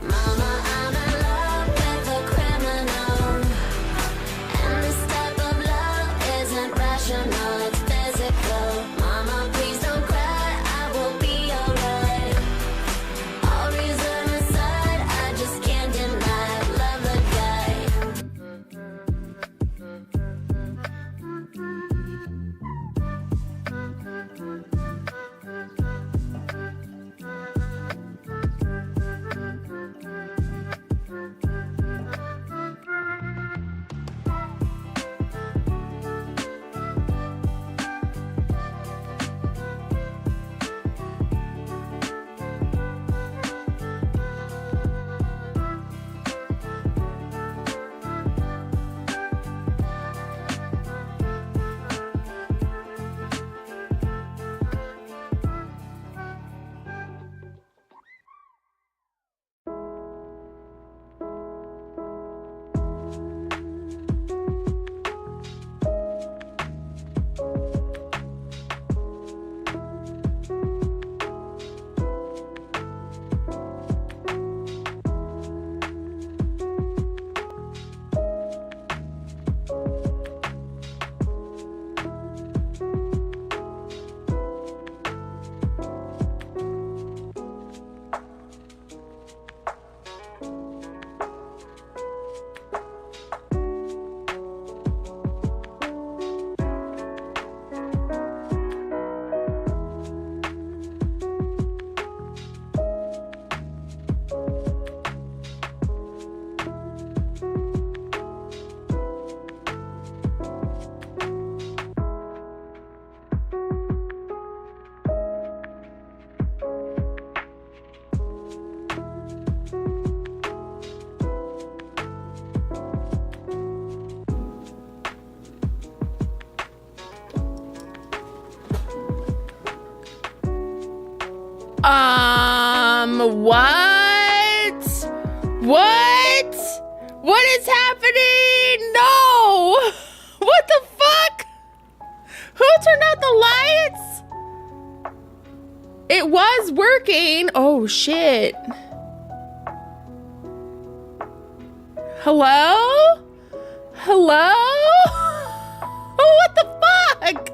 Mama, I'm in love with a criminal. And this type of love isn't rational, it's physical. Mama, please don't cry, I will be alright. All reason aside, I just can't deny, love the guy. What? What? What is happening? No! What the fuck? Who turned out the lights? It was working. Oh shit. Hello? Hello? What the fuck?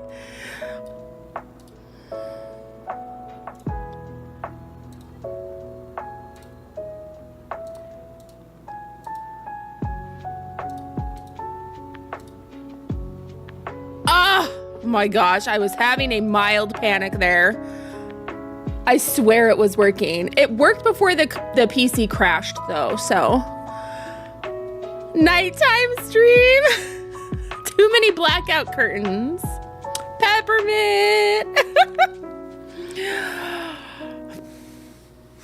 Oh my gosh, I was having a mild panic there. I swear it was working. It worked before the PC crashed though, so. Nighttime stream. Too many blackout curtains. Peppermint.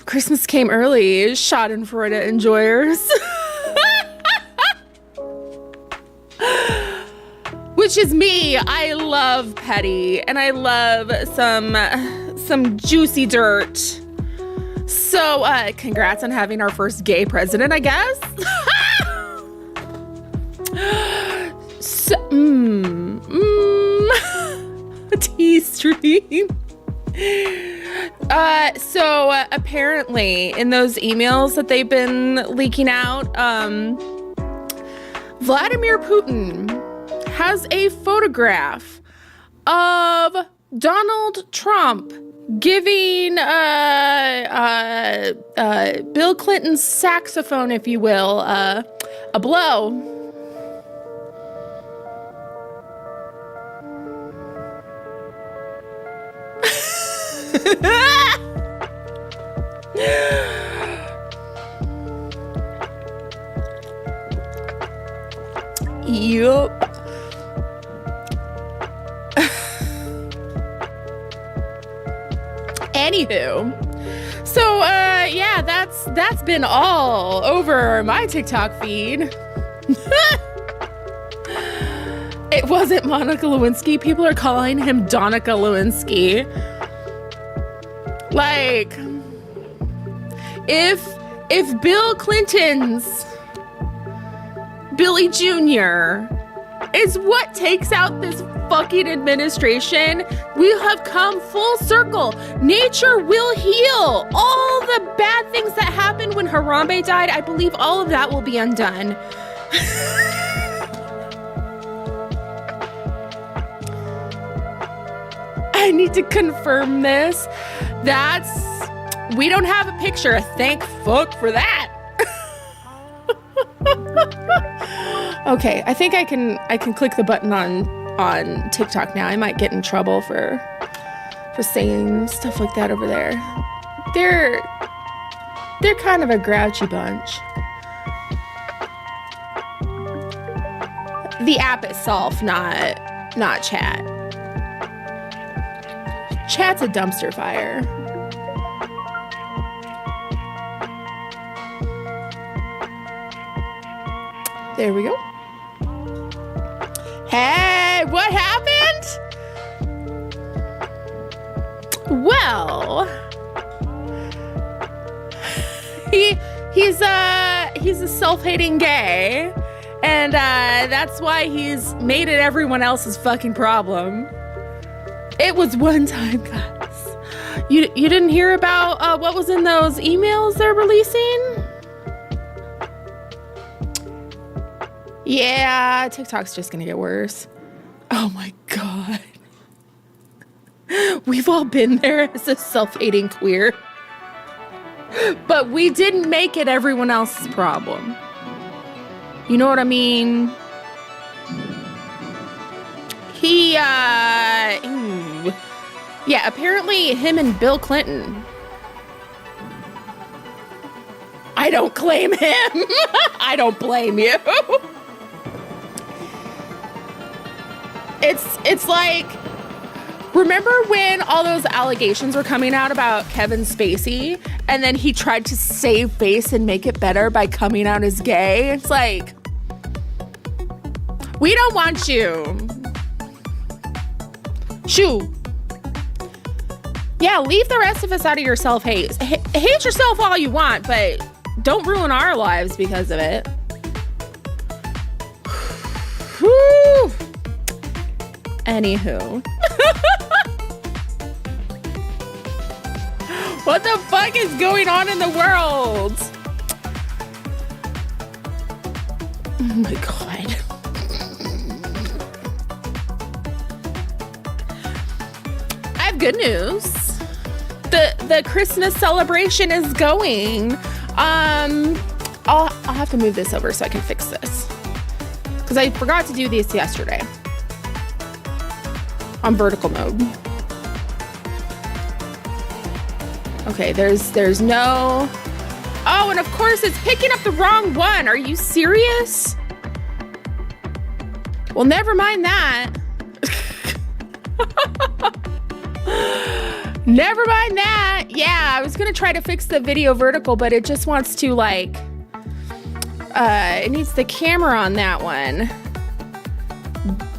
Christmas came early. Schadenfreude enjoyers. Which is me. I love petty and I love some juicy dirt. So congrats on having our first gay president, I guess. So, tea stream. So apparently in those emails that they've been leaking out, Vladimir Putin has a photograph of Donald Trump giving Bill Clinton's saxophone, if you will, a blow. Yup. Anywho, so yeah, that's been all over my TikTok feed. It wasn't Monica Lewinsky. People are calling him Donica Lewinsky. Like, if Bill Clinton's Billy Jr. is what takes out this fucking administration. We have come full circle. Nature will heal. All the bad things that happened when Harambe died, I believe all of that will be undone. I need to confirm this. We don't have a picture. Thank fuck for that. Okay, I think I can click the button on TikTok now. I might get in trouble for saying stuff like that over there. They're kind of a grouchy bunch. The app itself, not chat. Chat's a dumpster fire. There we go. Hey, what happened? Well, he's a self-hating gay, and that's why he's made it everyone else's fucking problem. It was one time, guys. You didn't hear about what was in those emails they're releasing? Yeah, TikTok's just gonna get worse. Oh my God. We've all been there as a self-hating queer. But we didn't make it everyone else's problem. You know what I mean? Yeah, apparently him and Bill Clinton. I don't claim him. I don't blame you. It's like, remember when all those allegations were coming out about Kevin Spacey, and then he tried to save face and make it better by coming out as gay? It's like, we don't want you. Shoo. Yeah, leave the rest of us out of your self-hate. Hate yourself all you want, but don't ruin our lives because of it. Whew. Anywho. What the fuck is going on in the world? Oh my God. I have good news. The Christmas celebration is going. I'll have to move this over so I can fix this, because I forgot to do this yesterday on vertical mode. Okay, there's no. Oh, and of course it's picking up the wrong one. Are you serious? Well, never mind that. Never mind that. Yeah, I was gonna try to fix the video vertical, but it just wants to like, it needs the camera on that one,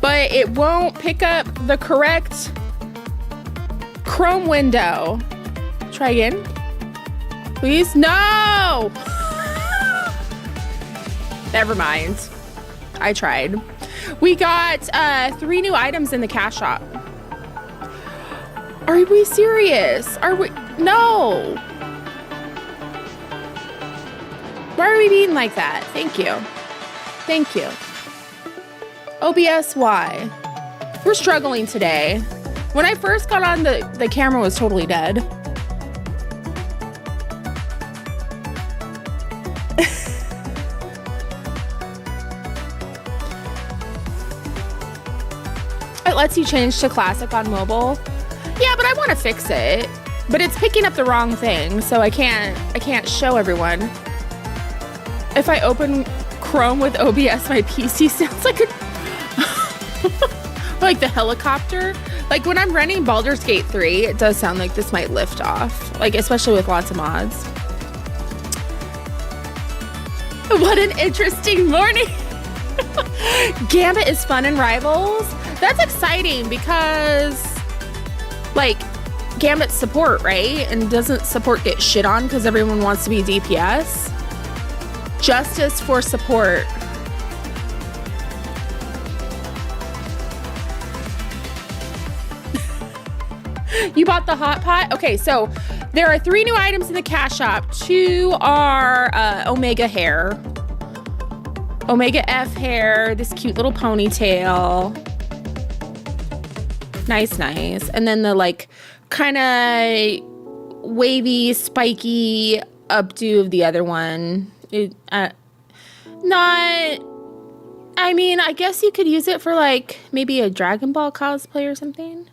but it won't pick up the correct Chrome window. Try again, please. No. Never mind. I tried. We got 3 new items in the cash shop. Are we serious? Are we? No. Why are we being like that? Thank you. Thank you. OBS, why? We're struggling today. When I first got on, the camera was totally dead. It lets you change to classic on mobile. Yeah, but I want to fix it. But it's picking up the wrong thing, so I can't show everyone. If I open Chrome with OBS, my PC sounds like like the helicopter. Like when I'm running Baldur's Gate 3, it does sound like this might lift off. Like especially with lots of mods. What an interesting morning. Gambit is fun in Rivals. That's exciting because like Gambit's support, right? And doesn't support get shit on because everyone wants to be DPS? Justice for support. You bought the hot pot? Okay, so there are 3 new items in the cash shop. 2 are Omega hair. Omega F hair, this cute little ponytail. Nice. And then the like kind of wavy, spiky updo of the other one. I mean, I guess you could use it for like maybe a Dragon Ball cosplay or something.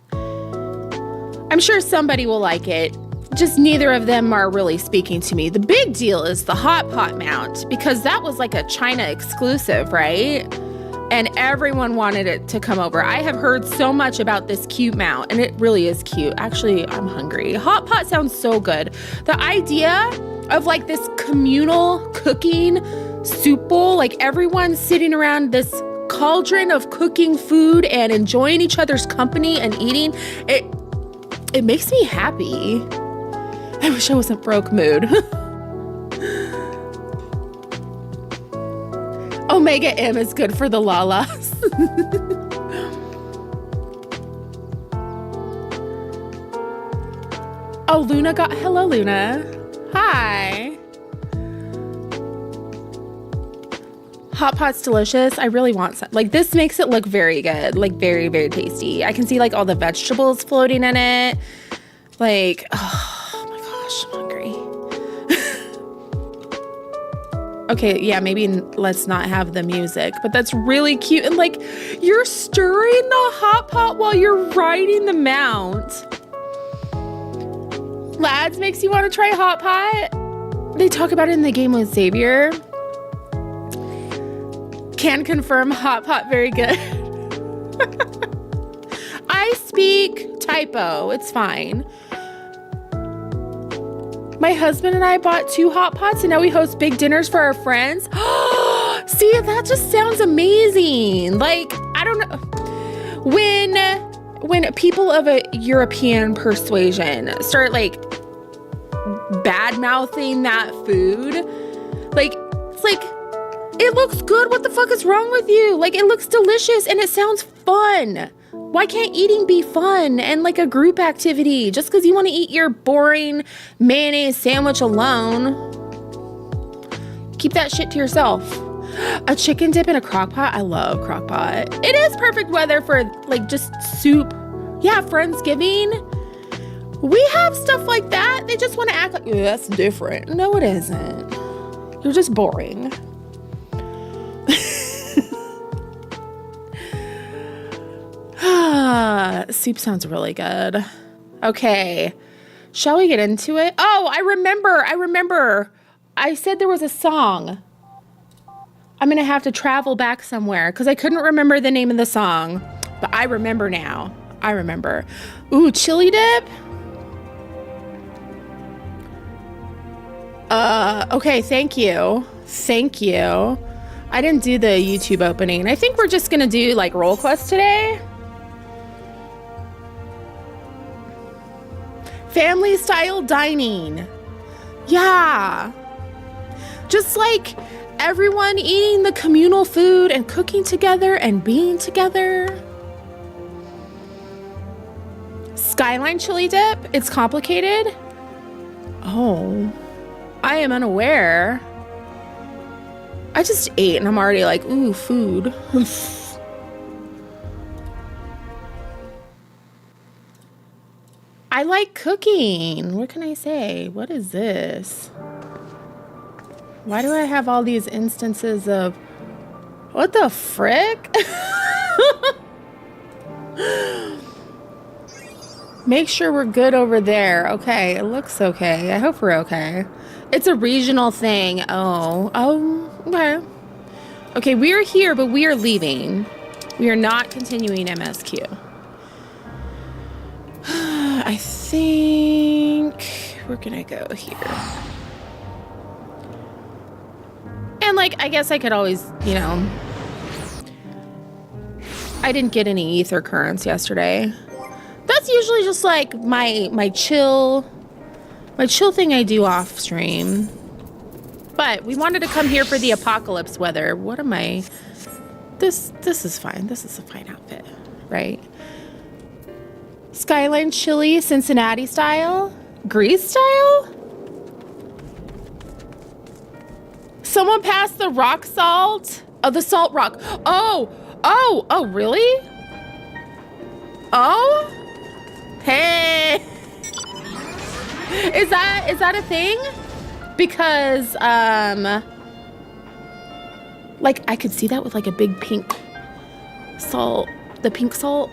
I'm sure somebody will like it. Just neither of them are really speaking to me. The big deal is the hot pot mount, because that was like a China exclusive, right? And everyone wanted it to come over. I have heard so much about this cute mount, and it really is cute. Actually, I'm hungry. Hot pot sounds so good. The idea of like this communal cooking soup bowl, like everyone sitting around this cauldron of cooking food and enjoying each other's company and eating, it makes me happy. I wish I wasn't broke mood. Omega M is good for the lalas. Oh, Luna hello, Luna. Hi. Hot pot's delicious. I really want some. Like, this makes it look very good. Like, very, very tasty. I can see, like, all the vegetables floating in it. Like, oh my gosh, I'm hungry. Okay, yeah, maybe let's not have the music, but that's really cute. And, like, you're stirring the hot pot while you're riding the mount. Lads makes you want to try hot pot. They talk about it in the game with Xavier. Can confirm hot pot very good. I speak typo. It's fine. My husband and I bought 2 hot pots, and now we host big dinners for our friends. See, that just sounds amazing. Like, I don't know. When people of a European persuasion start like bad mouthing that food, like, it's like, it looks good. What the fuck is wrong with you? Like, it looks delicious and it sounds fun. Why can't eating be fun and like a group activity? Just because you want to eat your boring mayonnaise sandwich alone, keep that shit to yourself. A chicken dip in a crock pot. I love crock pot. It is perfect weather for like just soup. Yeah, Friendsgiving. We have stuff like that. They just want to act like, oh, that's different. No, it isn't. You're just boring. Soup sounds really good. Okay. Shall we get into it? Oh, I remember. I said there was a song. I'm going to have to travel back somewhere because I couldn't remember the name of the song. But I remember now. I remember. Ooh, chili dip? Okay, thank you. Thank you. I didn't do the YouTube opening. I think we're just going to do like roll quest today. Family style dining. Yeah. Just like everyone eating the communal food and cooking together and being together. Skyline chili dip. It's complicated. Oh, I am unaware. I just ate and I'm already like, ooh, food. I like cooking. What can I say? What is this? Why do I have all these instances of... What the frick? Make sure we're good over there. Okay, it looks okay. I hope we're okay. It's a regional thing. Oh, okay. Okay, we are here, but we are leaving. We are not continuing MSQ. I think we're gonna go here. And like, I guess I could always, you know, I didn't get any ether currents yesterday. That's usually just like my chill thing I do off stream. But we wanted to come here for the apocalypse weather. What am I? This is fine. This is a fine outfit, right? Skyline chili, Cincinnati style? Grease style? Someone passed the rock salt? Oh, the salt rock. Oh, really? Oh? Hey. Is that a thing? Because, like I could see that with like a big pink salt, the pink salt.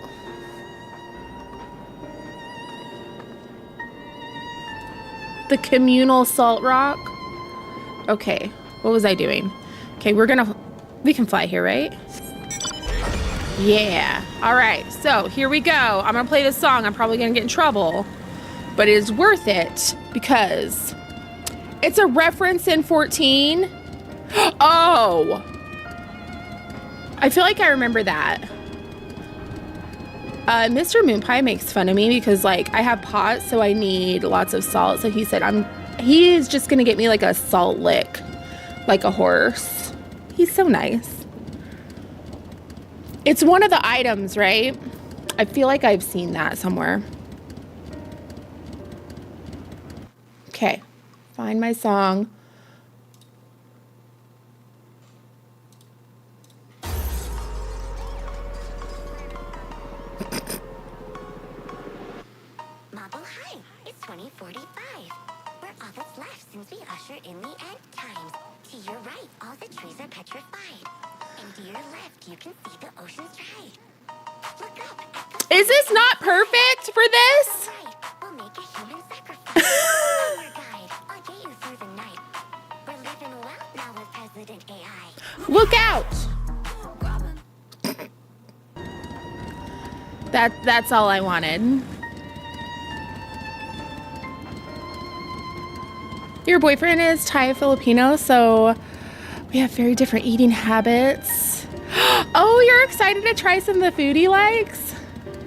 The communal salt rock. Okay, what was I doing? Okay, we can fly here, right? Yeah, all right, so here we go. I'm gonna play this song. I'm probably gonna get in trouble, but it is worth it because it's a reference in 14. Oh, I feel like I remember that. Mr. Moonpie makes fun of me because like I have pots, so I need lots of salt. So he said he is just gonna get me like a salt lick, like a horse. He's so nice. It's one of the items, right? I feel like I've seen that somewhere. Okay, find my song. Hi, it's 2045. We're all that's left since we usher in the end times. To your right, all the trees are petrified. And to your left, you can see the ocean's dry. Look up. Is this not perfect for this? Right, we'll make a human sacrifice. Our guide, I'll get you through the night. We're living well now with President AI. Look out! That's all I wanted. Your boyfriend is Thai Filipino, so we have very different eating habits. Oh, you're excited to try some of the food he likes?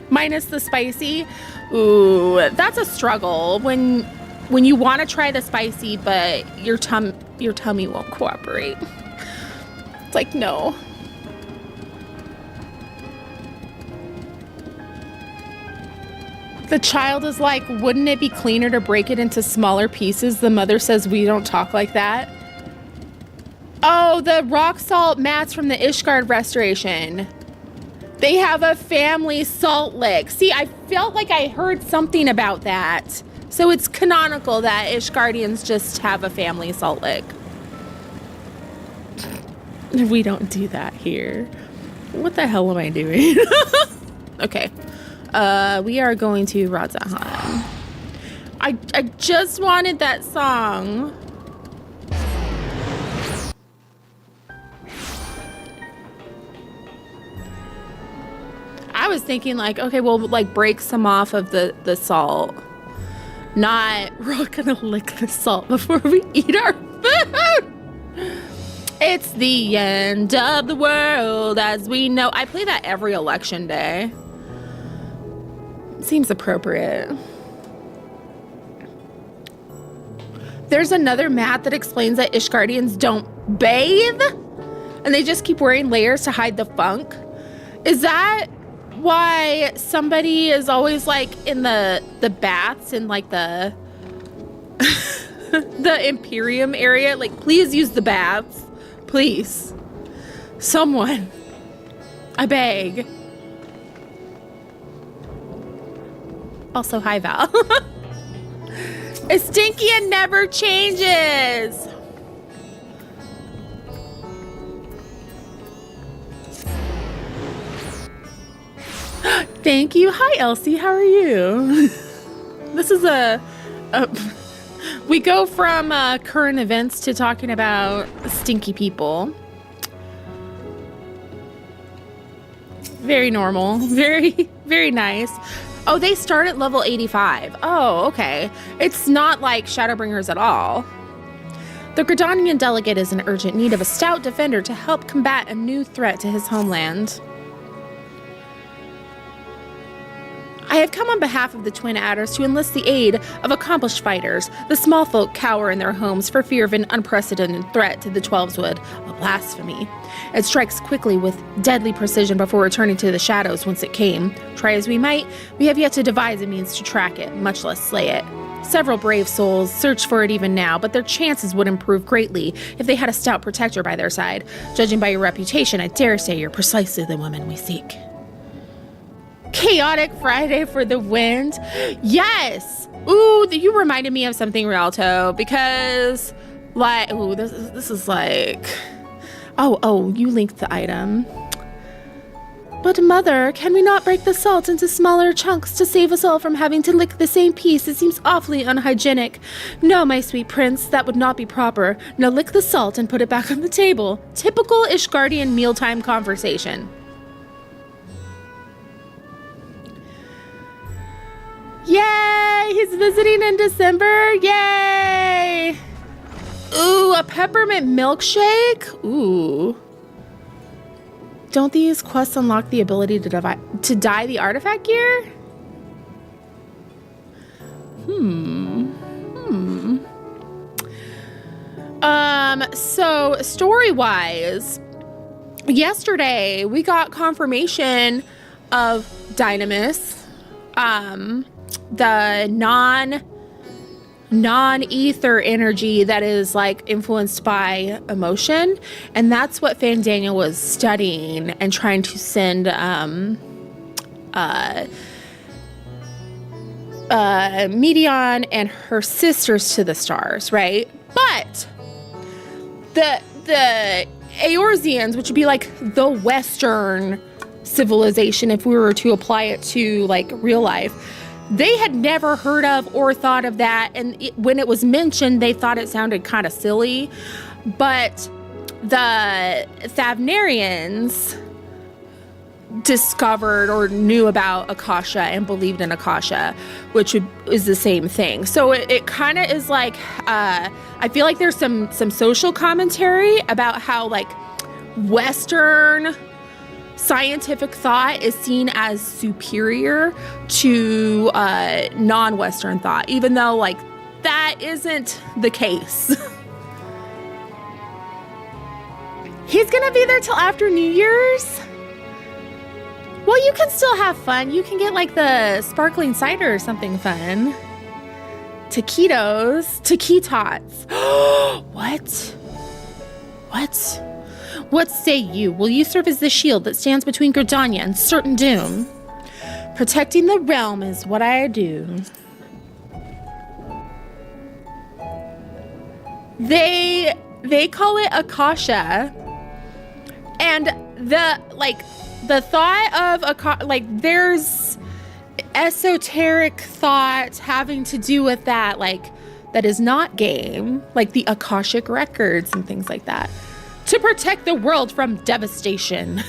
Minus the spicy. Ooh, that's a struggle when you want to try the spicy, but your tummy won't cooperate. It's like, no. The child is like, wouldn't it be cleaner to break it into smaller pieces? The mother says, we don't talk like that. Oh, the rock salt mats from the Ishgard restoration. They have a family salt lick. See, I felt like I heard something about that. So it's canonical that Ishgardians just have a family salt lick. We don't do that here. What the hell am I doing? Okay. We are going to Radzahan. I just wanted that song. I was thinking like, okay, we'll like break some off of the salt. Not, we're all gonna lick the salt before we eat our food. It's the end of the world as we know. I play that every election day. Seems appropriate. There's another mat that explains that Ishgardians don't bathe and they just keep wearing layers to hide the funk. Is that why somebody is always like in the baths in like the the Imperium area? Like, please use the baths. Please. Someone. I beg. Also, hi, Val. It's stinky and never changes. Thank you. Hi, Elsie. How are you? This is we go from current events to talking about stinky people. Very normal. Very, very nice. Oh, they start at level 85. Oh, okay. It's not like Shadowbringers at all. The Gridanian delegate is in urgent need of a stout defender to help combat a new threat to his homeland. I have come on behalf of the Twin Adders to enlist the aid of accomplished fighters. The small folk cower in their homes for fear of an unprecedented threat to the Twelveswood, a blasphemy. It strikes quickly with deadly precision before returning to the shadows whence it came. Try as we might, we have yet to devise a means to track it, much less slay it. Several brave souls search for it even now, but their chances would improve greatly if they had a stout protector by their side. Judging by your reputation, I dare say you're precisely the woman we seek. Chaotic Friday for the wind. Yes. Ooh, you reminded me of something, Rialto, because like, ooh, this is like, oh, you linked the item. But mother, can we not break the salt into smaller chunks to save us all from having to lick the same piece? It seems awfully unhygienic. No, my sweet prince, that would not be proper. Now lick the salt and put it back on the table. Typical Ishgardian mealtime conversation. Yay! He's visiting in December. Yay! Ooh, a peppermint milkshake? Ooh. Don't these quests unlock the ability to dye the artifact gear? So story-wise, yesterday we got confirmation of Dynamis, the non-ether energy that is like influenced by emotion, and that's what Fandaniel was studying and trying to send Medion and her sisters to the stars, right? But the Eorzeans, which would be like the Western civilization if we were to apply it to like real life, they had never heard of or thought of that, and when it was mentioned, they thought it sounded kind of silly. But the Thavnarians discovered or knew about Akasha and believed in Akasha, which is the same thing. So it kind of is like, I feel like there's some social commentary about how like Western scientific thought is seen as superior to non-Western thought, even though like that isn't the case. He's gonna be there till after New Year's? Well, you can still have fun. You can get like the sparkling cider or something fun. Taquitos. What? What say you? Will you serve as the shield that stands between Gridania and certain doom? Protecting the realm is what I do. They call it Akasha, and the thought of there's esoteric thought having to do with that, like that is not game, like the Akashic records and things like that. To protect the world from devastation.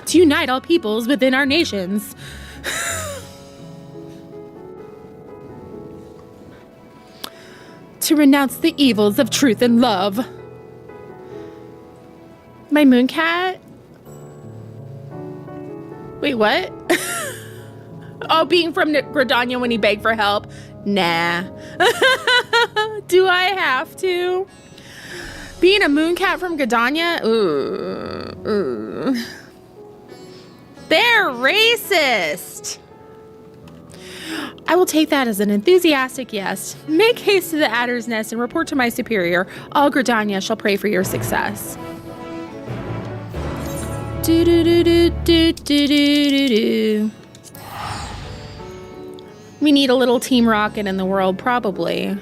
To unite all peoples within our nations. To renounce the evils of truth and love. My mooncat? Wait, what? Oh, being from Gridania when he begged for help? Nah. Do I have to? Being a mooncat from Gridania? Ooh. They're racist. I will take that as an enthusiastic yes. Make haste to the Adder's Nest and report to my superior. All Gridania shall pray for your success. Do. We need a little Team Rocket in the world, probably.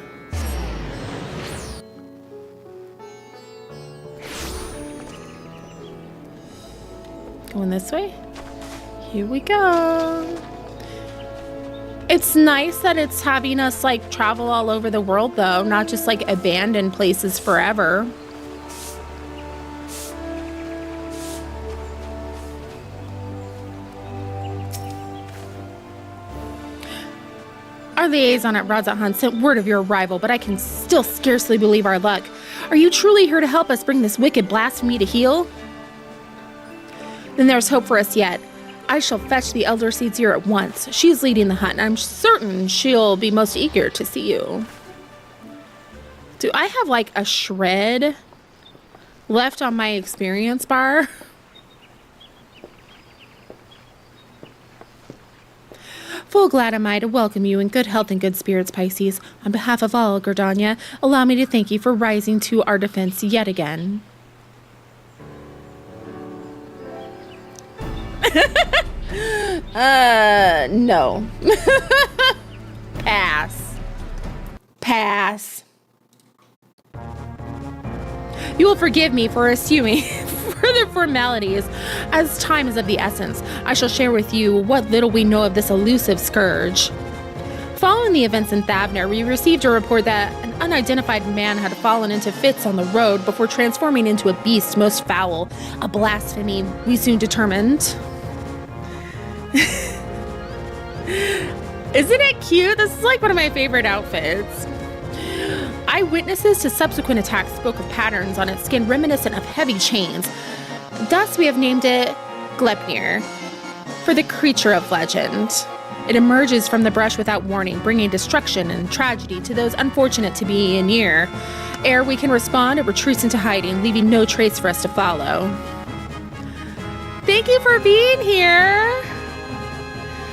Going this way? Here we go. It's nice that it's having us like travel all over the world though, not just like abandoned places forever. Our liaison at Radz-at-Han sent word of your arrival, but I can still scarcely believe our luck. Are you truly here to help us bring this wicked blasphemy to heel? Then there's hope for us yet. I shall fetch the Elder Seedsir at once. She's leading the hunt, and I'm certain she'll be most eager to see you. Do I have like a shred left on my experience bar? Full glad am I to welcome you in good health and good spirits, Pisces. On behalf of all, Gordania, allow me to thank you for rising to our defense yet again. No. Pass. Pass. You will forgive me for assuming further formalities, as time is of the essence. I shall share with you what little we know of this elusive scourge. Following the events in Thavner, we received a report that an unidentified man had fallen into fits on the road before transforming into a beast most foul, a blasphemy, we soon determined. Isn't it cute? This is like one of my favorite outfits. Eyewitnesses to subsequent attacks spoke of patterns on its skin reminiscent of heavy chains. Thus, we have named it Glepnir, for the creature of legend. It emerges from the brush without warning, bringing destruction and tragedy to those unfortunate to be near. Ere we can respond, it retreats into hiding, leaving no trace for us to follow. Thank you for being here.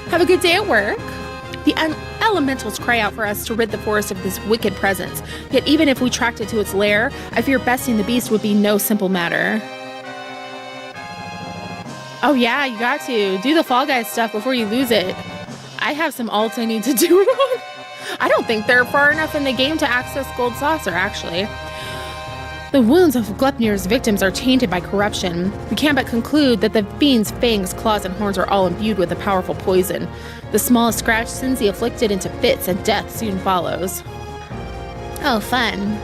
Have a good day at work. The elementals cry out for us to rid the forest of this wicked presence. Yet even if we tracked it to its lair, I fear besting the beast would be no simple matter. Oh yeah, you got to. Do the Fall Guys stuff before you lose it. I have some alts I need to do. I don't think they're far enough in the game to access Gold Saucer, actually. The wounds of Glepnir's victims are tainted by corruption. We can but conclude that the fiend's fangs, claws, and horns are all imbued with a powerful poison. The smallest scratch sends the afflicted into fits, and death soon follows. Oh, fun.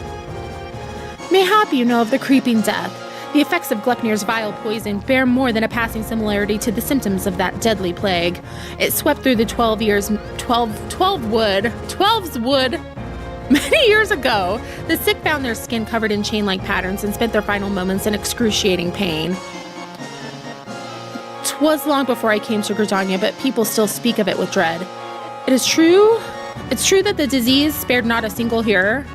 Mayhap you know of the creeping death. The effects of Glepnir's vile poison bear more than a passing similarity to the symptoms of that deadly plague. It swept through the 12's wood. Many years ago, the sick found their skin covered in chain-like patterns and spent their final moments in excruciating pain. 'Twas long before I came to Gridania, but people still speak of it with dread. It's true that the disease spared not a single hearer?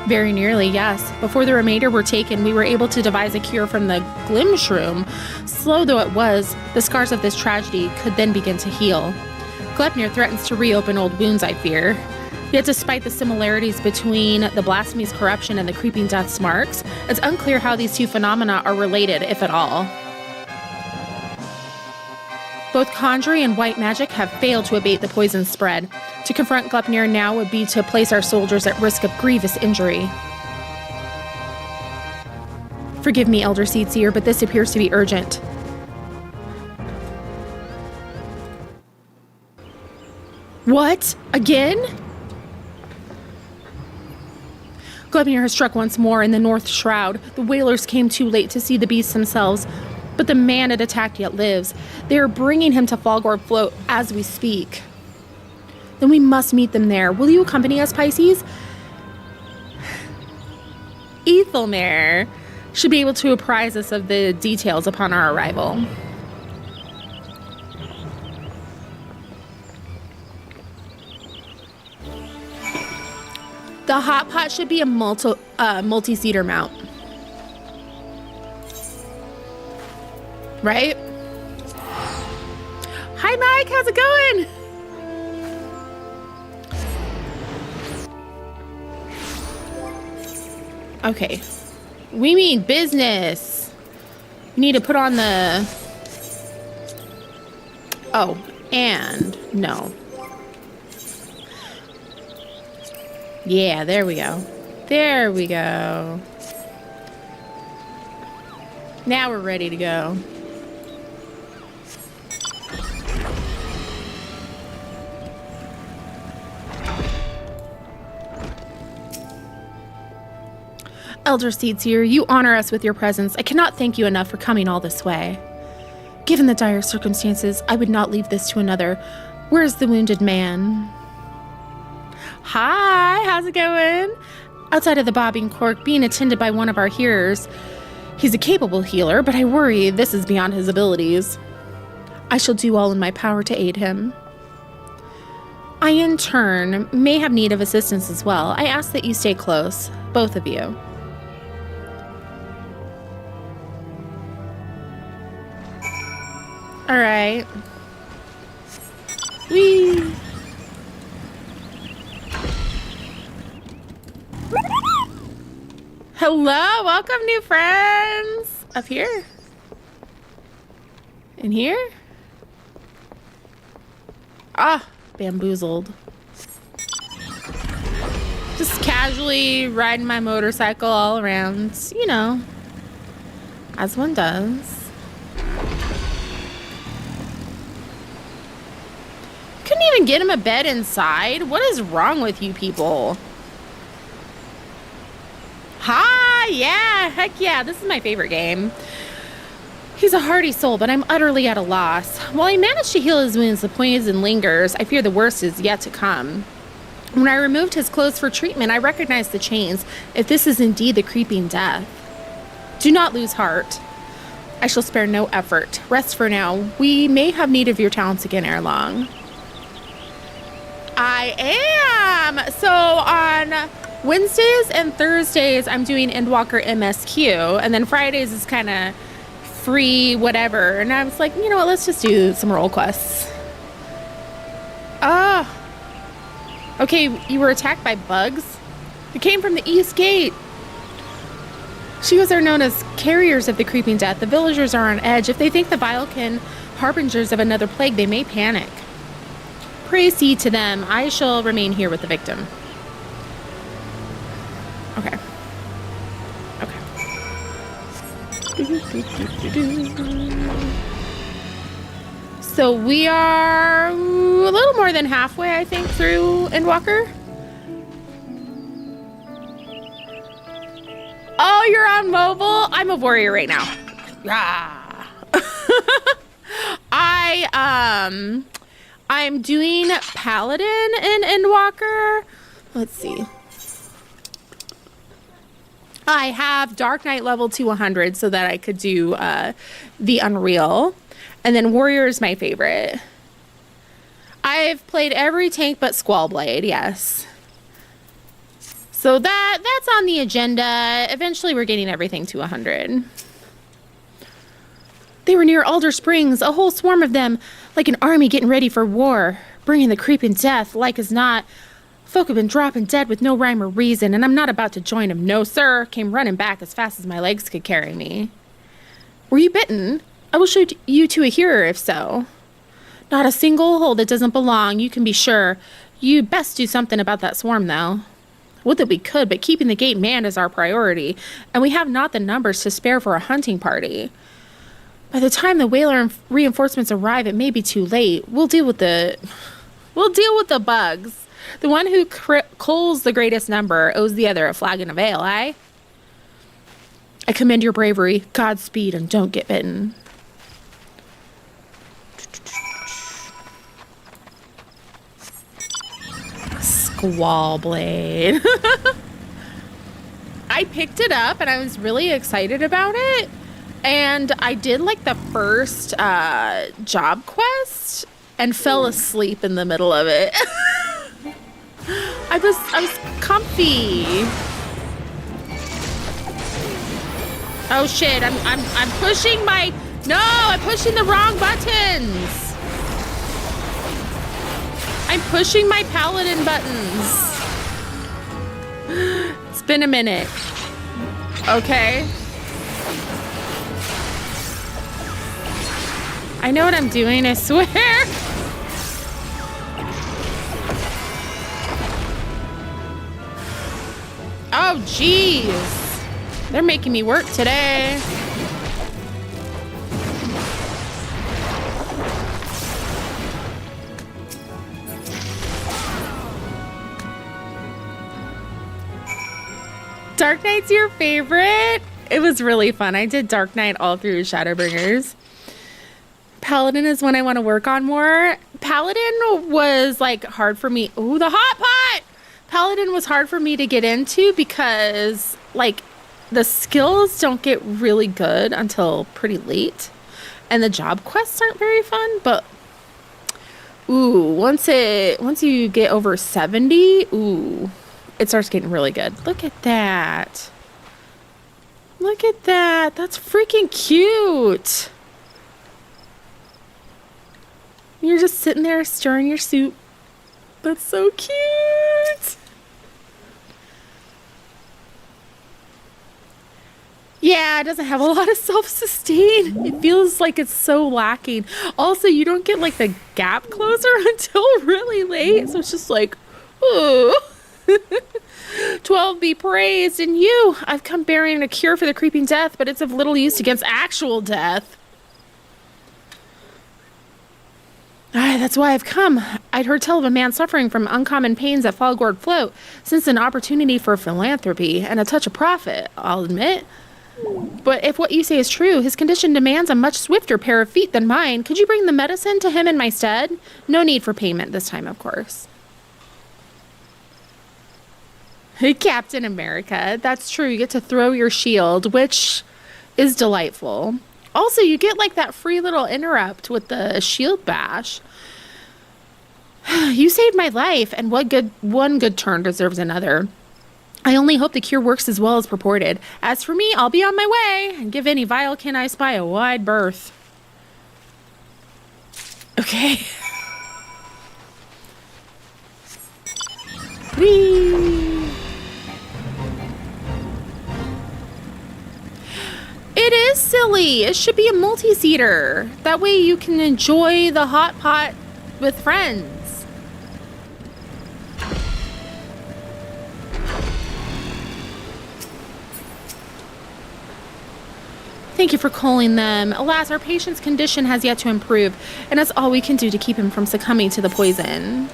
Very nearly, yes. Before the remainder were taken, we were able to devise a cure from the Glimshroom. Slow though it was, the scars of this tragedy could then begin to heal. Glepnir threatens to reopen old wounds, I fear. Yet despite the similarities between the blasphemy's corruption and the creeping death's marks, it's unclear how these two phenomena are related, if at all. Both conjuring and white magic have failed to abate the poison's spread. To confront Glepnir now would be to place our soldiers at risk of grievous injury. Forgive me, Elder Seedseer, but this appears to be urgent. What? Again? Glepnir has struck once more in the North Shroud. The whalers came too late to see the beasts themselves, but the man it attacked yet lives. They are bringing him to Falgor Float as we speak. Then we must meet them there. Will you accompany us, Pisces? Ethelmere should be able to apprise us of the details upon our arrival. The hot pot should be a multi-seater mount. Right? Hi, Mike. How's it going? Okay. We mean business. We need to put on the... Oh, and no. Yeah, there we go. There we go. Now we're ready to go. Elder Seedseer, you honor us with your presence. I cannot thank you enough for coming all this way. Given the dire circumstances, I would not leave this to another. Where is the wounded man? Hi, how's it going? Outside of the bobbing cork, being attended by one of our hearers. He's a capable healer, but I worry this is beyond his abilities. I shall do all in my power to aid him. I, in turn, may have need of assistance as well. I ask that you stay close, both of you. All right. Whee! Hello, welcome new friends. Up here? In here? Ah, bamboozled. Just casually riding my motorcycle all around, you know, as one does. Couldn't even get him a bed inside. What is wrong with you people? Hi, yeah, heck yeah, this is my favorite game. He's a hardy soul, but I'm utterly at a loss. While I manage to heal his wounds, the poison lingers. I fear the worst is yet to come. When I removed his clothes for treatment, I recognized the chains. If this is indeed the creeping death. Do not lose heart. I shall spare no effort. Rest for now. We may have need of your talents again ere long. I am! So on Wednesdays and Thursdays, I'm doing Endwalker MSQ, and then Fridays is kind of free whatever, and I was like, you know what, let's just do some role quests. Okay, you were attacked by bugs? It came from the east gate. Shiwas are known as carriers of the creeping death. The villagers are on edge. If they think the Vilekin harbingers of another plague, they may panic. Pray see to them. I shall remain here with the victim. Okay. So we are a little more than halfway, I think, through Endwalker. Oh, you're on mobile? I'm a warrior right now. Ah. I'm doing Paladin in Endwalker. Let's see. I have Dark Knight level to 100 so that I could do the Unreal. And then Warrior is my favorite. I've played every tank but Squallblade, yes. So that's on the agenda. Eventually we're getting everything to 100. They were near Alder Springs, a whole swarm of them, like an army getting ready for war, bringing the creeping death, like as not. Folk have been dropping dead with no rhyme or reason, and I'm not about to join them. No, sir. Came running back as fast as my legs could carry me. Were you bitten? I will shoot you to a hearer if so. Not a single hole that doesn't belong, you can be sure. You'd best do something about that swarm, though. Would that we could, but keeping the gate manned is our priority, and we have not the numbers to spare for a hunting party. By the time the whaler reinforcements arrive, it may be too late. We'll deal with the bugs. The one who culls the greatest number owes the other a flagon of ale, eh? I commend your bravery. Godspeed, and don't get bitten. Squallblade. I picked it up and I was really excited about it. And I did like the first job quest and fell asleep in the middle of it. I was comfy. Oh shit, I'm pushing I'm pushing the wrong buttons. I'm pushing my paladin buttons. It's been a minute. Okay. I know what I'm doing, I swear. Oh, jeez. They're making me work today. Dark Knight's your favorite? It was really fun. I did Dark Knight all through Shadowbringers. Paladin is one I want to work on more. Paladin was like hard for me. Ooh, the hot pot! Paladin was hard for me to get into because like the skills don't get really good until pretty late, and the job quests aren't very fun, but ooh, once you get over 70, ooh, it starts getting really good. Look at that. Look at that. That's freaking cute. You're just sitting there stirring your soup. That's so cute. Yeah, it doesn't have a lot of self-sustain. It feels like it's so lacking. Also, you don't get like the gap closer until really late. So it's just like, ooh. 12 be praised, and you, I've come bearing a cure for the creeping death, but it's of little use against actual death. That's why I've come. I'd heard tell of a man suffering from uncommon pains at Fallgourd Float, since an opportunity for philanthropy and a touch of profit, I'll admit. But if what you say is true, his condition demands a much swifter pair of feet than mine. Could you bring the medicine to him in my stead? No need for payment this time, of course. Hey, Captain America. That's true. You get to throw your shield, which is delightful. Also, you get like that free little interrupt with the shield bash. You saved my life, and one good turn deserves another. I only hope the cure works as well as purported. As for me, I'll be on my way and give any vilekin I spy a wide berth. Okay. Whee! It is silly. It should be a multi-seater. That way you can enjoy the hot pot with friends. Thank you for calling them. Alas, our patient's condition has yet to improve, and that's all we can do to keep him from succumbing to the poison.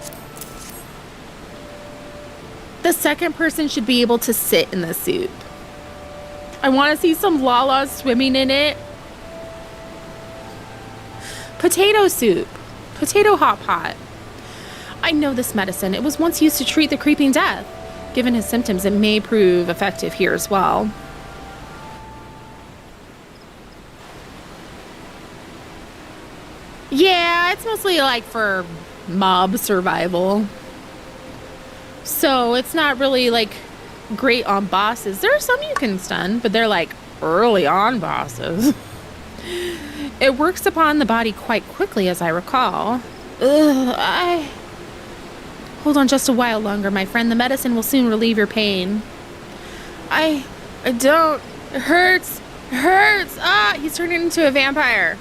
The second person should be able to sit in the soup. I want to see some Lala swimming in it. Potato soup. Potato hot pot. I know this medicine. It was once used to treat the creeping death. Given his symptoms, it may prove effective here as well. Yeah, it's mostly like for mob survival. So it's not really like great on bosses. There are some you can stun, but they're like early on bosses. It works upon the body quite quickly, as I recall. Hold on just a while longer, my friend. The medicine will soon relieve your pain. I don't. It hurts. It hurts. Ah, he's turning into a vampire.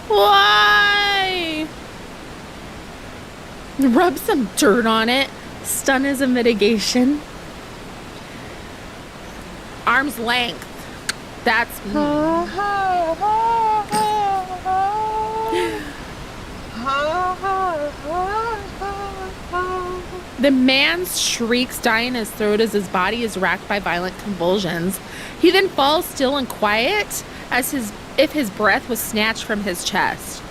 Why? Rub some dirt on it. Stun as a mitigation. Arm's length. That's... The man shrieks, dying in his throat as his body is racked by violent convulsions. He then falls still and quiet as if his breath was snatched from his chest.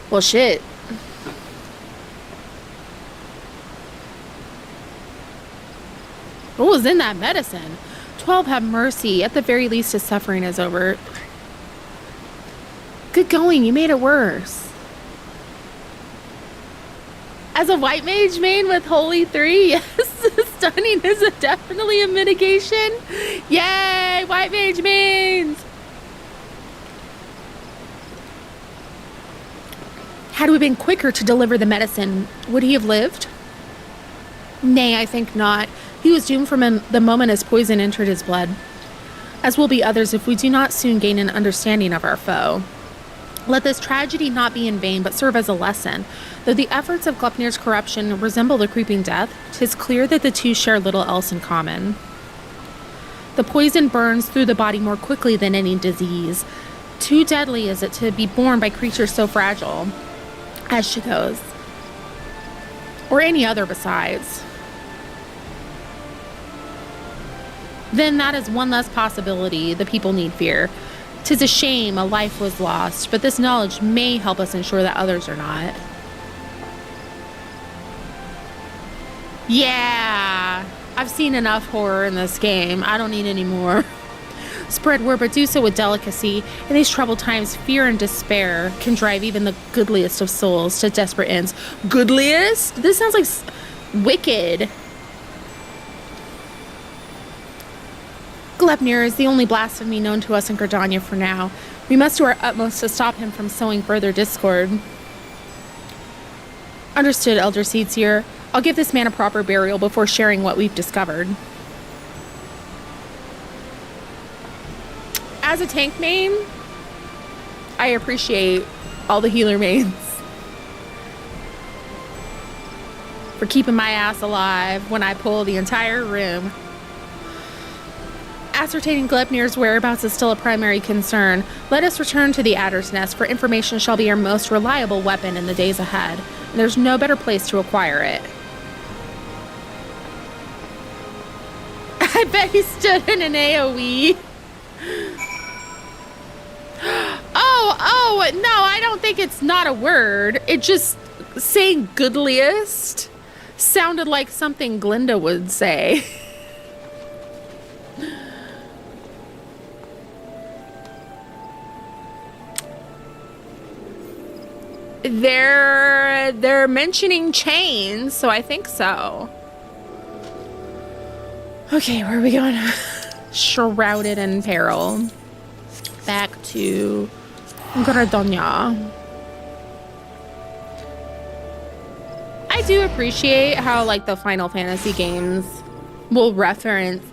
Well, shit. What was in that medicine? 12, have mercy. At the very least, his suffering is over. Good going. You made it worse. As a white mage main with Holy 3, yes, stunning is definitely a mitigation. Yay, white mage mains. Had we been quicker to deliver the medicine, would he have lived? Nay, I think not. He was doomed from the moment his poison entered his blood, as will be others if we do not soon gain an understanding of our foe. Let this tragedy not be in vain, but serve as a lesson. Though the efforts of Gleipnir's corruption resemble the creeping death, 'tis clear that the two share little else in common. The poison burns through the body more quickly than any disease. Too deadly is it to be borne by creatures so fragile as she goes, or any other besides. Then that is one less possibility the people need fear. 'Tis a shame a life was lost, but this knowledge may help us ensure that others are not. Yeah, I've seen enough horror in this game. I don't need any more. Spread word, but do so with delicacy. In these troubled times, fear and despair can drive even the goodliest of souls to desperate ends. Goodliest? This sounds like wicked. Gleipnir is the only blasphemy known to us in Gridania for now. We must do our utmost to stop him from sowing further discord. Understood, Elder Seedseer. I'll give this man a proper burial before sharing what we've discovered. As a tank main, I appreciate all the healer mains for keeping my ass alive when I pull the entire room. Ascertaining Gleipnir's whereabouts is still a primary concern. Let us return to the Adder's Nest, for information shall be our most reliable weapon in the days ahead. And there's no better place to acquire it. I bet he stood in an AoE. Oh, no, I don't think it's not a word. It just, saying goodliest sounded like something Glinda would say. They're mentioning chains, so I think so. Okay, where are we going? Shrouded in peril. Back to Gridania. I do appreciate how like the Final Fantasy games will reference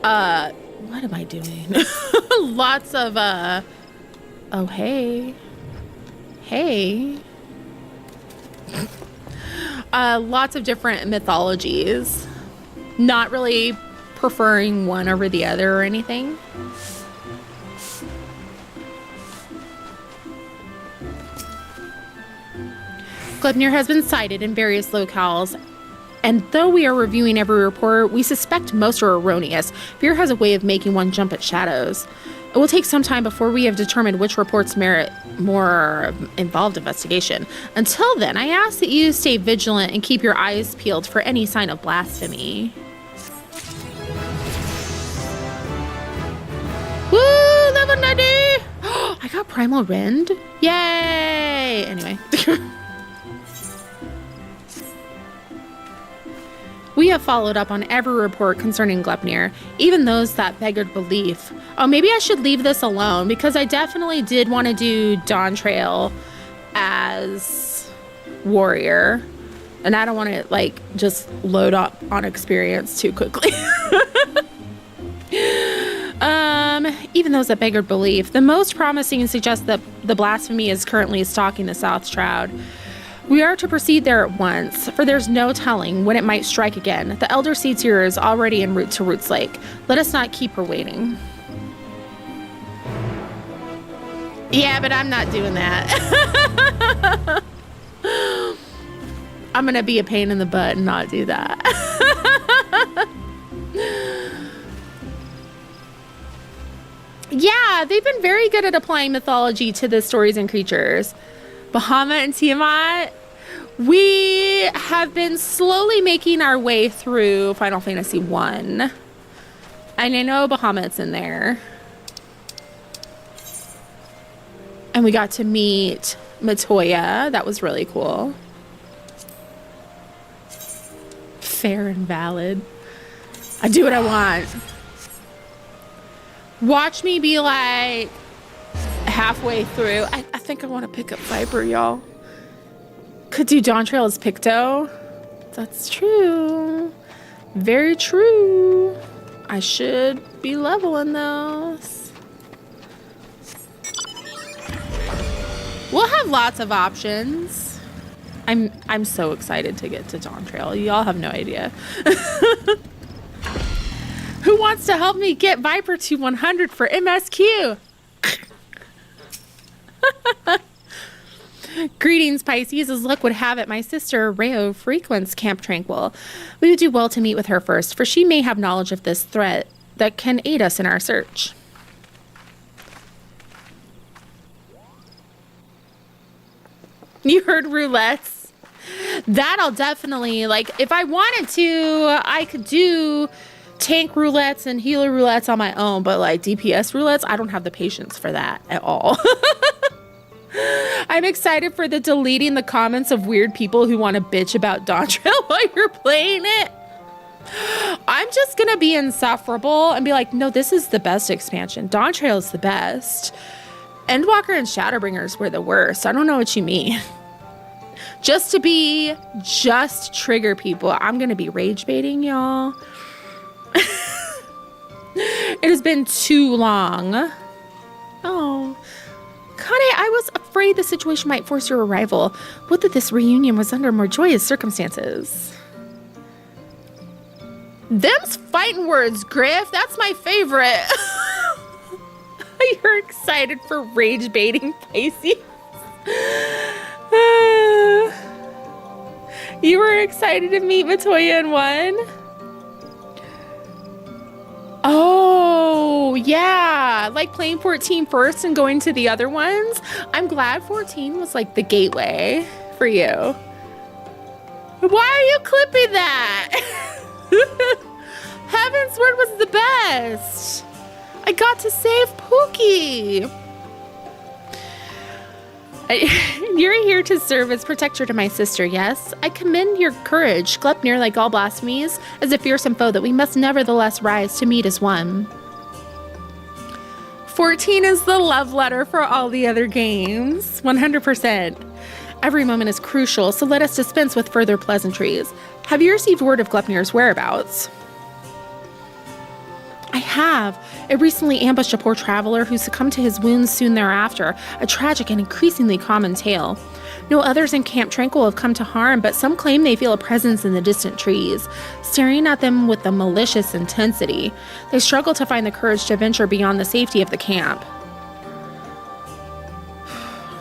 what am I doing? Lots of oh hey lots of different mythologies, not really preferring one over the other or anything. Gleipnir has been sighted in various locales, and though we are reviewing every report, we suspect most are erroneous. Fear has a way of making one jump at shadows. It will take some time before we have determined which reports merit more involved investigation. Until then, I ask that you stay vigilant and keep your eyes peeled for any sign of blasphemy. Woo! Level 90! I got Primal Rend? Yay! Anyway. We have followed up on every report concerning Gleipnir, even those that beggared belief. Oh, maybe I should leave this alone, because I definitely did want to do Dawn Trail as warrior. And I don't want to, like, just load up on experience too quickly. Even those that beggared belief. The most promising suggests that the blasphemy is currently stalking the South Shroud. We are to proceed there at once, for there's no telling when it might strike again. The Elder Seedseer is already en route to Roots Lake. Let us not keep her waiting. Yeah, but I'm not doing that. I'm gonna be a pain in the butt and not do that. Yeah, they've been very good at applying mythology to the stories and creatures. Bahamut and Tiamat, we have been slowly making our way through Final Fantasy I. And I know Bahamut's in there. And we got to meet Matoya. That was really cool. Fair and valid. I do what I want. Watch me be like halfway through. I think I want to pick up Viper, y'all. Could do Dawn Trail as Picto. That's true. Very true. I should be leveling those. We'll have lots of options. I'm so excited to get to Dawn Trail. Y'all have no idea. Who wants to help me get Viper to 100 for MSQ? Greetings, Pisces. As luck would have it, my sister Reo frequents Camp Tranquil. We would do well to meet with her first, for she may have knowledge of this threat that can aid us in our search. You heard roulettes? That'll definitely, like, if I wanted to, I could do tank roulettes and healer roulettes on my own, but like DPS roulettes, I don't have the patience for that at all. I'm excited for the deleting the comments of weird people who want to bitch about Dawntrail while you're playing it. I'm just gonna be insufferable and be like, no, this is the best expansion. Dawntrail is the best. Endwalker and Shadowbringers were the worst. I don't know what you mean. Just trigger people. I'm gonna be rage baiting y'all. It has been too long. Oh, Kane, I was afraid the situation might force your arrival. Would that this reunion was under more joyous circumstances. Them's fighting words, Griff. That's my favorite. You're excited for rage baiting Pisces. You were excited to meet Matoya in one? Oh, yeah. Like playing 14 first and going to the other ones. I'm glad 14 was like the gateway for you. Why are you clipping that? Heavensward was the best. I got to save Pookie. You're here to serve as protector to my sister, yes? I commend your courage, Gleipnir, like all blasphemies, as a fearsome foe that we must nevertheless rise to meet as one. 14 is the love letter for all the other games. 100%. Every moment is crucial, so let us dispense with further pleasantries. Have you received word of Gleipnir's whereabouts? I have. It recently ambushed a poor traveler who succumbed to his wounds soon thereafter, a tragic and increasingly common tale. No others in Camp Tranquil have come to harm, but some claim they feel a presence in the distant trees, staring at them with a malicious intensity. They struggle to find the courage to venture beyond the safety of the camp.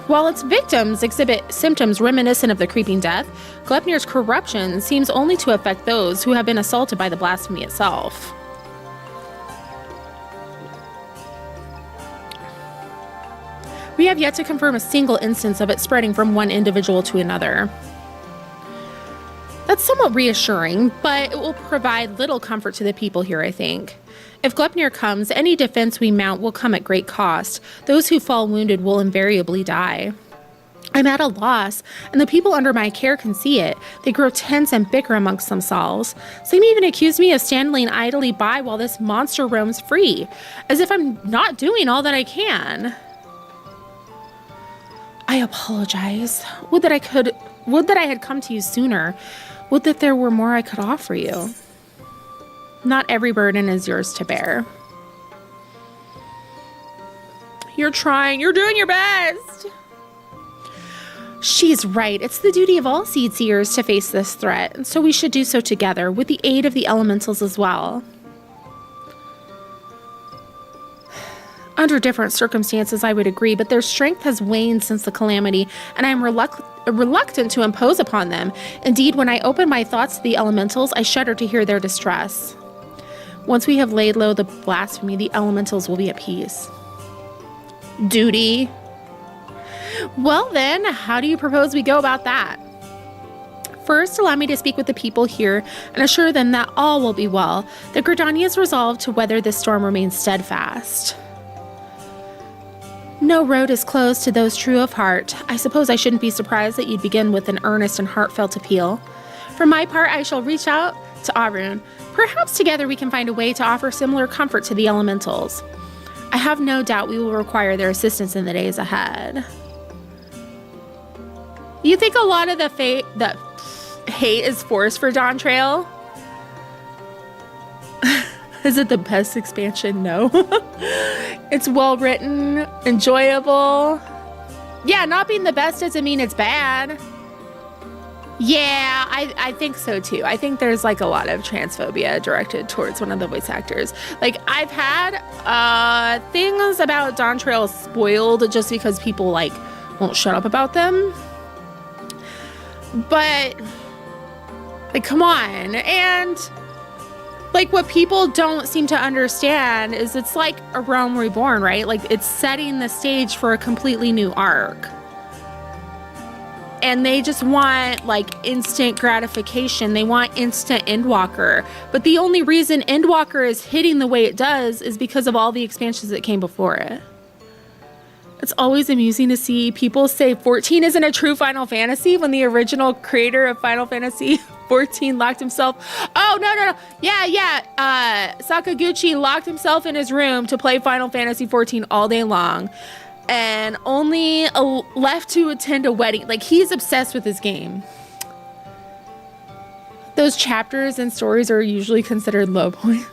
While its victims exhibit symptoms reminiscent of the creeping death, Gleipnir's corruption seems only to affect those who have been assaulted by the blasphemy itself. We have yet to confirm a single instance of it spreading from one individual to another. That's somewhat reassuring, but it will provide little comfort to the people here, I think. If Gleipnir comes, any defense we mount will come at great cost. Those who fall wounded will invariably die. I'm at a loss, and the people under my care can see it. They grow tense and bicker amongst themselves. Some even accuse me of standing idly by while this monster roams free, as if I'm not doing all that I can. I apologize. Would that I had come to you sooner. Would that there were more I could offer you. Not every burden is yours to bear. You're trying. You're doing your best. She's right. It's the duty of all seed seers to face this threat, and so we should do so together, with the aid of the elementals as well. Under different circumstances, I would agree, but their strength has waned since the calamity, and I am reluctant to impose upon them. Indeed, when I open my thoughts to the elementals, I shudder to hear their distress. Once we have laid low the blasphemy, the elementals will be at peace. Duty. Well then, how do you propose we go about that? First, allow me to speak with the people here and assure them that all will be well, that Gridania's resolve to weather this storm remains steadfast. No road is closed to those true of heart. I suppose I shouldn't be surprised that you'd begin with an earnest and heartfelt appeal. For my part, I shall reach out to Arun. Perhaps together we can find a way to offer similar comfort to the elementals. I have no doubt we will require their assistance in the days ahead. You think a lot of the hate is forced for Dawntrail? Is it the best expansion? No. It's well written, enjoyable. Yeah, not being the best doesn't mean it's bad. Yeah, I think so too. I think there's like a lot of transphobia directed towards one of the voice actors. Like I've had things about Dawntrail spoiled just because people like won't shut up about them. But like, come on. And like what people don't seem to understand is it's like a Realm Reborn, right? Like it's setting the stage for a completely new arc. and they just want like instant gratification. They want instant Endwalker. But the only reason Endwalker is hitting the way it does is because of all the expansions that came before it. It's always amusing to see people say 14 isn't a true Final Fantasy when the original creator of Final Fantasy 14 locked himself. Oh, no. Yeah. Sakaguchi locked himself in his room to play Final Fantasy 14 all day long and only left to attend a wedding. Like, he's obsessed with his game. Those chapters and stories are usually considered low points.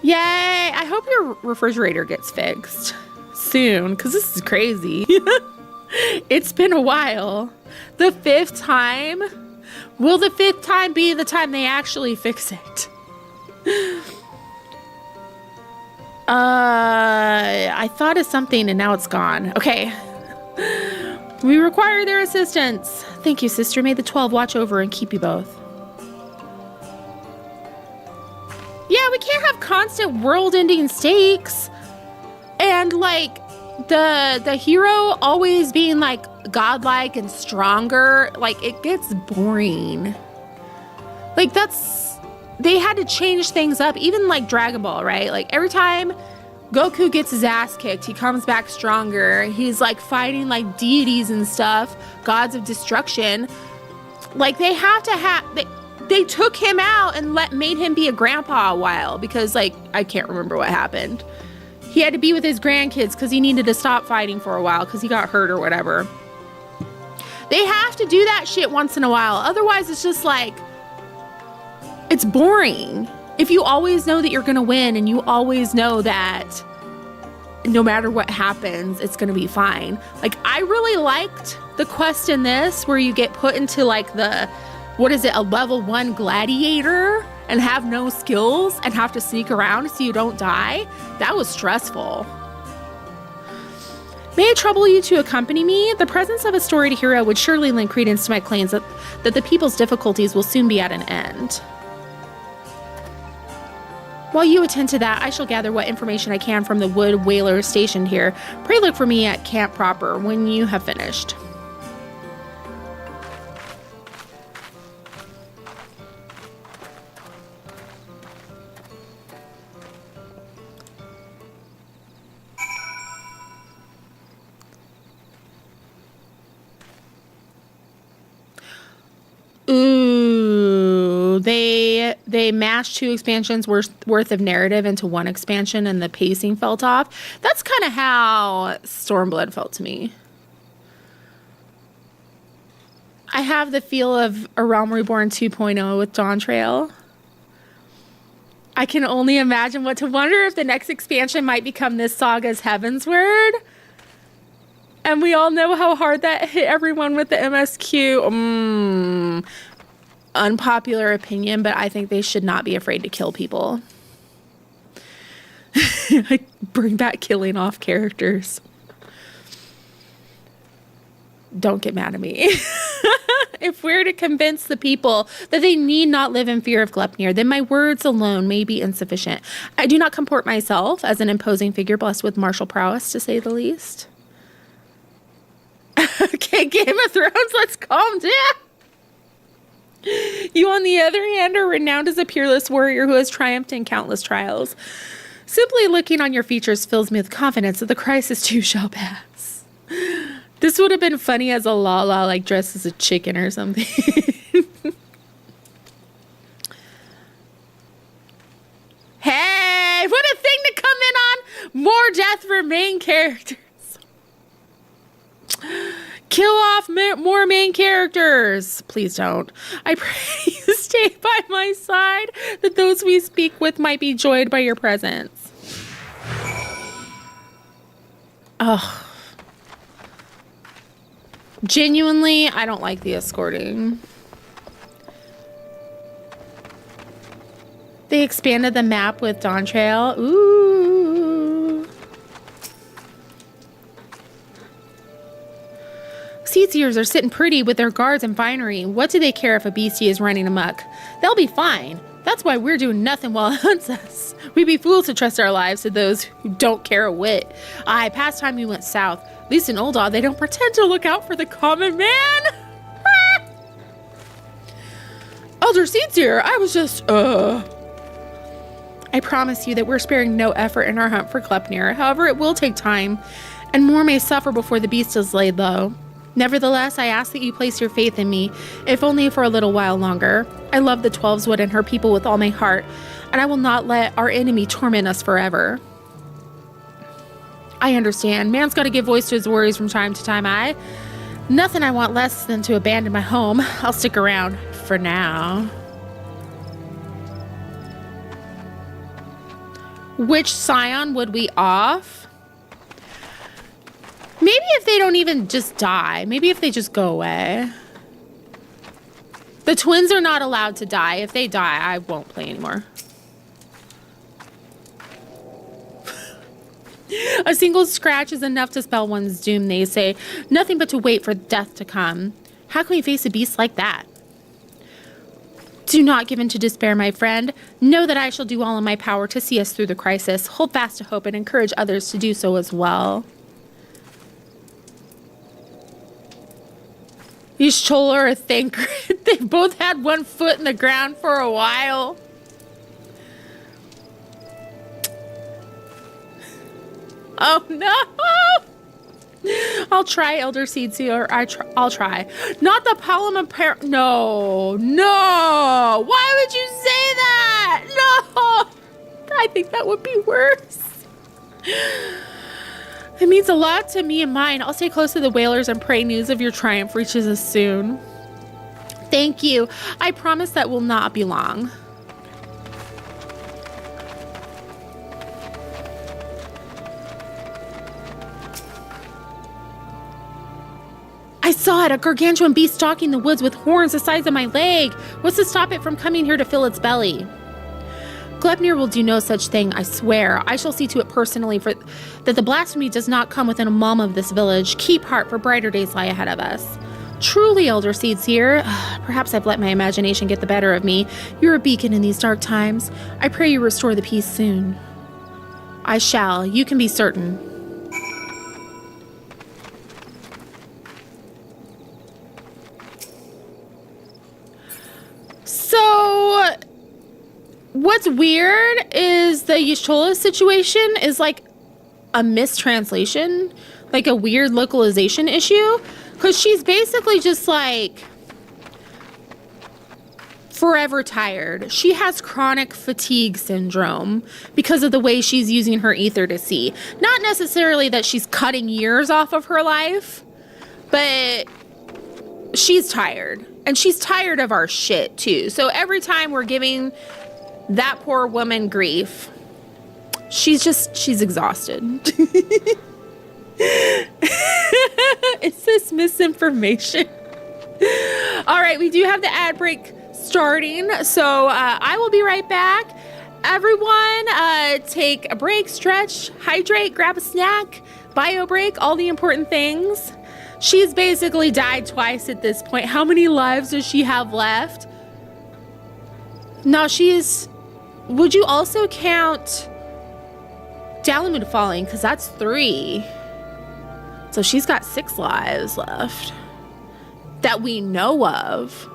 Yay! I hope your refrigerator gets fixed soon, because this is crazy. It's been a while. The 5th time? Will the 5th time be the time they actually fix it? I thought of something and now it's gone. Okay. We require their assistance. Thank you, sister. May the 12 watch over and keep you both. Yeah, we can't have constant world-ending stakes. And, like, the hero always being, like, godlike and stronger. Like, it gets boring. Like, they had to change things up. Even, like, Dragon Ball, right? Like, every time Goku gets his ass kicked, he comes back stronger. He's, like, fighting, like, deities and stuff. Gods of destruction. Like, they have to have... They took him out and made him be a grandpa a while because, like, I can't remember what happened. He had to be with his grandkids because he needed to stop fighting for a while because he got hurt or whatever. They have to do that shit once in a while. Otherwise, it's just like, it's boring. If you always know that you're going to win and you always know that no matter what happens, it's going to be fine. Like, I really liked the quest in this where you get put into, like, a level 1 gladiator and have no skills and have to sneak around so you don't die. That was stressful. May I trouble you to accompany me? The presence of a storied hero would surely lend credence to my claims that the people's difficulties will soon be at an end. While you attend to that, I shall gather what information I can from the wood whalers stationed here. Pray look for me at camp proper when you have finished. Ooh, they mashed 2 expansions worth of narrative into 1 expansion and the pacing felt off. That's kind of how Stormblood felt to me. I have the feel of A Realm Reborn 2.0 with Dawn Trail. I can only imagine what to wonder if the next expansion might become this saga's Heavensward. And we all know how hard that hit everyone with the MSQ. Unpopular opinion, but I think they should not be afraid to kill people. Like, bring back killing off characters. Don't get mad at me. If we're to convince the people that they need not live in fear of Gleipnir, then my words alone may be insufficient. I do not comport myself as an imposing figure blessed with martial prowess, to say the least. Okay, Game of Thrones, let's calm down. You, on the other hand, are renowned as a peerless warrior who has triumphed in countless trials. Simply looking on your features fills me with confidence that the crisis too shall pass. This would have been funny as a Lala, like dressed as a chicken or something. Hey, what a thing to come in on! More death for main characters. Kill off more main characters. Please don't. I pray you stay by my side, that those we speak with might be joyed by your presence. Oh. Genuinely, I don't like the escorting. They expanded the map with Dawn Trail. Ooh. See, Seers are sitting pretty with their guards and finery. What do they care if a beastie is running amok? They'll be fine. That's why we're doing nothing while it hunts us. We'd be fools to trust our lives to those who don't care a whit. Aye, past time we went south. At least in Old they don't pretend to look out for the common man. Elder Seedseer, I was just, I promise you that we're sparing no effort in our hunt for Glepnir. However, it will take time, and more may suffer before the beast is laid low. Nevertheless, I ask that you place your faith in me, if only for a little while longer. I love the Twelveswood and her people with all my heart, and I will not let our enemy torment us forever. I understand. Man's got to give voice to his worries from time to time. Nothing I want less than to abandon my home. I'll stick around for now. Which scion would we off? Maybe if they don't even just die. Maybe if they just go away. The twins are not allowed to die. If they die, I won't play anymore. A single scratch is enough to spell one's doom, they say. Nothing but to wait for death to come. How can we face a beast like that? Do not give in to despair, my friend. Know that I shall do all in my power to see us through the crisis. Hold fast to hope and encourage others to do so as well. Y'shtola are a thinker. They've both had one foot in the ground for a while. Oh no! I'll try, Elder Seedseer. I'll try. Not the Palomapar. No, no. Why would you say that? No. I think that would be worse. It means a lot to me and mine. I'll stay close to the whalers and pray news of your triumph reaches us soon. Thank you. I promise that will not be long. I saw it, a gargantuan beast stalking the woods with horns the size of my leg. What's to stop it from coming here to fill its belly? Glepnir will do no such thing, I swear. I shall see to it personally that the blasphemy does not come within a mom of this village. Keep heart, for brighter days lie ahead of us. Truly, Elder Seedseer, perhaps I've let my imagination get the better of me. You're a beacon in these dark times. I pray you restore the peace soon. I shall, you can be certain. So, what's weird is the Y'shtola situation is like a mistranslation, like a weird localization issue, because she's basically just like forever tired. She has chronic fatigue syndrome because of the way she's using her ether to see. Not necessarily that she's cutting years off of her life, but she's tired. And she's tired of our shit, too. So every time we're giving that poor woman grief, she's exhausted. Is this misinformation? All right, we do have the ad break starting. So I will be right back. Everyone, take a break, stretch, hydrate, grab a snack, bio break, all the important things. She's basically died twice at this point. How many lives does she have left? Now would you also count Dalamud falling? Because that's 3. So she's got 6 lives left. That we know of.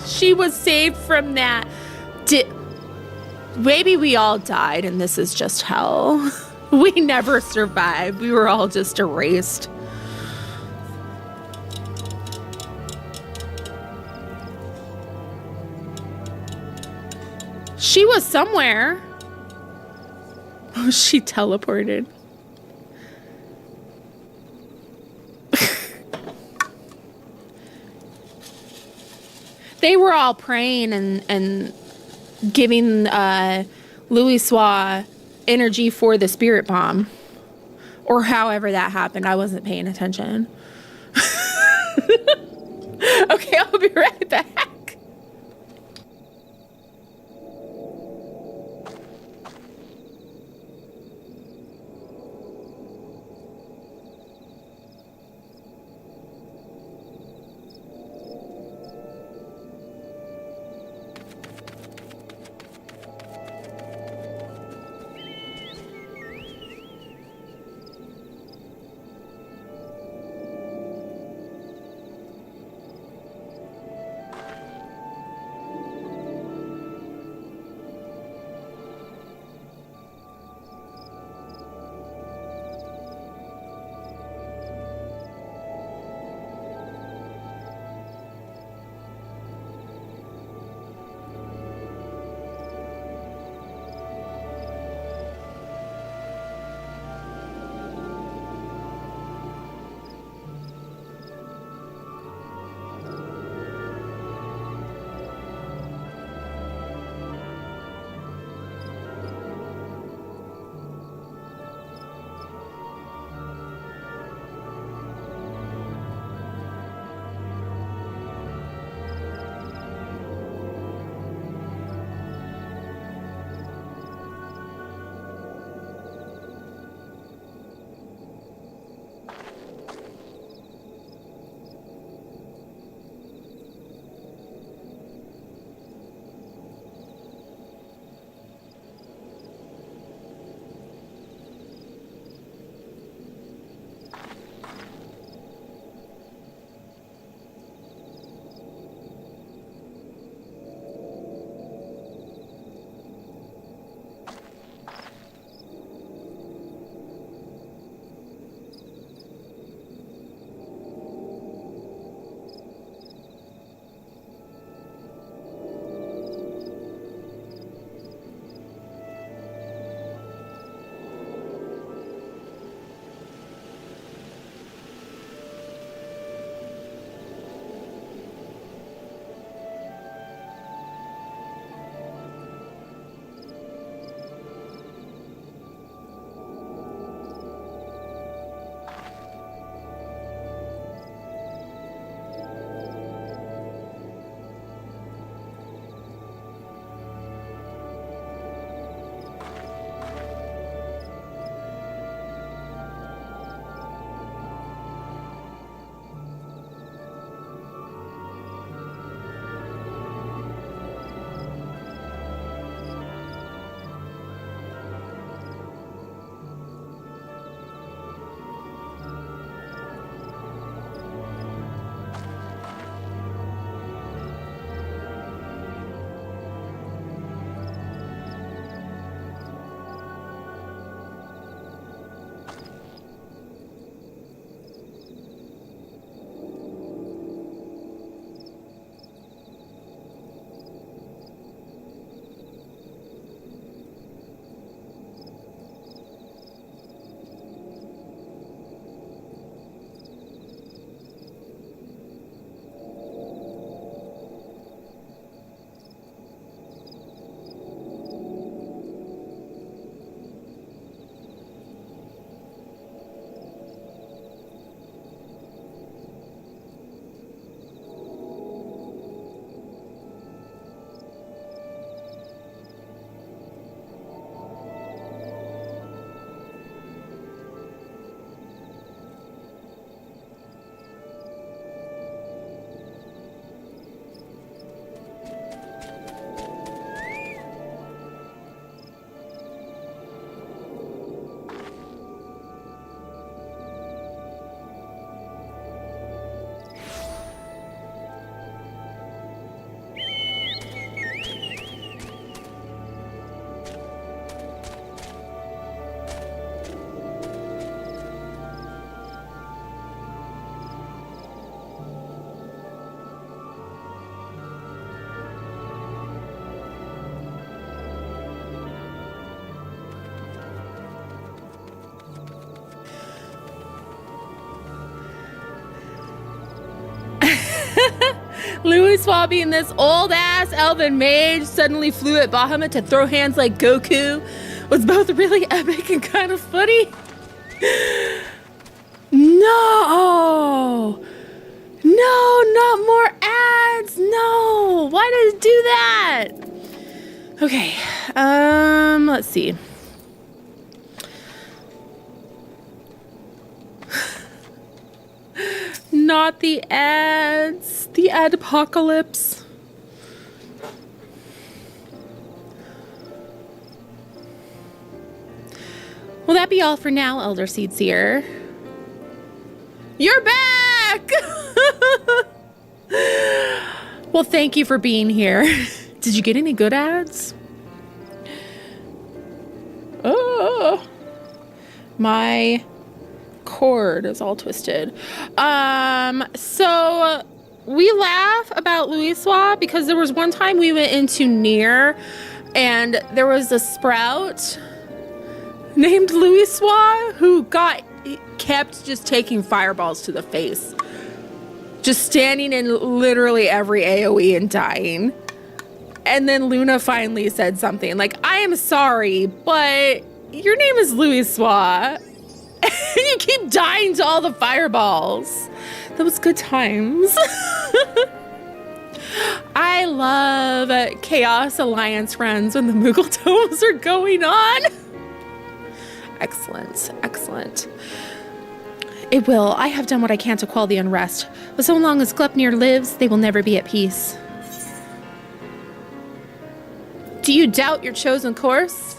She was saved from that. Maybe we all died and this is just hell. We never survived. We were all just erased. She was somewhere. Oh, she teleported. They were all praying and giving Louis energy for the spirit bomb, or however that happened. I wasn't paying attention. Okay, I'll be right back. Louis Swab being this old-ass elven mage suddenly flew at Bahamut to throw hands like Goku was both really epic and kind of funny. No! No, not more ads! No! Why did it do that? Okay, let's see. Not the ads. The ad apocalypse. Will that be all for now, Elder Seedseer? You're back! Well, thank you for being here. Did you get any good ads? Oh, my cord is all twisted. So we laugh about Louisoix because there was one time we went into Nier and there was a sprout named Louisoix who kept just taking fireballs to the face. Just standing in literally every AoE and dying. And then Luna finally said something like, I am sorry, but your name is Louisoix. And you keep dying to all the fireballs. That was good times. I love Chaos Alliance runs when the Moogle tomes are going on. Excellent, excellent. It will. I have done what I can to quell the unrest. But so long as Glepnir lives, they will never be at peace. Do you doubt your chosen course?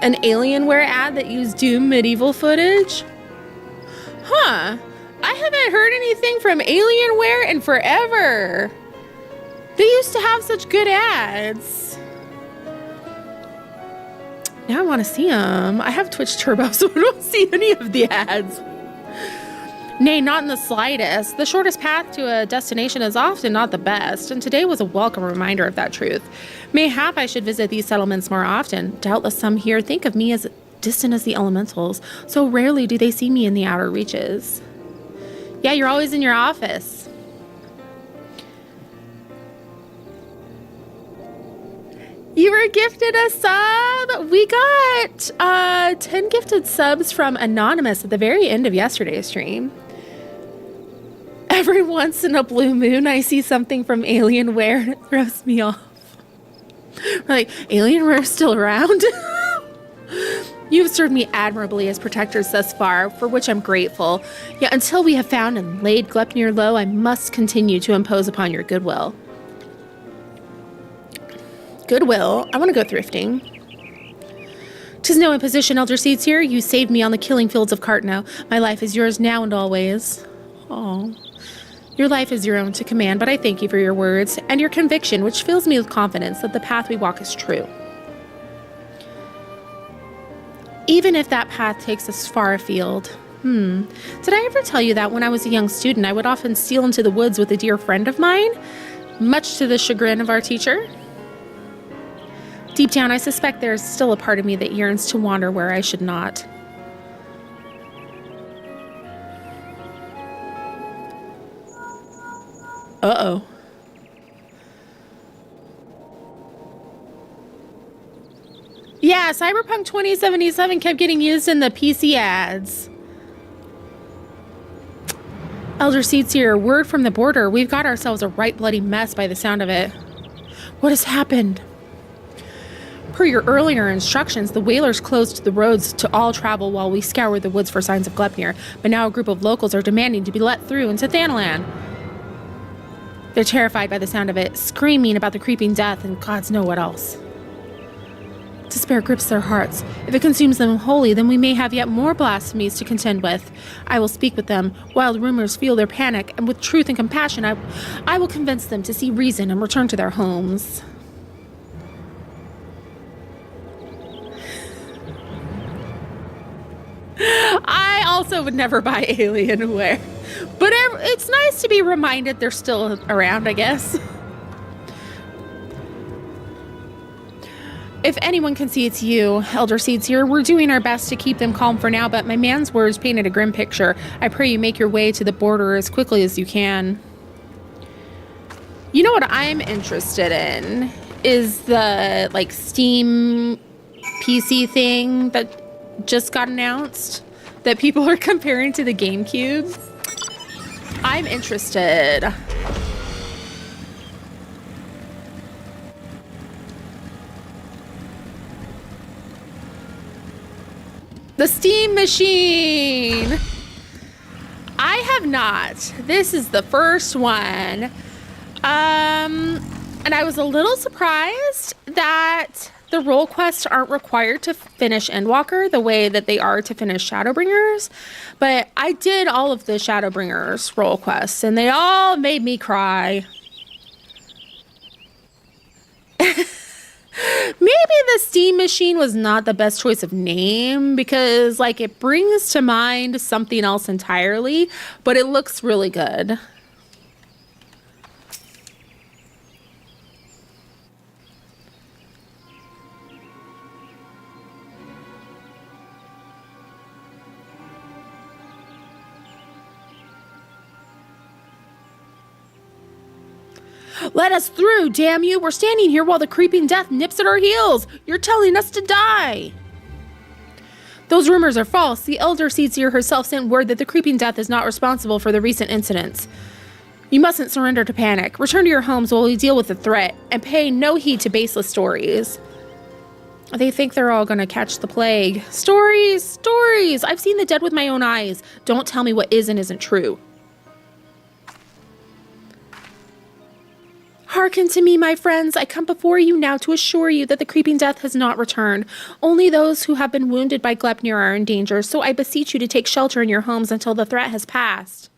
An Alienware ad that used Doom medieval footage? Huh. I haven't heard anything from Alienware in forever. They used to have such good ads. Now I want to see them. I have Twitch Turbo, so I don't see any of the ads. Nay, not in the slightest. The shortest path to a destination is often not the best, and today was a welcome reminder of that truth. Mayhap I should visit these settlements more often. Doubtless some here think of me as distant as the elementals, so rarely do they see me in the outer reaches. Yeah, you're always in your office. You were gifted a sub. We got 10 gifted subs from Anonymous at the very end of yesterday's stream. Every once in a blue moon, I see something from Alienware and it throws me off. Like, Alienware's still around? You've served me admirably as protectors thus far, for which I'm grateful. Yet until we have found and laid Glepnir low, I must continue to impose upon your goodwill. Goodwill? I want to go thrifting. 'Tis no imposition, Elder Seedseer. You saved me on the killing fields of Cartno. My life is yours now and always. Oh. Your life is your own to command, but I thank you for your words and your conviction, which fills me with confidence that the path we walk is true. Even if that path takes us far afield. Did I ever tell you that when I was a young student, I would often steal into the woods with a dear friend of mine, much to the chagrin of our teacher? Deep down, I suspect there is still a part of me that yearns to wander where I should not. Uh-oh. Yeah, Cyberpunk 2077 kept getting used in the PC ads. Elder Seedseer, word from the border. We've got ourselves a right bloody mess by the sound of it. What has happened? Per your earlier instructions, the whalers closed the roads to all travel while we scoured the woods for signs of Glepnir, but now a group of locals are demanding to be let through into Thanalan. They're terrified by the sound of it, screaming about the creeping death and gods know what else. Despair grips their hearts. If it consumes them wholly, then we may have yet more blasphemies to contend with. I will speak with them. Wild rumors fuel their panic, and with truth and compassion, I will convince them to see reason and return to their homes. I also would never buy Alienware. But it's nice to be reminded they're still around, I guess. If anyone can see it's you, Elder Seedseer. We're doing our best to keep them calm for now, but my man's words painted a grim picture. I pray you make your way to the border as quickly as you can. You know what I'm interested in is the like Steam PC thing that just got announced that people are comparing to the GameCube. I'm interested. The Steam Machine. I have not. This is the first one. And I was a little surprised that the role quests aren't required to finish Endwalker the way that they are to finish Shadowbringers. But I did all of the Shadowbringers role quests and they all made me cry. Maybe the Steam Machine was not the best choice of name because like it brings to mind something else entirely, but it looks really good. Let us through, damn you! We're standing here while the creeping death nips at our heels! You're telling us to die! Those rumors are false. The Elder Seedseer herself sent word that the creeping death is not responsible for the recent incidents. You mustn't surrender to panic. Return to your homes while we deal with the threat, and pay no heed to baseless stories. They think they're all gonna catch the plague. Stories! Stories! I've seen the dead with my own eyes. Don't tell me what is and isn't true. Hearken to me, my friends. I come before you now to assure you that the creeping death has not returned. Only those who have been wounded by Glepnir are in danger, so I beseech you to take shelter in your homes until the threat has passed.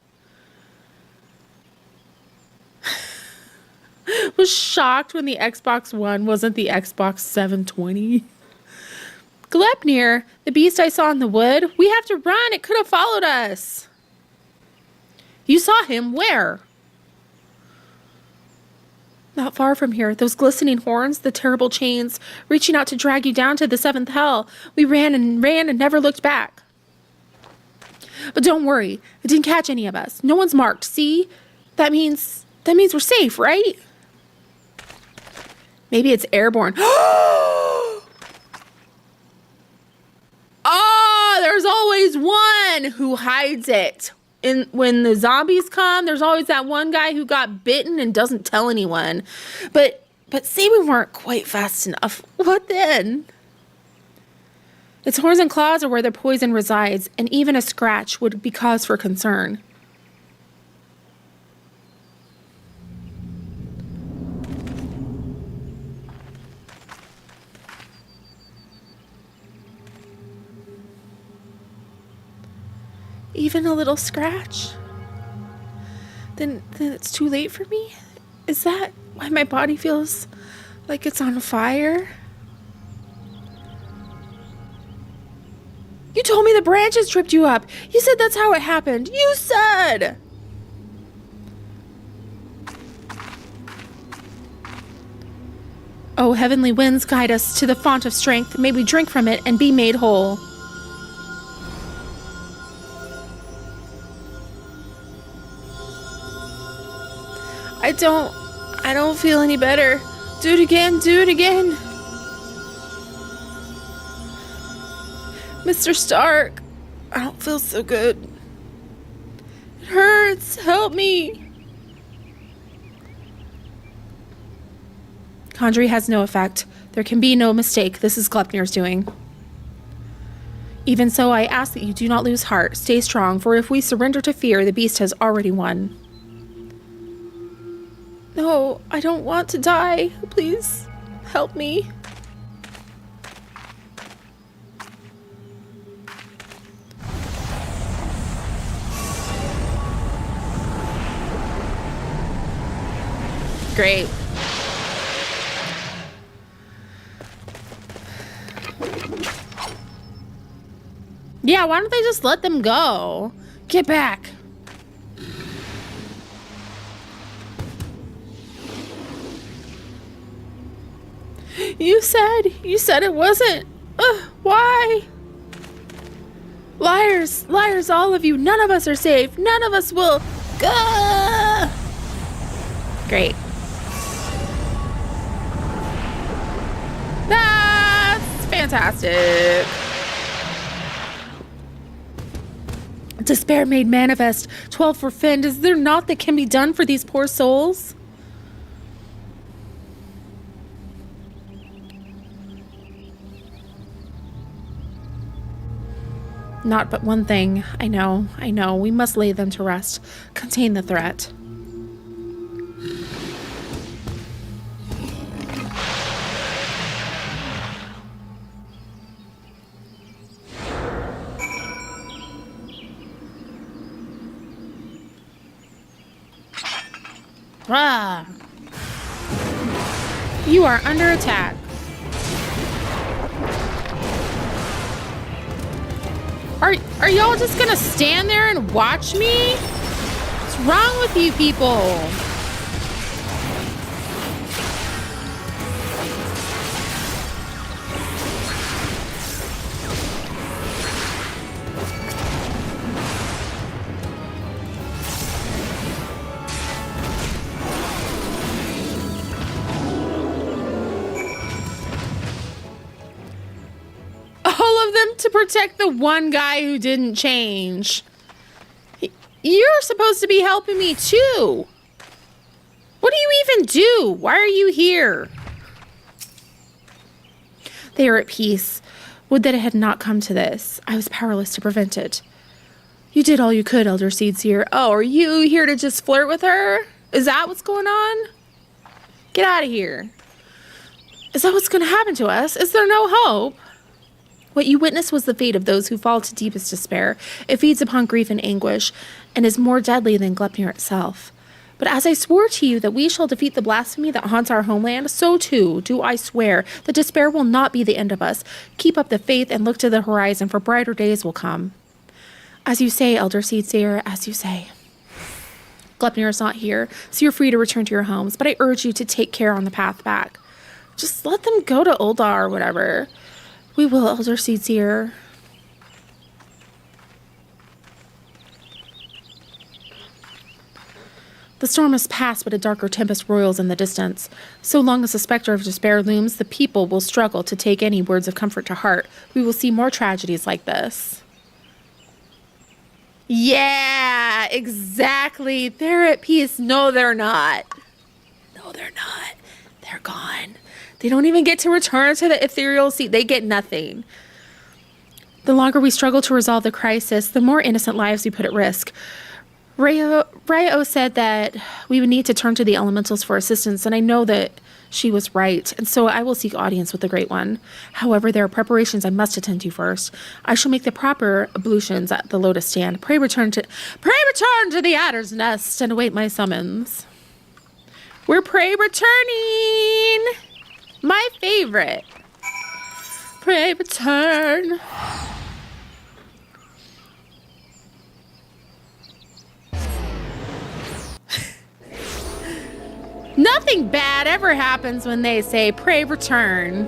Was shocked when the Xbox One wasn't the Xbox 720. Glepnir, the beast I saw in the wood. We have to run. It could have followed us. You saw him where? Not far from here, those glistening horns, the terrible chains, reaching out to drag you down to the seventh hell. We ran and never looked back. But don't worry, it didn't catch any of us. No one's marked, see? That means we're safe, right? Maybe it's airborne. Oh, there's always one who hides it. When the zombies come, there's always that one guy who got bitten and doesn't tell anyone. But say we weren't quite fast enough. What then? Its horns and claws are where the poison resides, and even a scratch would be cause for concern. Even a little scratch? Then it's too late for me? Is that why my body feels like it's on fire? You told me the branches tripped you up. You said that's how it happened. You said! Oh, heavenly winds, guide us to the font of strength. May we drink from it and be made whole. I don't feel any better. Do it again, do it again. Mr. Stark, I don't feel so good. It hurts, help me. Conjury has no effect. There can be no mistake. This is Glepnir's doing. Even so, I ask that you do not lose heart. Stay strong, for if we surrender to fear, the beast has already won. No, I don't want to die. Please, help me. Great. Yeah, why don't they just let them go? Get back. You said it wasn't. Why? Liars, liars, all of you. None of us are safe. None of us will. Gah! Great. That's fantastic. Despair made manifest. 12 for Fend. Is there naught that can be done for these poor souls? Not but one thing. I know. We must lay them to rest. Contain the threat. Ah. You are under attack. Are y'all just gonna stand there and watch me? What's wrong with you people? To protect the one guy who didn't change. You're supposed to be helping me too. What do you even do? Why are you here? They are at peace. Would that it had not come to this. I was powerless to prevent it. You did all you could, Elder Seedseer. Oh, are you here to just flirt with her? Is that what's going on? Get out of here. Is that what's going to happen to us? Is there no hope? What you witnessed was the fate of those who fall to deepest despair. It feeds upon grief and anguish, and is more deadly than Gleipnir itself. But as I swore to you that we shall defeat the blasphemy that haunts our homeland, so too do I swear that despair will not be the end of us. Keep up the faith and look to the horizon, for brighter days will come. As you say, Elder Seedseer, as you say. Gleipnir is not here, so you're free to return to your homes, but I urge you to take care on the path back. Just let them go to Ul'dah or whatever. We will, Elder Seedseer. The storm has passed, but a darker tempest roils in the distance. So long as the specter of despair looms, the people will struggle to take any words of comfort to heart. We will see more tragedies like this. Yeah, exactly. They're at peace. No, they're not. No, they're not. They're gone. They don't even get to return to the ethereal sea. They get nothing. The longer we struggle to resolve the crisis, the more innocent lives we put at risk. Rayo said that we would need to turn to the elementals for assistance, and I know that she was right, and so I will seek audience with the Great One. However, there are preparations I must attend to first. I shall make the proper ablutions at the Lotus Stand. Pray return to the Adder's Nest and await my summons. We're pray returning! My favorite. Pray return. Nothing bad ever happens when they say pray return.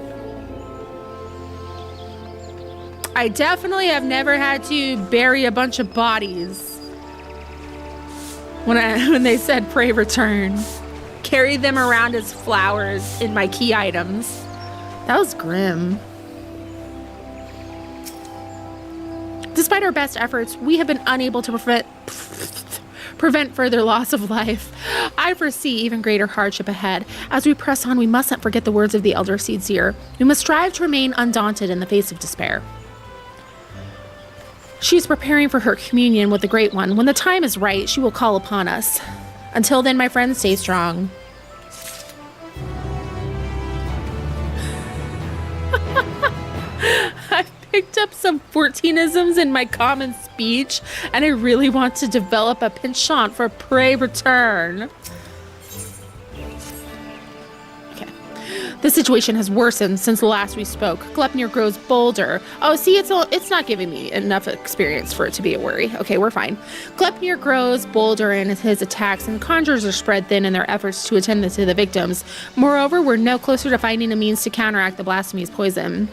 I definitely have never had to bury a bunch of bodies when they said pray return. Carry them around as flowers in my key items. That was grim. Despite our best efforts, we have been unable to prevent further loss of life. I foresee even greater hardship ahead. As we press on, we mustn't forget the words of the Elder Seedseer. We must strive to remain undaunted in the face of despair. She is preparing for her communion with the Great One. When the time is right, she will call upon us. Until then, my friends, stay strong. I picked up some 14isms in my common speech, and I really want to develop a penchant for pray return. Okay. The situation has worsened since the last we spoke. Glepnir grows bolder. Oh, see, it's not giving me enough experience for it to be a worry. Okay, we're fine. Glepnir grows bolder in his attacks, and conjurers are spread thin in their efforts to attend to the victims. Moreover, we're no closer to finding a means to counteract the blasphemy's poison.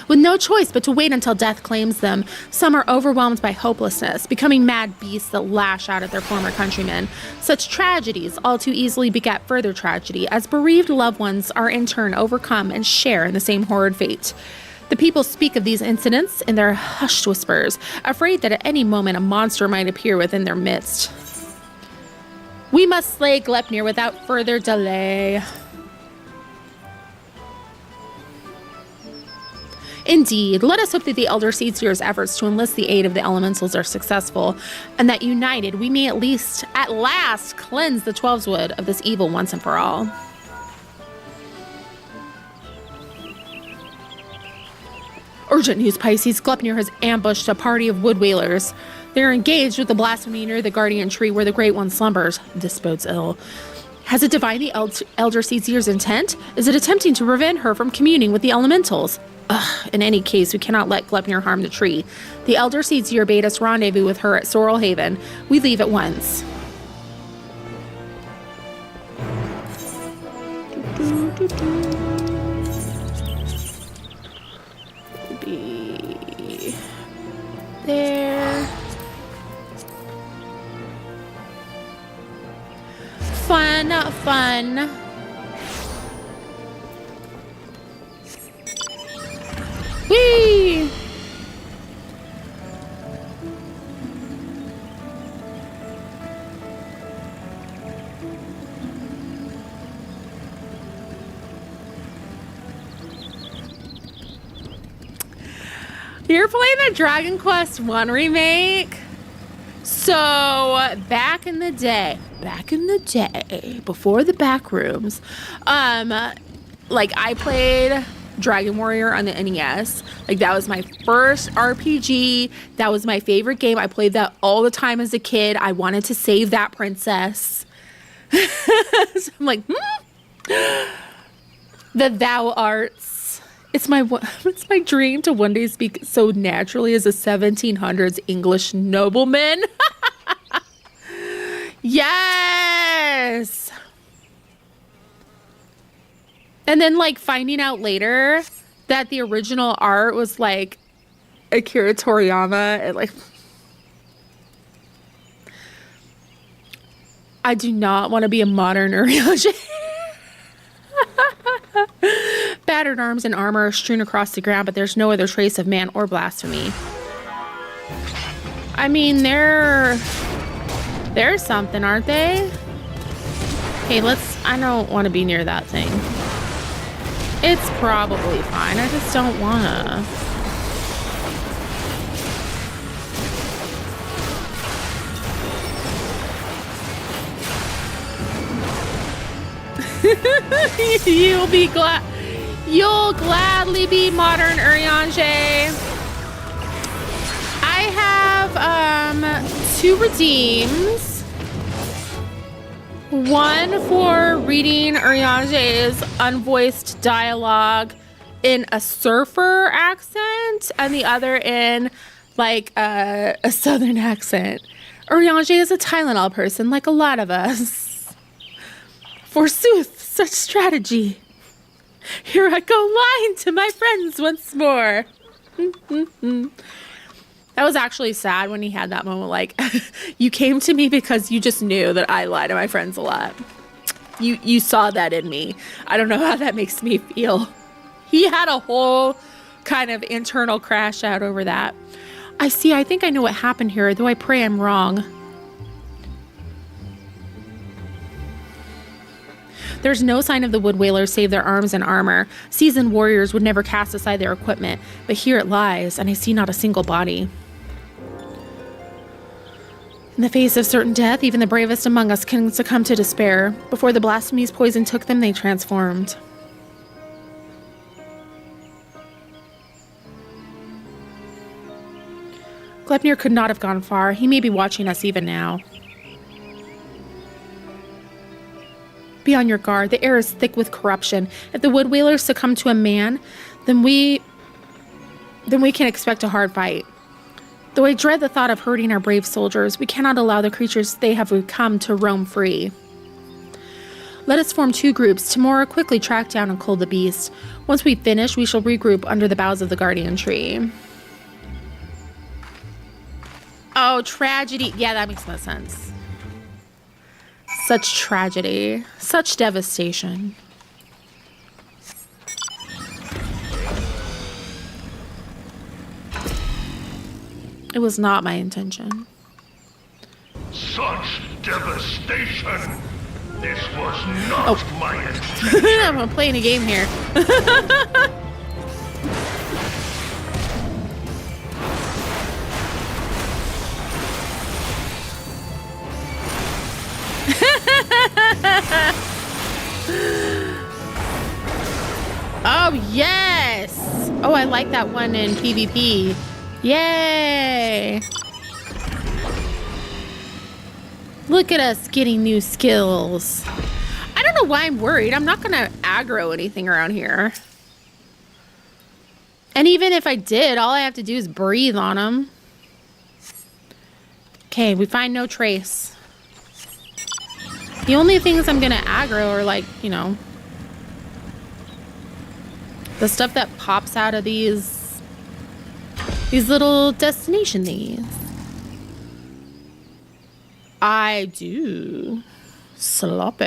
With no choice but to wait until death claims them, some are overwhelmed by hopelessness, becoming mad beasts that lash out at their former countrymen. Such tragedies all too easily beget further tragedy, as bereaved loved ones are in turn overcome and share in the same horrid fate. The people speak of these incidents in their hushed whispers, afraid that at any moment a monster might appear within their midst. We must slay Glepnir without further delay. Indeed, let us hope that the Elder Seedseer's efforts to enlist the aid of the elementals are successful, and that united we may at last cleanse the Twelveswood of this evil once and for all. Urgent news, Pisces. Glepnir has ambushed a party of wood whalers. They are engaged with the blasphemy near the guardian tree where the Great One slumbers. This bodes ill. Has it divined the Elder Seedseer's intent? Is it attempting to prevent her from communing with the elementals? In any case, we cannot let Glepnir harm the tree. The Elder Seedseer bade us rendezvous with her at Sorrel Haven. We leave at once. Be there. Fun. Whee! You're playing the Dragon Quest I remake? So, back in the day, before the back rooms, like I played Dragon Warrior on the NES. Like that was my first RPG. That was my favorite game. I played that all the time as a kid. I wanted to save that princess. So I'm like, the thou arts. It's my dream to one day speak so naturally as a 1700s English nobleman. Yes. And then, like, finding out later that the original art was, like, Akira Toriyama. And, like, I do not want to be a modern Urianger. Battered arms and armor are strewn across the ground, but there's no other trace of man or blasphemy. I mean, they're something, aren't they? Hey, I don't want to be near that thing. It's probably fine. I just don't wanna. You'll gladly be modern Urianger. I have 2 redeems. One for reading Urianger's unvoiced dialogue in a surfer accent, and the other in like a southern accent. Urianger is a Tylenol person, like a lot of us. Forsooth, such strategy. Here I go lying to my friends once more. That was actually sad when he had that moment, like, you came to me because you just knew that I lie to my friends a lot. You saw that in me. I don't know how that makes me feel. He had a whole kind of internal crash out over that. I think I know what happened here, though I pray I'm wrong. There's no sign of the wood whalers save their arms and armor. Seasoned warriors would never cast aside their equipment, but here it lies, and I see not a single body. In the face of certain death, even the bravest among us can succumb to despair. Before the blasphemy's poison took them, they transformed. Glepnir could not have gone far. He may be watching us even now. Be on your guard. The air is thick with corruption. If the wood whalers succumb to a man, then we can expect a hard fight. Though I dread the thought of hurting our brave soldiers, we cannot allow the creatures they have become to roam free. Let us form 2 groups to more quickly track down and cull the beast. Once we finish, we shall regroup under the boughs of the guardian tree. Oh, tragedy. Yeah, that makes no sense. Such tragedy. Such devastation. It was not my intention. Such devastation! This was not my intention! I'm playing a game here. Oh, yes! Oh, I like that one in PvP. Yay! Look at us getting new skills. I don't know why I'm worried. I'm not gonna aggro anything around here. And even if I did, all I have to do is breathe on them. Okay, we find no trace. The only things I'm gonna aggro are like, you know, the stuff that pops out of these little destination thingies. I do. Sloppy.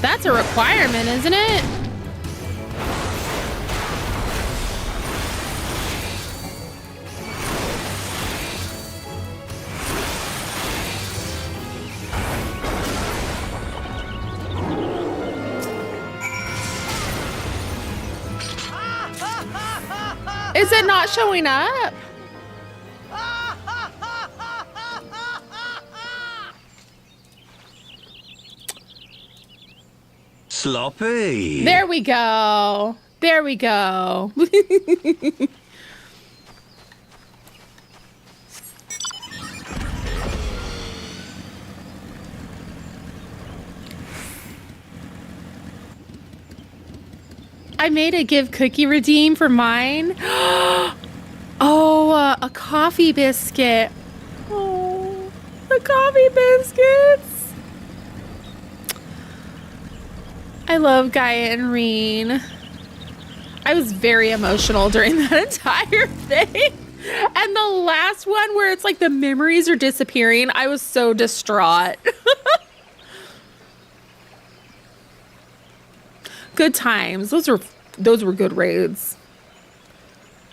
That's a requirement, isn't it? Is it not showing up? Sloppy. There we go. There we go. I made a give cookie redeem for mine. Oh, a coffee biscuit. Oh, the coffee biscuits. I love Gaia and Reen. I was very emotional during that entire thing. And the last one where it's like the memories are disappearing, I was so distraught. Good times. Those were good raids.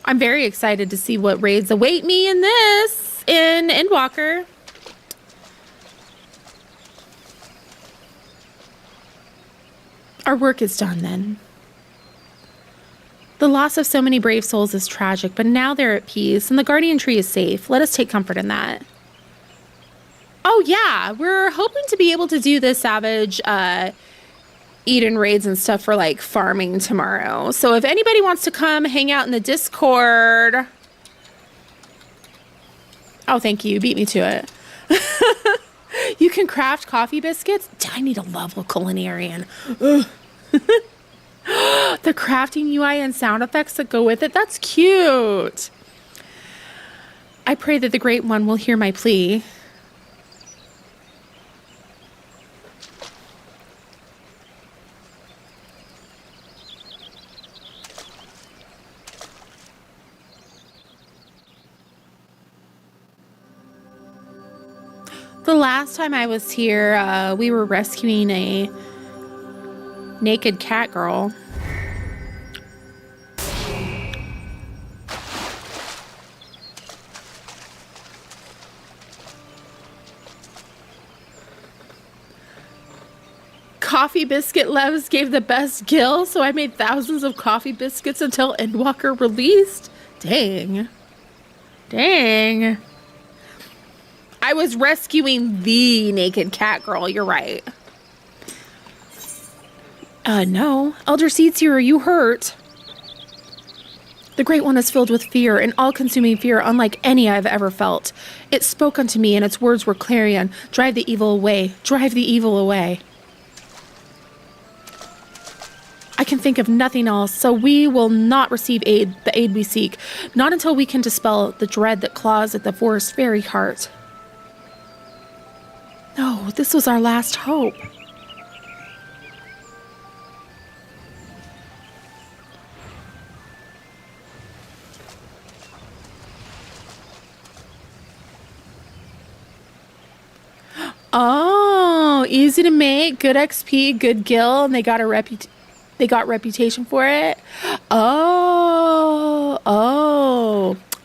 I'm very excited to see what raids await me in Endwalker. Our work is done then. The loss of so many brave souls is tragic, but now they're at peace and the guardian tree is safe. Let us take comfort in that. Oh yeah, we're hoping to be able to do the Savage Eden raids and stuff for like farming tomorrow. So if anybody wants to come hang out in the Discord. Oh, thank you. You beat me to it. You can craft coffee biscuits. I need a level culinarian. The crafting UI and sound effects that go with it. That's cute. I pray that the Great One will hear my plea. The last time I was here, we were rescuing a naked cat girl. Coffee biscuit Levs gave the best gill, so I made thousands of coffee biscuits until Endwalker released. Dang. Dang. I was rescuing the naked cat girl. You're right. No. Elder Seeds here, are you hurt? The Great One is filled with fear, an all-consuming fear unlike any I have ever felt. It spoke unto me, and its words were clarion. Drive the evil away. Drive the evil away. I can think of nothing else, so we will not receive aid, the aid we seek, not until we can dispel the dread that claws at the forest's very heart. No, this was our last hope. Oh, easy to make, good XP, good gil, and they got reputation for it. Oh,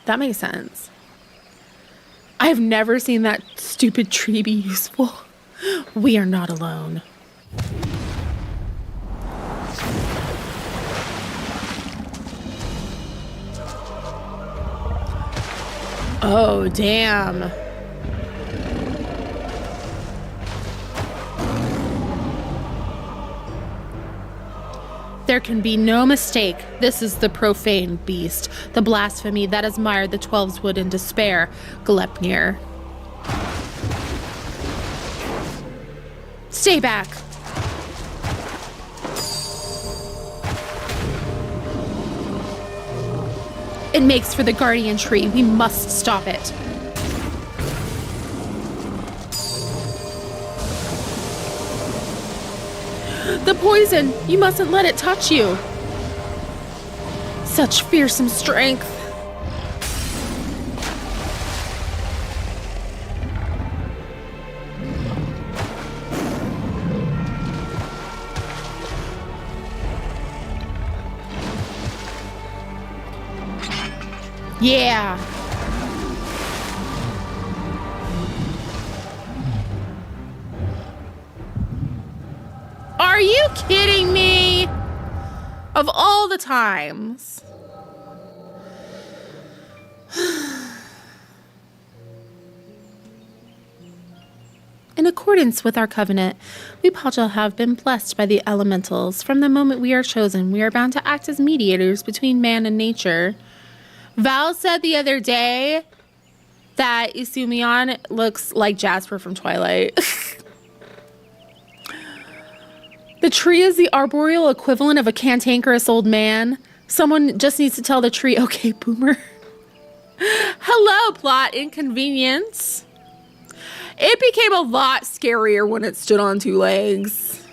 that makes sense. I've never seen that stupid tree be useful. We are not alone. Oh, damn. There can be no mistake. This is the profane beast, the blasphemy that has mired the 12's wood in despair, Glepnir. Stay back. It makes for the guardian tree. We must stop it. The poison! You mustn't let it touch you! Such fearsome strength! Yeah! Are you kidding me? Of all the times. In accordance with our covenant, we Pajal have been blessed by the elementals. From the moment we are chosen, we are bound to act as mediators between man and nature. Val said the other day that Isumion looks like Jasper from Twilight. The tree is the arboreal equivalent of a cantankerous old man. Someone just needs to tell the tree, okay, boomer. Hello, plot inconvenience. It became a lot scarier when it stood on two legs.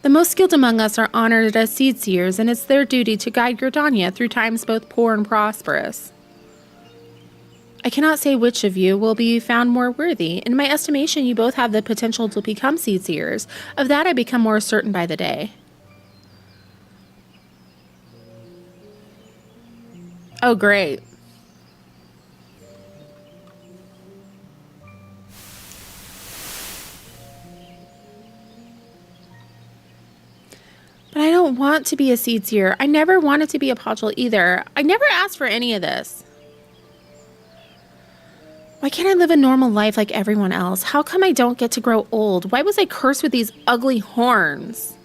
The most skilled among us are honored as seed seers, and it's their duty to guide Gridania through times both poor and prosperous. I cannot say which of you will be found more worthy. In my estimation, you both have the potential to become seed seers. Of that, I become more certain by the day. Oh, great. But I don't want to be a seed seer. I never wanted to be a Pajal either. I never asked for any of this. Why can't I live a normal life like everyone else? How come I don't get to grow old? Why was I cursed with these ugly horns?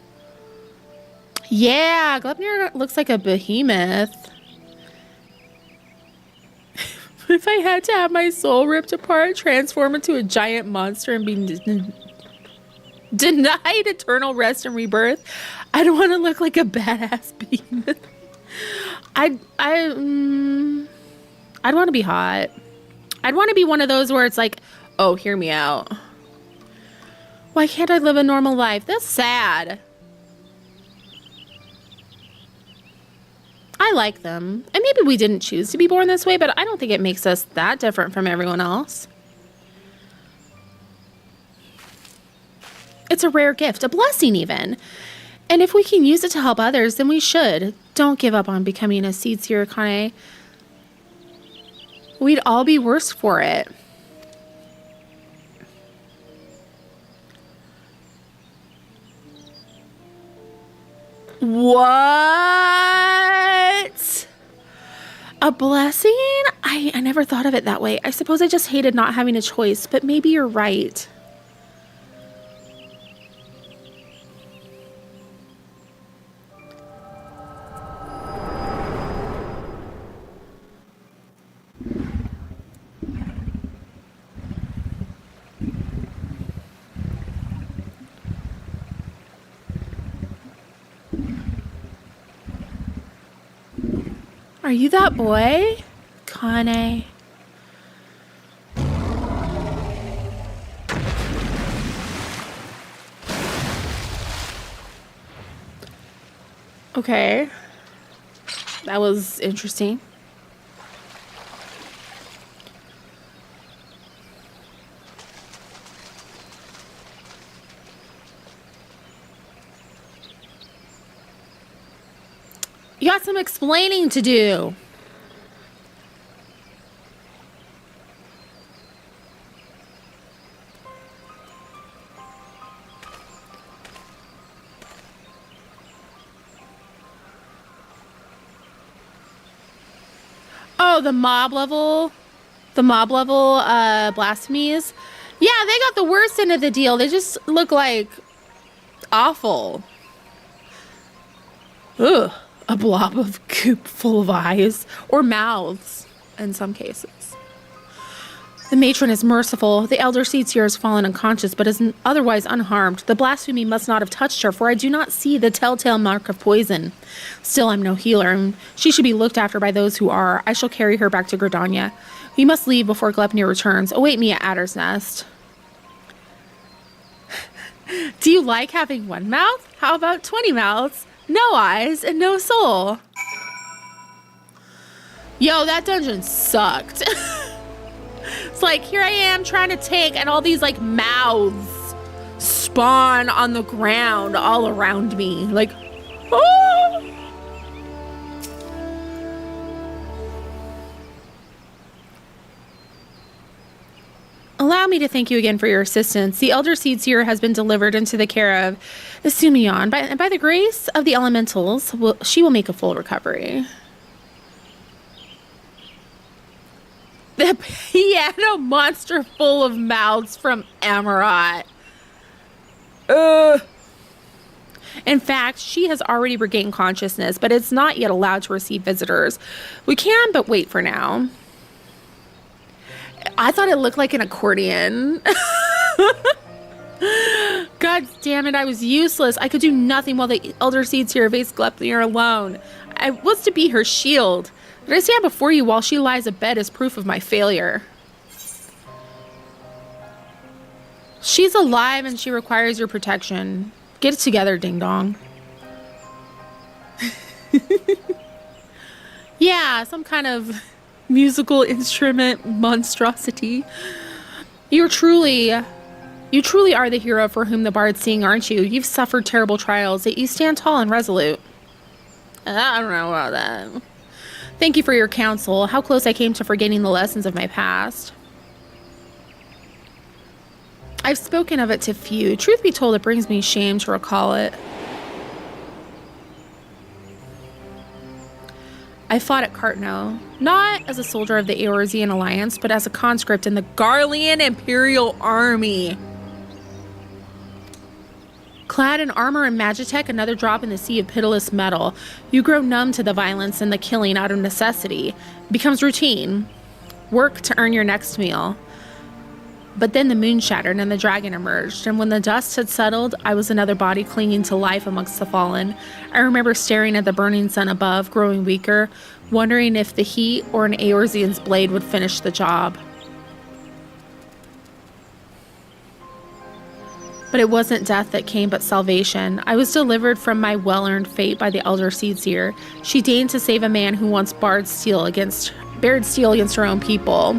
Yeah, Glepnir looks like a behemoth. If I had to have my soul ripped apart, transform into a giant monster, and be denied eternal rest and rebirth, I'd want to look like a badass behemoth. I'd want to be hot. I'd want to be one of those where it's like, oh, hear me out. Why can't I live a normal life? That's sad. I like them. And maybe we didn't choose to be born this way, but I don't think it makes us that different from everyone else. It's a rare gift, a blessing even. And if we can use it to help others, then we should. Don't give up on becoming a seed seer, Kane. We'd all be worse for it. What? A blessing? I never thought of it that way. I suppose I just hated not having a choice, but maybe you're right. Are you that boy? Kane. Okay. That was interesting. You got some explaining to do. Oh, the mob level blasphemies. Yeah, they got the worst end of the deal. They just look like awful. Ugh. A blob of goop full of eyes, or mouths, in some cases. The matron is merciful. The elder Seatsier has fallen unconscious, but is otherwise unharmed. The blasphemy must not have touched her, for I do not see the telltale mark of poison. Still, I'm no healer, and she should be looked after by those who are. I shall carry her back to Gridania. We must leave before Glepnir returns. Await me at Adder's Nest. Do you like having one mouth? How about 20 mouths? No eyes and no soul. Yo, that dungeon sucked. It's like, here I am trying to take, and all these like mouths spawn on the ground all around me. Like, oh! Allow me to thank you again for your assistance. The Elder Seedseer has been delivered into the care of Sumion. By the grace of the elementals, she will make a full recovery. The piano monster full of mouths from Amarat. In fact, she has already regained consciousness, but it's not yet allowed to receive visitors. We can but wait for now. I thought it looked like an accordion. God damn it, I was useless. I could do nothing while the Elder Seedseer faced Glepnir alone. I was to be her shield. But I stand before you while she lies abed as proof of my failure. She's alive and she requires your protection. Get it together, ding dong. Yeah, some kind of musical instrument monstrosity. You truly are the hero for whom the bards sing, aren't you? You've suffered terrible trials, yet you stand tall and resolute. I don't know about that. Thank you for your counsel. How close I came to forgetting the lessons of my past. I've spoken of it to few. Truth be told, it brings me shame to recall it. I fought at Cartno, not as a soldier of the Eorzean Alliance, but as a conscript in the Garlean Imperial Army. Clad in armor and magitech, another drop in the sea of pitiless metal, you grow numb to the violence and the killing out of necessity. It becomes routine. Work to earn your next meal. But then the moon shattered and the dragon emerged, and when the dust had settled, I was another body clinging to life amongst the fallen. I remember staring at the burning sun above, growing weaker, wondering if the heat or an Eorzean's blade would finish the job. But it wasn't death that came, but salvation. I was delivered from my well-earned fate by the Elder Seedseer. She deigned to save a man who once bared steel against her own people.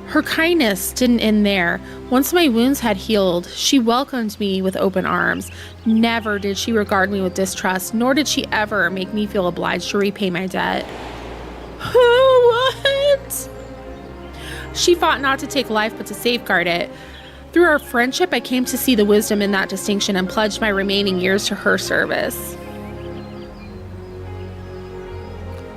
Her kindness didn't end there. Once my wounds had healed, she welcomed me with open arms. Never did she regard me with distrust, nor did she ever make me feel obliged to repay my debt. What? She fought not to take life, but to safeguard it. Through our friendship, I came to see the wisdom in that distinction and pledged my remaining years to her service.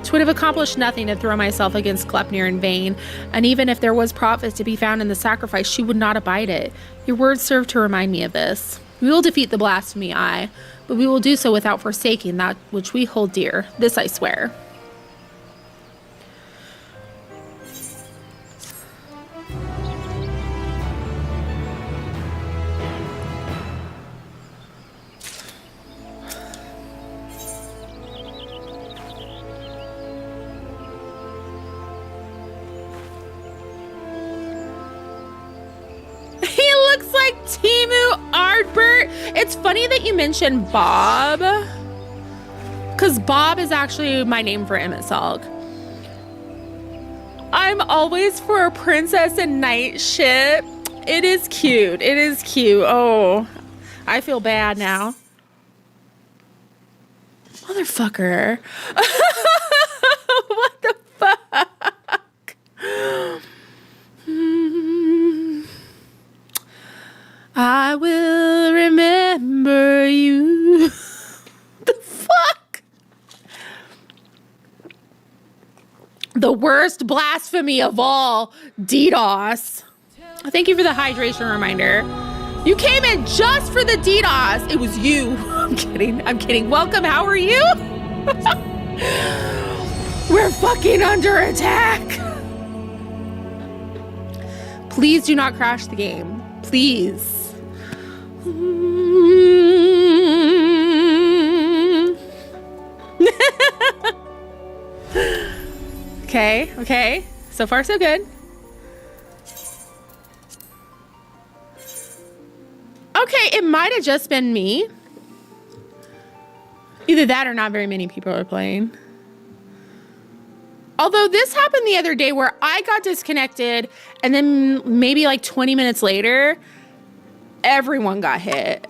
'Twould have accomplished nothing to throw myself against Glepnir in vain, and even if there was profit to be found in the sacrifice, she would not abide it. Your words serve to remind me of this. We will defeat the blasphemy, aye, but we will do so without forsaking that which we hold dear. This I swear. Timu Ardbert. It's funny that you mentioned Bob, because Bob is actually my name for Emmett Salk. I'm always for a princess and knight ship. It is cute. It is cute. Oh, I feel bad now. Motherfucker. What the fuck? I will remember you. The fuck? The worst blasphemy of all, DDoS. Thank you for the hydration reminder. You came in just for the DDoS. It was you. I'm kidding. I'm kidding. Welcome. How are you? We're fucking under attack. Please do not crash the game. Please. Okay. So far, so good. Okay, it might have just been me. Either that or not very many people are playing. Although this happened the other day where I got disconnected and then maybe like 20 minutes later, everyone got hit.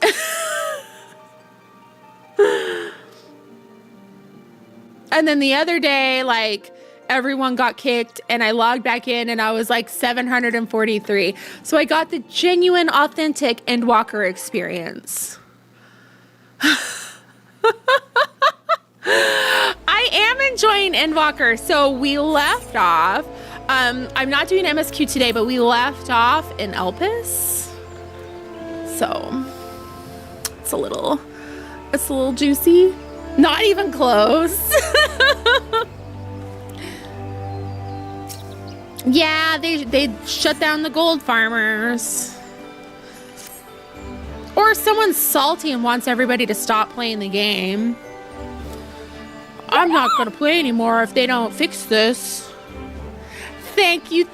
And then the other day, like, everyone got kicked and I logged back in and I was like 743. So I got the genuine, authentic Endwalker experience. I am enjoying Endwalker. So we left off. I'm not doing MSQ today, but we left off in Elpis. So it's a little juicy. Not even close. Yeah, they shut down the gold farmers. Or someone's salty and wants everybody to stop playing the game. I'm not gonna play anymore if they don't fix this. Thank you for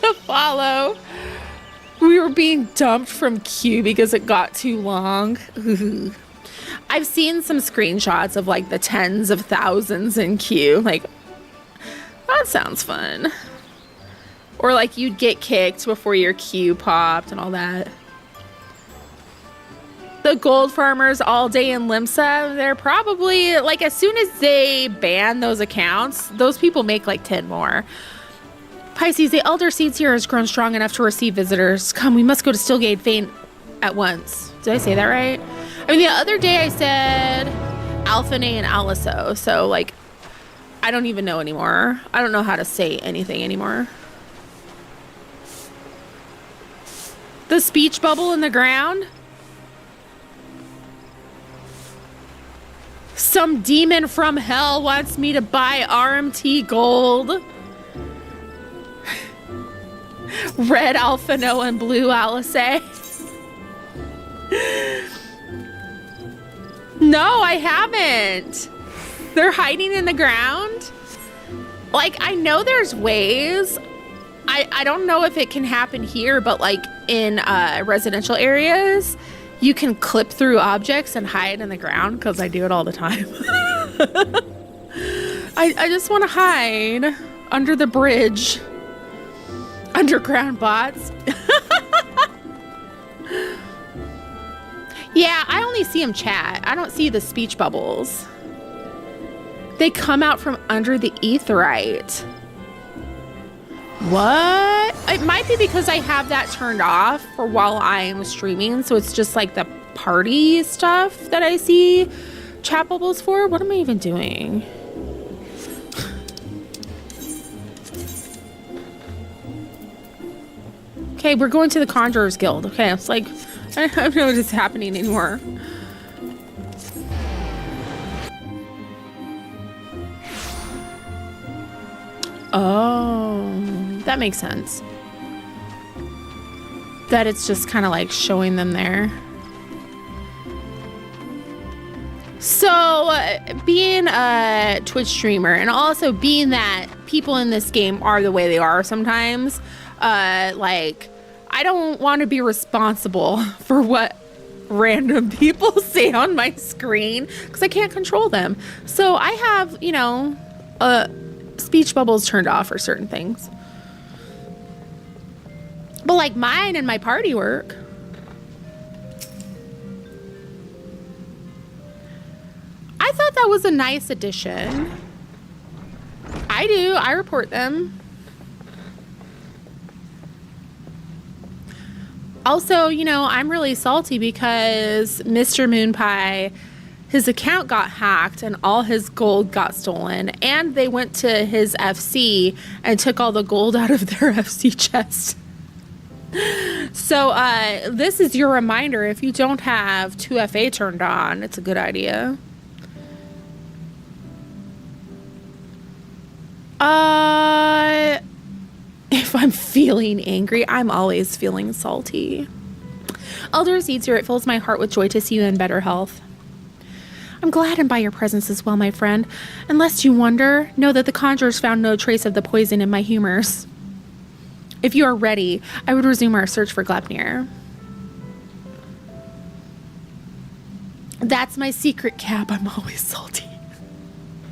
the follow. We were being dumped from Q because it got too long. I've seen some screenshots of like the tens of thousands in Q. Like, that sounds fun. Or like you'd get kicked before your queue popped and all that. The gold farmers all day in Limsa, they're probably like, as soon as they ban those accounts, those people make like 10 more. Pisces, the elder seeds here has grown strong enough to receive visitors. Come, we must go to Stillgate Fane at once. Did I say that right? I mean, the other day I said Alphane and Aliso, so like, I don't even know anymore. I don't know how to say anything anymore. The speech bubble in the ground? Some demon from hell wants me to buy RMT gold. Red Alphano and blue Alice. No, I haven't. They're hiding in the ground. Like, I know there's ways. I don't know if it can happen here, but like in residential areas, you can clip through objects and hide in the ground, because I do it all the time. I just want to hide under the bridge. Underground bots. Yeah, I only see them chat. I don't see the speech bubbles. They come out from under the etherite. What? It might be because I have that turned off for while I am streaming, so it's just like the party stuff that I see chat bubbles for. What am I even doing? Okay, we're going to the Conjurers Guild. Okay, it's like, I don't know what is happening anymore. Oh, that makes sense. That it's just kind of like showing them there. So, being a Twitch streamer and also being that people in this game are the way they are sometimes, like, I don't want to be responsible for what random people say on my screen because I can't control them. So I have, you know, speech bubbles turned off for certain things. But like mine and my party work. I thought that was a nice addition. I do. I report them. Also, you know, I'm really salty because Mr. Moon Pie, his account got hacked and all his gold got stolen. And they went to his FC and took all the gold out of their FC chest. So this is your reminder. If you don't have 2FA turned on, it's a good idea. If I'm feeling angry, I'm always feeling salty. Elder Zeetzer, it fills my heart with joy to see you in better health. I'm gladdened by your presence as well, my friend. Unless you wonder, know that the conjurers found no trace of the poison in my humors. If you are ready, I would resume our search for Glepnir. That's my secret, Cap. I'm always salty.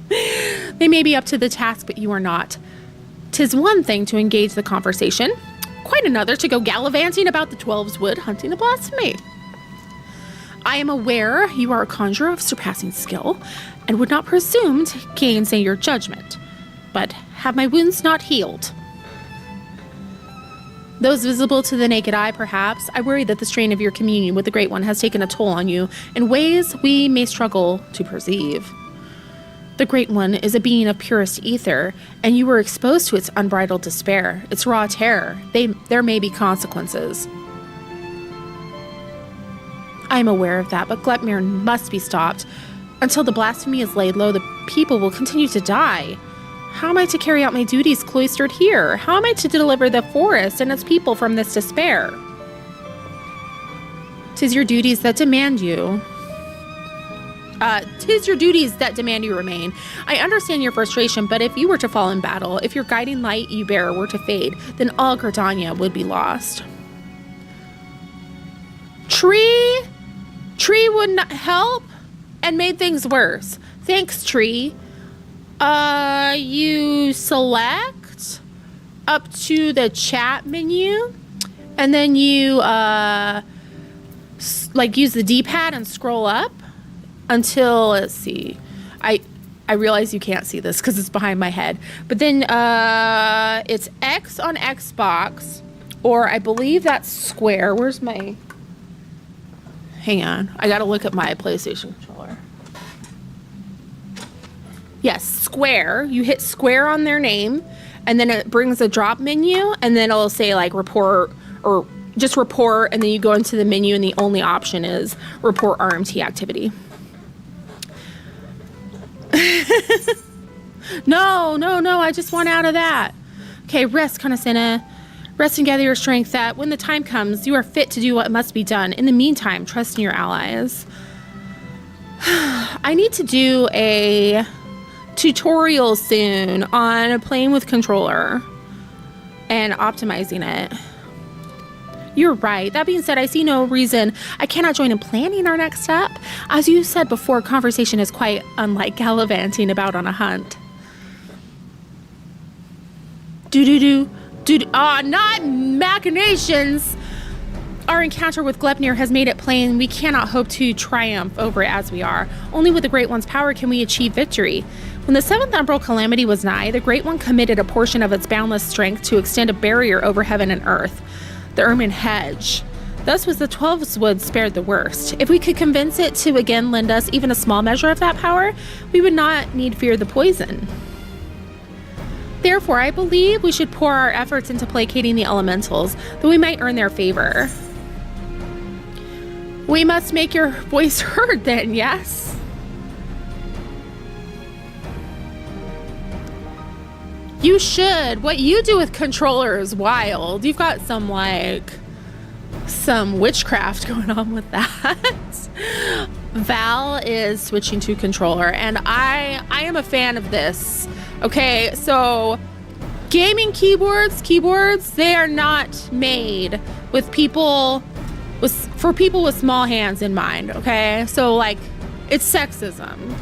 They may be up to the task, but you are not. 'Tis one thing to engage the conversation, quite another to go gallivanting about the 12's wood hunting a blasphemy. I am aware you are a conjurer of surpassing skill, and would not presume to gainsay your judgment, but have my wounds not healed? Those visible to the naked eye, perhaps. I worry that the strain of your communion with the Great One has taken a toll on you in ways we may struggle to perceive. The Great One is a being of purest ether, and you were exposed to its unbridled despair, its raw terror. There may be consequences. I am aware of that, but Glepnir must be stopped. Until the blasphemy is laid low, the people will continue to die. How am I to carry out my duties cloistered here? How am I to deliver the forest and its people from this despair? 'Tis your duties that demand you. 'Tis your duties that demand you remain. I understand your frustration, but if you were to fall in battle, if your guiding light you bear were to fade, then all Gridania would be lost. Tree would not help and made things worse. Thanks, Tree. You select up to the chat menu, and then you use the D-pad and scroll up until, let's see, I realize you can't see this because it's behind my head, but then it's X on Xbox, or I believe that's square. Where's my, hang on, I gotta look at my PlayStation controller. Yes, square. You hit square on their name, and then it brings a drop menu, and then it'll say like report or just report, and then you go into the menu, and the only option is report RMT activity. No, I just want out of that. Okay, rest, Conasena. Rest and gather your strength that when the time comes, you are fit to do what must be done. In the meantime, trust in your allies. I need to do a tutorial soon on playing with controller and optimizing it. You're right. That being said, I see no reason I cannot join in planning our next step. As you said before, conversation is quite unlike gallivanting about on a hunt. Not machinations. Our encounter with Glepnir has made it plain we cannot hope to triumph over it as we are. Only with the Great One's power can we achieve victory. When the 7th Umbral calamity was nigh, the Great One committed a portion of its boundless strength to extend a barrier over heaven and earth, the Ermin Hedge. Thus was the 12's wood spared the worst. If we could convince it to again lend us even a small measure of that power, we would not need fear the poison. Therefore, I believe we should pour our efforts into placating the elementals, that we might earn their favor. We must make your voice heard then, yes? You should. What you do with controller is wild. You've got some witchcraft going on with that. Val is switching to controller, and I am a fan of this. Okay, so gaming keyboards, they are not made with people for people with small hands in mind, okay? So like it's sexism.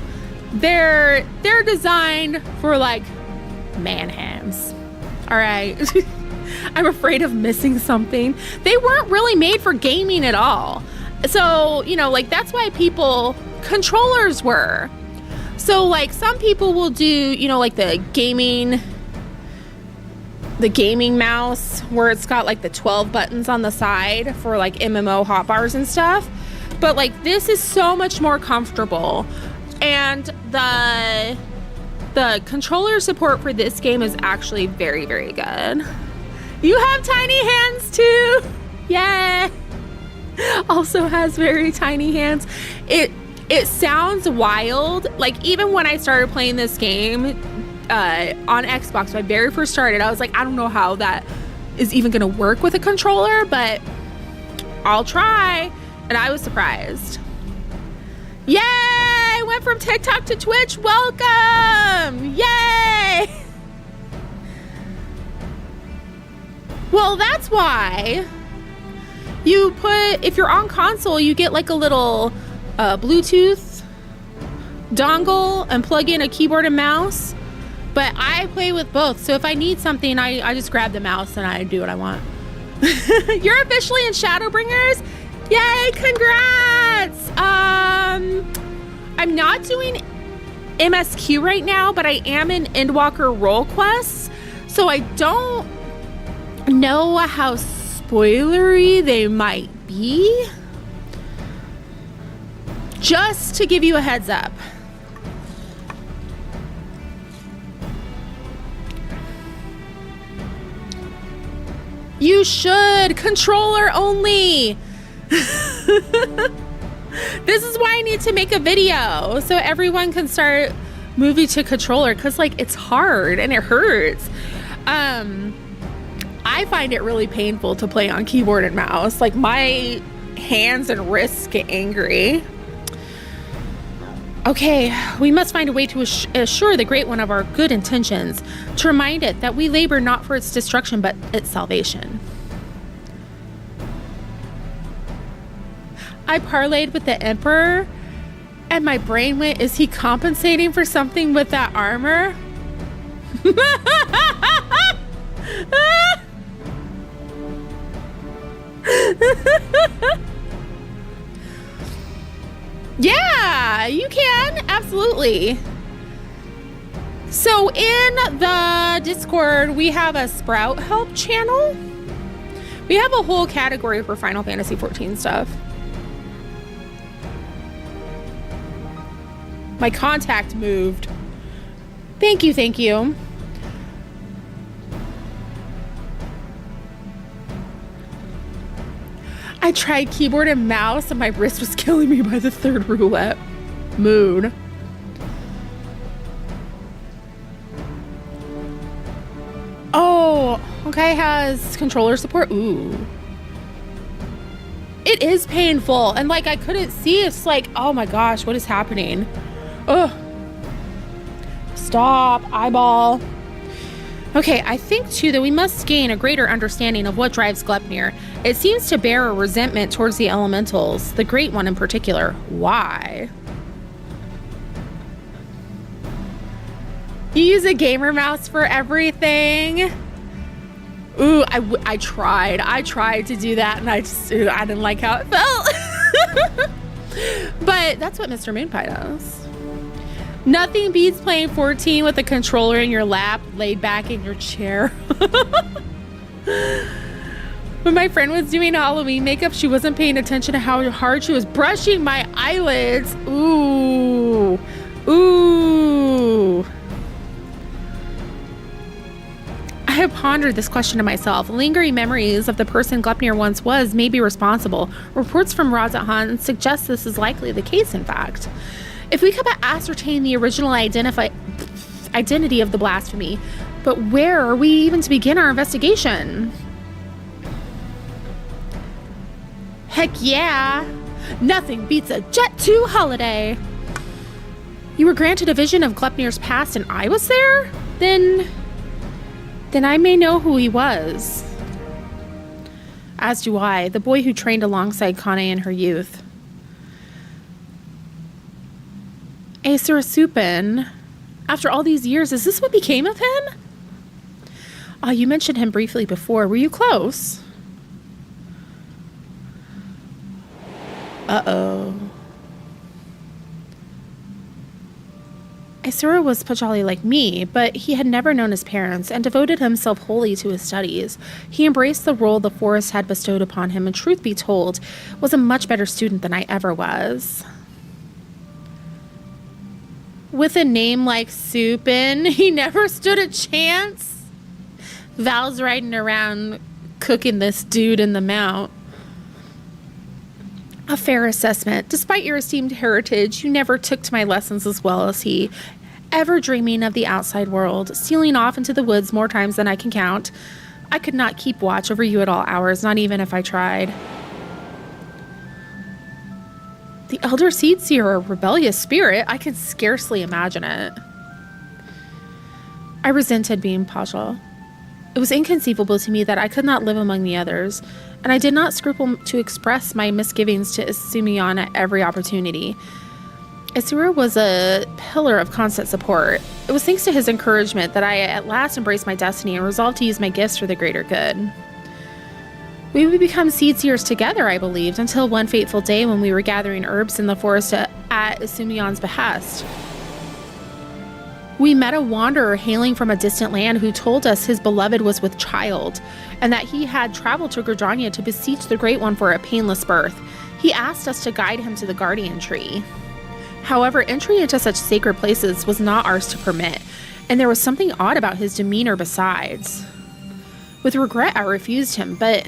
They're designed for like man hands. All right. I'm afraid of missing something. They weren't really made for gaming at all. So, you know, like that's why controllers were. So like some people will do, you know, like the gaming mouse where it's got like the 12 buttons on the side for like MMO hotbars and stuff. But like this is so much more comfortable. And the controller support for this game is actually very, very good. You have tiny hands too. Yeah. Also has very tiny hands. It sounds wild. Like even when I started playing this game on Xbox, when I very first started, I was like, I don't know how that is even gonna work with a controller, but I'll try. And I was surprised. Yay! Went from TikTok to Twitch. Welcome! Yay! Well, that's why if you're on console, you get like a little Bluetooth dongle and plug in a keyboard and mouse. But I play with both. So if I need something, I just grab the mouse and I do what I want. You're officially in Shadowbringers? Yay, congrats! I'm not doing MSQ right now, but I am in Endwalker role quests. So I don't know how spoilery they might be. Just to give you a heads up. You should. Controller only. This is why I need to make a video so everyone can start moving to controller, because like it's hard and it hurts. I find it really painful to play on keyboard and mouse. Like my hands and wrists get angry. Okay, we must find a way to assure the Great One of our good intentions, to remind it that we labor not for its destruction but its salvation. I parlayed with the Emperor, and my brain went, is he compensating for something with that armor? Yeah, you can. Absolutely. So in the Discord, we have a Sprout help channel. We have a whole category for Final Fantasy XIV stuff. My contact moved. Thank you, thank you. I tried keyboard and mouse and my wrist was killing me by the third roulette. Moon. Oh, okay, has controller support. Ooh. It is painful. And like I couldn't see, it's like, oh my gosh, what is happening? Ugh. Stop, eyeball. Okay, I think too that we must gain a greater understanding of what drives Gleipnir. It seems to bear a resentment towards the elementals, the Great One in particular. Why? You use a gamer mouse for everything? Ooh, I tried to do that, and I didn't like how it felt. But that's what Mr. Moonpie does. Nothing beats playing 14 with a controller in your lap, laid back in your chair. When my friend was doing Halloween makeup, she wasn't paying attention to how hard she was brushing my eyelids. Ooh. Ooh. I have pondered this question to myself. Lingering memories of the person Gleipnir once was may be responsible. Reports from Radz-at-Han suggest this is likely the case, in fact. If we could but ascertain the original identity of the blasphemy, but where are we even to begin our investigation? Heck yeah! Nothing beats a Jet 2 holiday! You were granted a vision of Gleipnir's past and I was there? Then I may know who he was. As do I, the boy who trained alongside Kane in her youth. Aesir Supin, after all these years, is this what became of him? Oh, you mentioned him briefly before. Were you close? Uh-oh. Aesir was Pajali like me, but he had never known his parents and devoted himself wholly to his studies. He embraced the role the forest had bestowed upon him and, truth be told, was a much better student than I ever was. With a name like Supin, he never stood a chance. Val's riding around cooking this dude in the mount. A fair assessment. Despite your esteemed heritage, you never took to my lessons as well as he, ever dreaming of the outside world, stealing off into the woods more times than I can count. I could not keep watch over you at all hours, not even if I tried. The Elder Seedseer, a rebellious spirit? I can scarcely imagine it. I resented being Pajal. It was inconceivable to me that I could not live among the others, and I did not scruple to express my misgivings to Isumiyan at every opportunity. Aesir was a pillar of constant support. It was thanks to his encouragement that I at last embraced my destiny and resolved to use my gifts for the greater good. We would become seedseers together, I believed, until one fateful day when we were gathering herbs in the forest at Isumiyan's behest. We met a wanderer hailing from a distant land who told us his beloved was with child, and that he had traveled to Gridania to beseech the Great One for a painless birth. He asked us to guide him to the guardian tree. However, entry into such sacred places was not ours to permit, and there was something odd about his demeanor besides. With regret, I refused him, but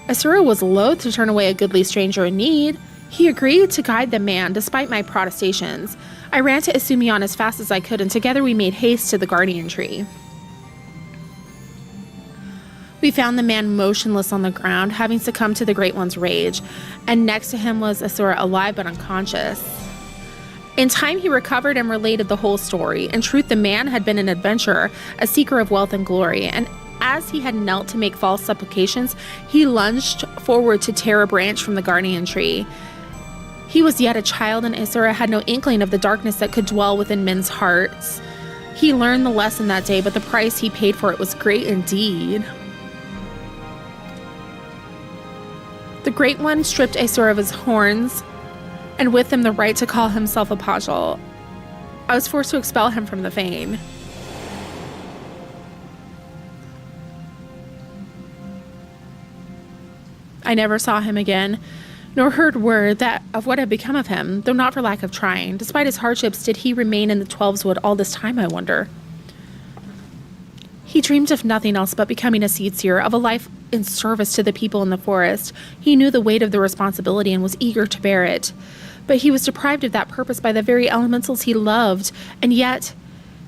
Aesir was loath to turn away a goodly stranger in need. He agreed to guide the man despite my protestations. I ran to Isumiyan as fast as I could, and together we made haste to the guardian tree. We found the man motionless on the ground, having succumbed to the Great One's rage, and next to him was Aesir, alive but unconscious. In time, he recovered and related the whole story. In truth, the man had been an adventurer, a seeker of wealth and glory, and as he had knelt to make false supplications, he lunged forward to tear a branch from the guardian tree. He was yet a child, and Aesir had no inkling of the darkness that could dwell within men's hearts. He learned the lesson that day, but the price he paid for it was great indeed. The Great One stripped Aesir of his horns, and with them the right to call himself a Pajal. I was forced to expel him from the Fane. I never saw him again, nor heard word of what had become of him, though not for lack of trying. Despite his hardships, did he remain in the Twelveswood all this time, I wonder? He dreamed of nothing else but becoming a seedseer, of a life in service to the people in the forest. He knew the weight of the responsibility and was eager to bear it. But he was deprived of that purpose by the very elementals he loved, and yet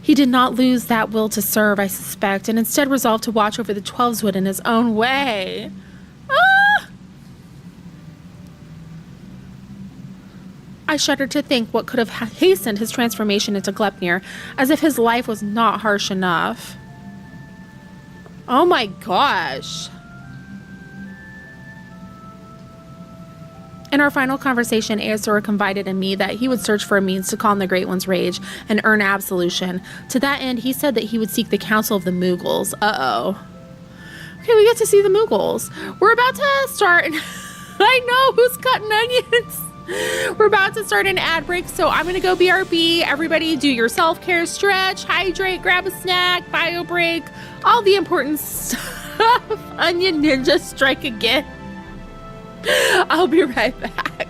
he did not lose that will to serve, I suspect, and instead resolved to watch over the Twelveswood in his own way. I shuddered to think what could have hastened his transformation into Gleipnir, as if his life was not harsh enough. Oh my gosh. In our final conversation, Aesir confided in me that he would search for a means to calm the Great One's rage and earn absolution. To that end, he said that he would seek the counsel of the Mughals. Uh-oh. Okay, we get to see the Mughals. We're about to start... I know, who's cutting onions? We're about to start an ad break, so I'm going to go BRB. Everybody do your self-care, stretch, hydrate, grab a snack, bio break, all the important stuff. Onion Ninja strike again. I'll be right back.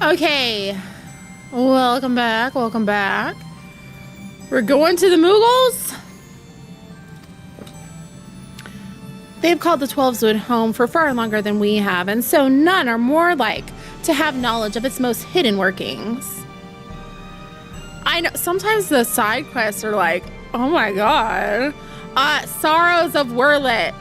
Okay. Welcome back. Welcome back. We're going to the Moogles. They've called the 12's home for far longer than we have, and so none are more like to have knowledge of its most hidden workings. I know sometimes the side quests are like, oh my god. Sorrows of Werlet.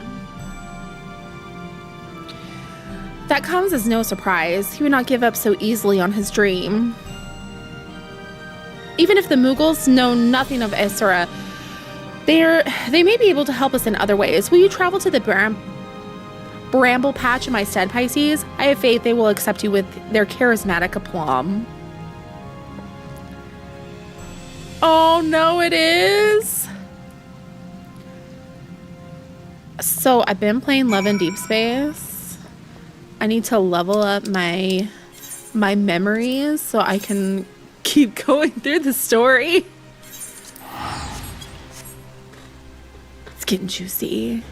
That comes as no surprise. He would not give up so easily on his dream. Even if the Moogles know nothing of Isra, they may be able to help us in other ways. Will you travel to the bramble patch in my stead, Pisces? I have faith they will accept you with their charismatic aplomb. Oh no, it is. So I've been playing Love in Deep Space. I need to level up my memories so I can keep going through the story. It's getting juicy.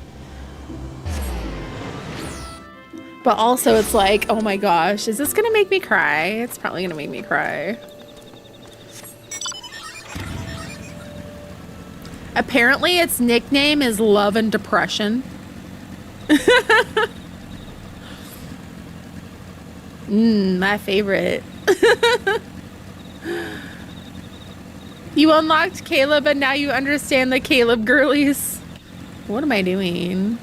But also it's like, oh my gosh, is this gonna make me cry? It's probably gonna make me cry. Apparently its nickname is Love and Depression. My favorite. You unlocked Caleb and now you understand the Caleb girlies. What am I doing?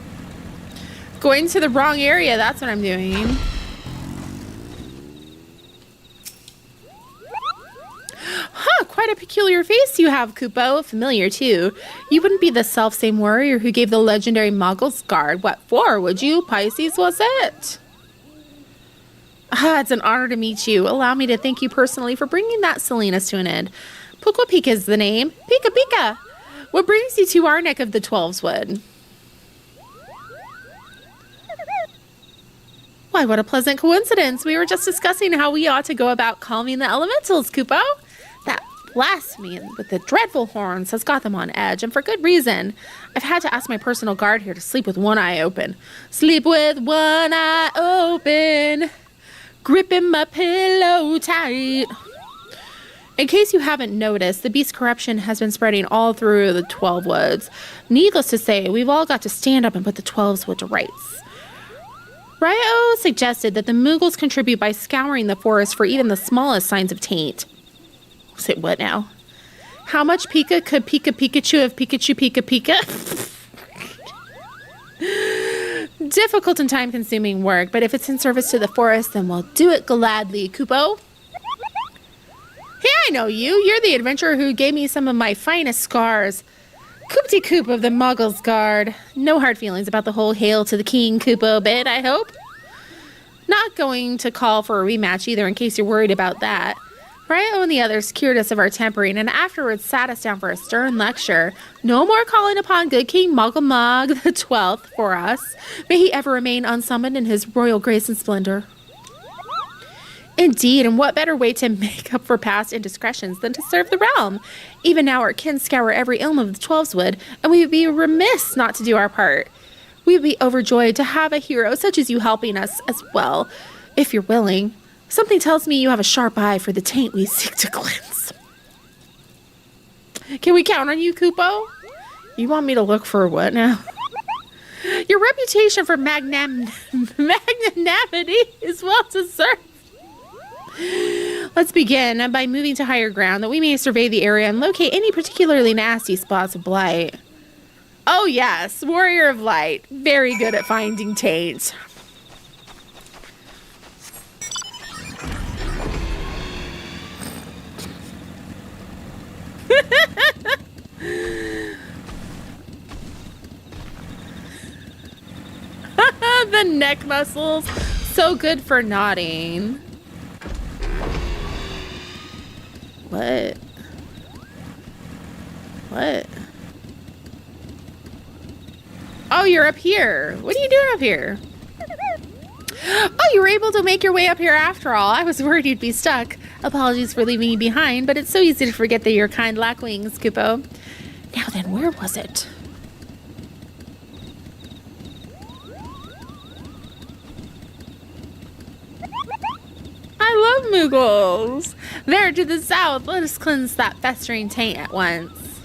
Going to the wrong area, that's what I'm doing. Huh, quite a peculiar face you have, Kupo. Familiar, too. You wouldn't be the self-same warrior who gave the legendary Muggle's Guard. What for, would you? Pisces, was it? Ah, it's an honor to meet you. Allow me to thank you personally for bringing that silliness to an end. Pukwa Pika is the name. Pika Pika! What brings you to our neck of the 12's Wood? Why, what a pleasant coincidence. We were just discussing how we ought to go about calming the elementals, Kupo. That blasphemy with the dreadful horns has got them on edge, and for good reason. I've had to ask my personal guard here to sleep with one eye open. Sleep with one eye open. Gripping my pillow tight. In case you haven't noticed, the beast corruption has been spreading all through the 12 Woods. Needless to say, we've all got to stand up and put the 12's Wood to rights. Ryo suggested that the Moogles contribute by scouring the forest for even the smallest signs of taint. Say what now? How much Pika could Pikachu have Pikachu Pika? Difficult and time-consuming work, but if it's in service to the forest, then we'll do it gladly, Kupo. Hey, I know you. You're the adventurer who gave me some of my finest scars. Koop-de-koop of the Muggle's Guard. No hard feelings about the whole Hail to the King Kupo bit, I hope. Not going to call for a rematch either, in case you're worried about that. Ryo and the others cured us of our tempering, and afterwards sat us down for a stern lecture. No more calling upon good King Muggle the 12th for us. May he ever remain unsummoned in his royal grace and splendor. Indeed, and what better way to make up for past indiscretions than to serve the realm? Even now our kin scour every ilm of the 12's Wood, and we would be remiss not to do our part. We would be overjoyed to have a hero such as you helping us as well, if you're willing. Something tells me you have a sharp eye for the taint we seek to cleanse. Can we count on you, Kupo? You want me to look for what now? Your reputation for magnanimity is well deserved. Let's begin by moving to higher ground that we may survey the area and locate any particularly nasty spots of blight. Oh yes, Warrior of Light. Very good at finding taint. The neck muscles. So good for nodding. What? What? Oh, you're up here. What are you doing up here? Oh, you were able to make your way up here after all. I was worried you'd be stuck. Apologies for leaving you behind, but it's so easy to forget that your kind lack wings, Kupo. Now then, where was it? I Moogles. There to the south. Let us cleanse that festering taint at once.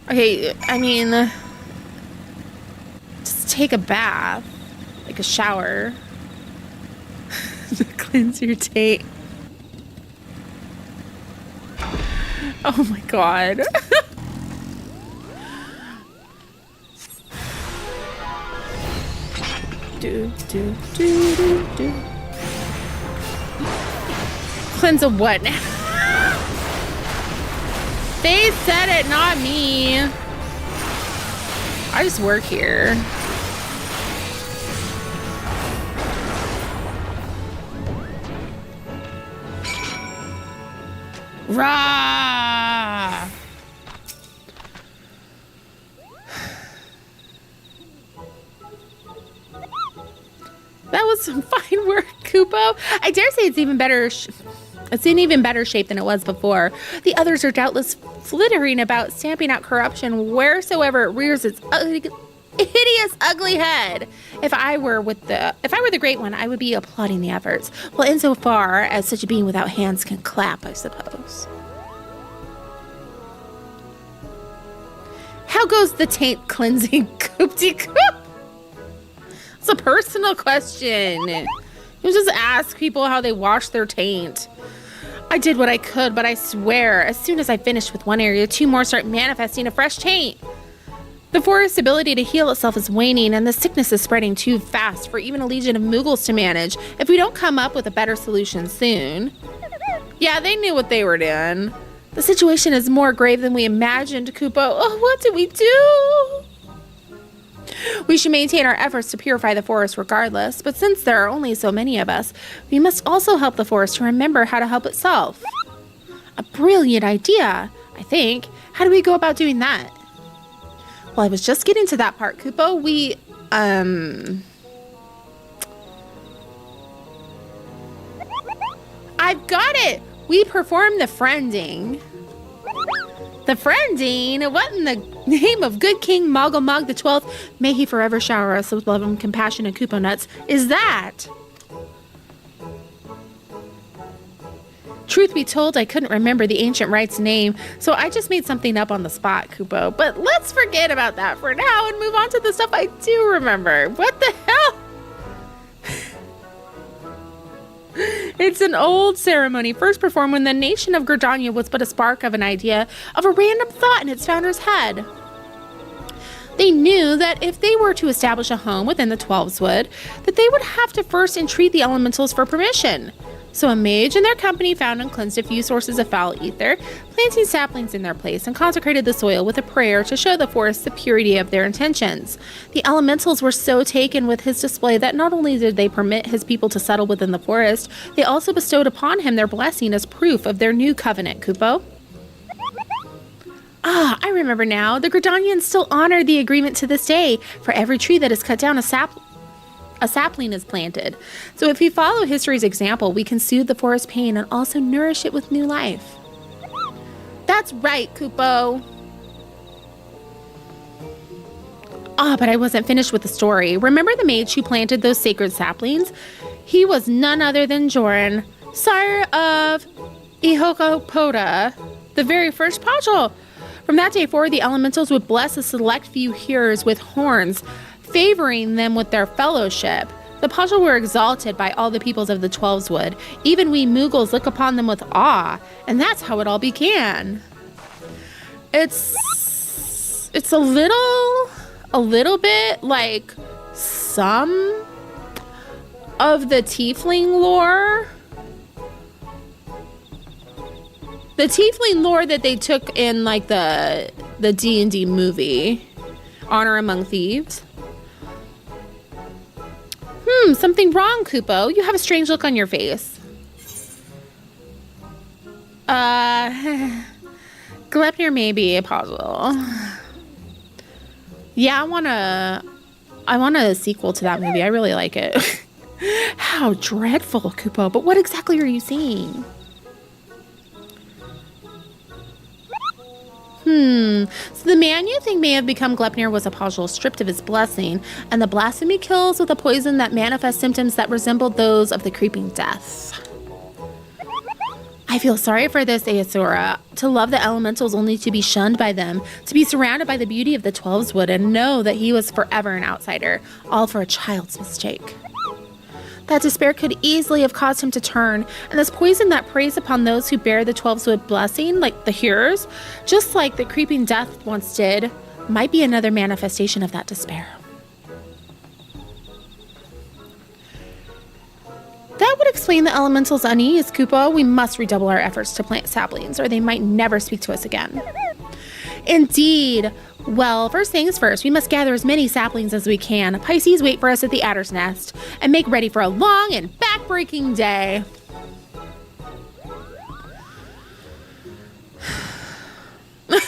Okay, I mean, just take a bath, like a shower, to cleanse your taint. Oh my god. do. Cleanse a what now? They said it, not me. I just work here. Rah! That was some fine work, Kupo. I dare say it's even better. It's in even better shape than it was before. The others are doubtless flittering about, stamping out corruption wheresoever it rears its hideous, ugly head. If I were the Great One, I would be applauding the efforts. Well, insofar as such a being without hands can clap, I suppose. How goes the taint cleansing, Coop-de-Coop? It's a personal question. You just ask people how they wash their taint. I did what I could, but I swear, as soon as I finished with one area, 2 more start manifesting a fresh taint. The forest's ability to heal itself is waning, and the sickness is spreading too fast for even a legion of Moogles to manage if we don't come up with a better solution soon. Yeah, they knew what they were doing. The situation is more grave than we imagined, Kupo. Oh, what do we do? We should maintain our efforts to purify the forest regardless, but since there are only so many of us, we must also help the forest to remember how to help itself. A brilliant idea, I think. How do we go about doing that? Well, I was just getting to that part, Kupo. I've got it! We perform the friending. The friending? What in the name of good King Moggle the 12th, may he forever shower us with love and compassion and Kupo nuts, is that? Truth be told, I couldn't remember the ancient rite's name, so I just made something up on the spot, Kupo. But let's forget about that for now and move on to the stuff I do remember. What the hell? It's an old ceremony, first performed when the nation of Gridania was but a spark of an idea, of a random thought in its founder's head. They knew that if they were to establish a home within the Twelveswood, that they would have to first entreat the elementals for permission. So a mage and their company found and cleansed a few sources of foul ether, planting saplings in their place, and consecrated the soil with a prayer to show the forest the purity of their intentions. The elementals were so taken with his display that not only did they permit his people to settle within the forest, they also bestowed upon him their blessing as proof of their new covenant, Kupo. Ah, I remember now. The Gridanians still honor the agreement to this day. For every tree that is cut down, a sapling is planted. So if we follow history's example, we can soothe the forest pain and also nourish it with new life. That's right, Kupo. But I wasn't finished with the story. Remember the mage who planted those sacred saplings? He was none other than Joran, sire of Ihokopoda, the very first Pajal. From that day forward, the elementals would bless a select few hearers with horns, favoring them with their fellowship. The Pajal were exalted by all the peoples of the Twelveswood. Even we Moogles look upon them with awe, and that's how it all began. It's a little bit like some of the tiefling lore. The tiefling lore that they took in like the D&D movie, Honor Among Thieves. Something wrong, Kupo. You have a strange look on your face. Glepnir may be a puzzle. Yeah, I want a sequel to that movie. I really like it. How dreadful, Kupo. But what exactly are you seeing? So the man you think may have become Glepnir was a Pajal stripped of his blessing, and the blasphemy kills with a poison that manifests symptoms that resembled those of the creeping death. I feel sorry for this, Aesora. To love the elementals only to be shunned by them, to be surrounded by the beauty of the Twelveswood and know that he was forever an outsider, all for a child's mistake. That despair could easily have caused him to turn, and this poison that preys upon those who bear the Twelveswood blessing, like the hearers, just like the creeping death once did, might be another manifestation of that despair. That would explain the elemental's unease, Koopa. We must redouble our efforts to plant saplings, or they might never speak to us again. Indeed. Well, first things first, we must gather as many saplings as we can. Pisces wait for us at the Adder's Nest, and make ready for a long and back-breaking day. I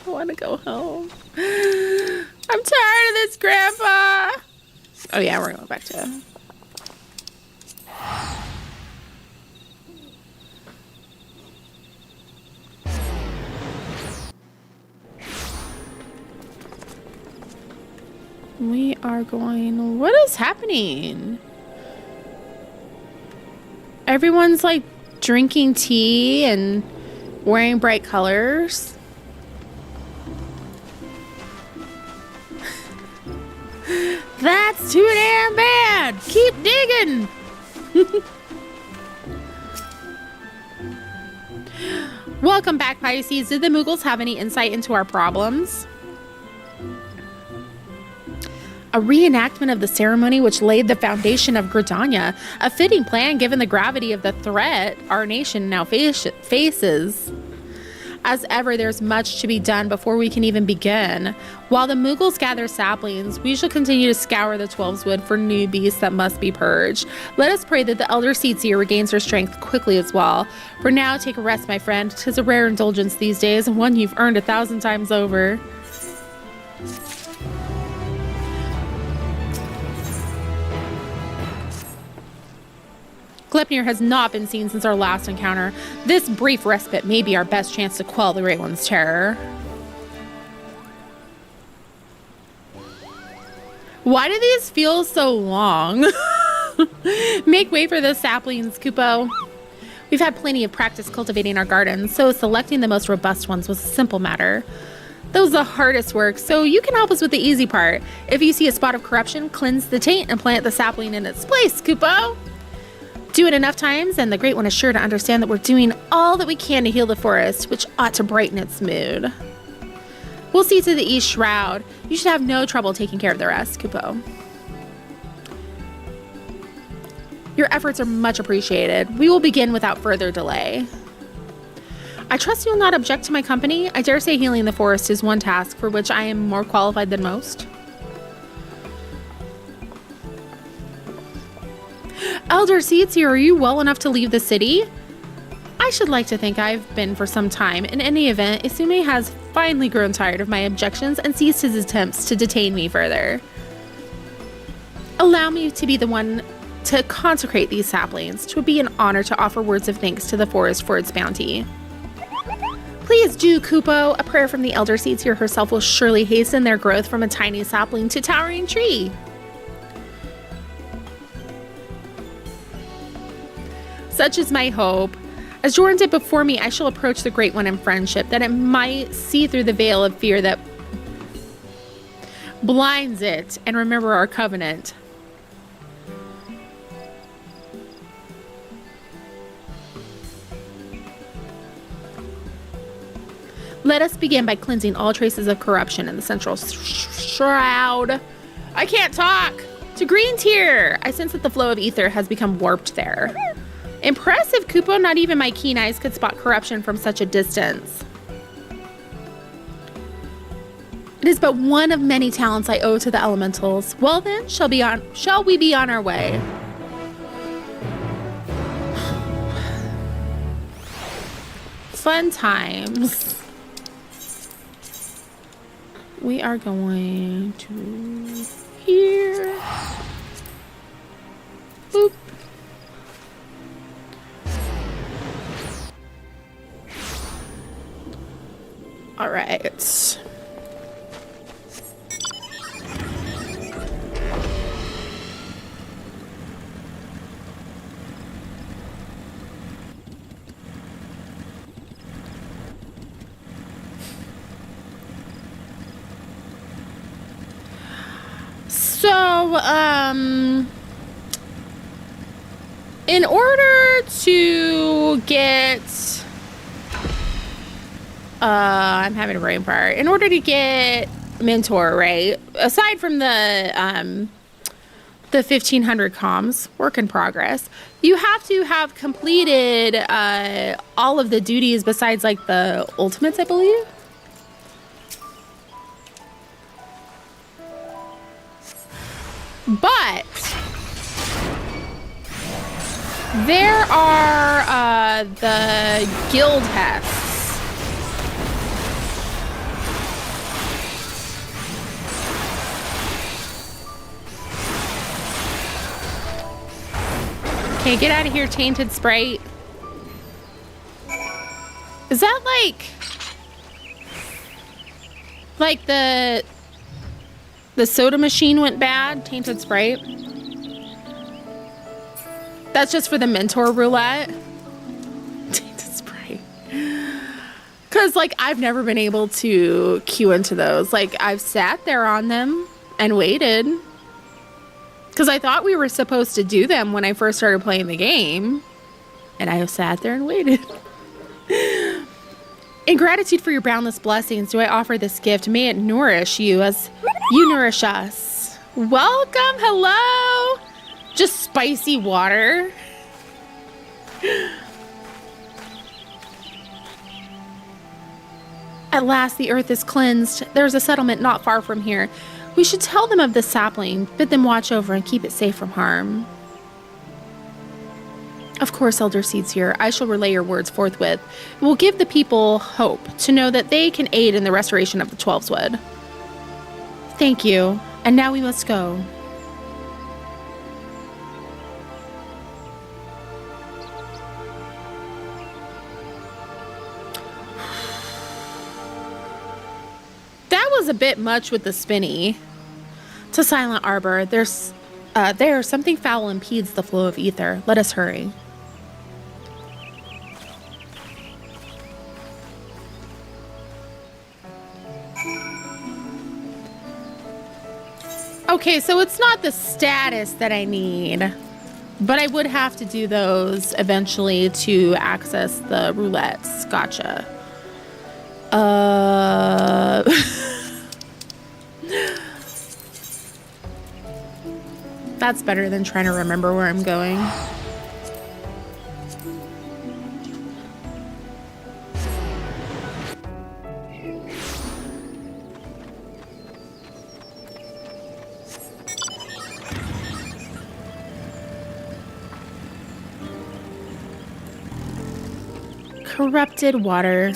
want to go home. I'm tired of this, Grandpa. Oh yeah, we're going back to... We are going... What is happening? Everyone's like drinking tea and wearing bright colors. That's too damn bad. Keep digging. Welcome back, Pisces. Did the Moogles have any insight into our problems? A reenactment of the ceremony which laid the foundation of Gridania, a fitting plan given the gravity of the threat our nation now faces. As ever, there's much to be done before we can even begin. While the Moogles gather saplings, we shall continue to scour the Twelveswood for new beasts that must be purged. Let us pray that the Elder Seedseer regains her strength quickly as well. For now, take a rest, my friend. 'Tis a rare indulgence these days, and one you've earned 1,000 times over. Gleipnir has not been seen since our last encounter. This brief respite may be our best chance to quell the Great One's terror. Why do these feel so long? Make way for those saplings, Kupo. We've had plenty of practice cultivating our gardens, so selecting the most robust ones was a simple matter. That was the hardest work, so you can help us with the easy part. If you see a spot of corruption, cleanse the taint and plant the sapling in its place, Kupo. Do it enough times, and the Great One is sure to understand that we're doing all that we can to heal the forest, which ought to brighten its mood. We'll see to the East Shroud. You should have no trouble taking care of the rest, Kupo. Your efforts are much appreciated. We will begin without further delay. I trust you'll not object to my company. I dare say healing the forest is one task for which I am more qualified than most. Elder Seedseer, are you well enough to leave the city? I should like to think I've been for some time. In any event, Isume has finally grown tired of my objections and ceased his attempts to detain me further. Allow me to be the one to consecrate these saplings. 'Twould be an honor to offer words of thanks to the forest for its bounty. Please do, Kupo. A prayer from the Elder Seedseer herself will surely hasten their growth from a tiny sapling to towering tree. Such is my hope. As Jordan did before me, I shall approach the Great One in friendship, that it might see through the veil of fear that blinds it and remember our covenant. Let us begin by cleansing all traces of corruption in the central shroud. I can't talk! To Green Tier! I sense that the flow of ether has become warped there. Impressive, Kupo. Not even my keen eyes could spot corruption from such a distance. It is but one of many talents I owe to the elementals. Well then, shall we be on our way? Fun times. We are going to here. Boop. All right. in order to get, I'm having a brain fart. In order to get Mentor, right? Aside from the 1500 comms, work in progress, you have to have completed all of the duties besides like the ultimates, I believe. But there are the guild tests. Okay, get out of here, tainted sprite. Is that like the soda machine went bad, tainted sprite? That's just for the mentor roulette. Tainted sprite. Cause like I've never been able to queue into those. Like I've sat there on them and waited. Because I thought we were supposed to do them when I first started playing the game. And I sat there and waited. In gratitude for your boundless blessings, do I offer this gift. May it nourish you as you nourish us. Welcome. Hello. Just spicy water. At last, the earth is cleansed. There's a settlement not far from here. We should tell them of the sapling, bid them watch over and keep it safe from harm. Of course, Elder Seeds here. I shall relay your words forthwith. It will give the people hope to know that they can aid in the restoration of the 12's Thank you. And now we must go. That was a bit much with the spinny. To Silent Arbor, there something foul impedes the flow of ether. Let us hurry. Okay, so it's not the status that I need, but I would have to do those eventually to access the roulettes. Gotcha. That's better than trying to remember where I'm going. Corrupted water.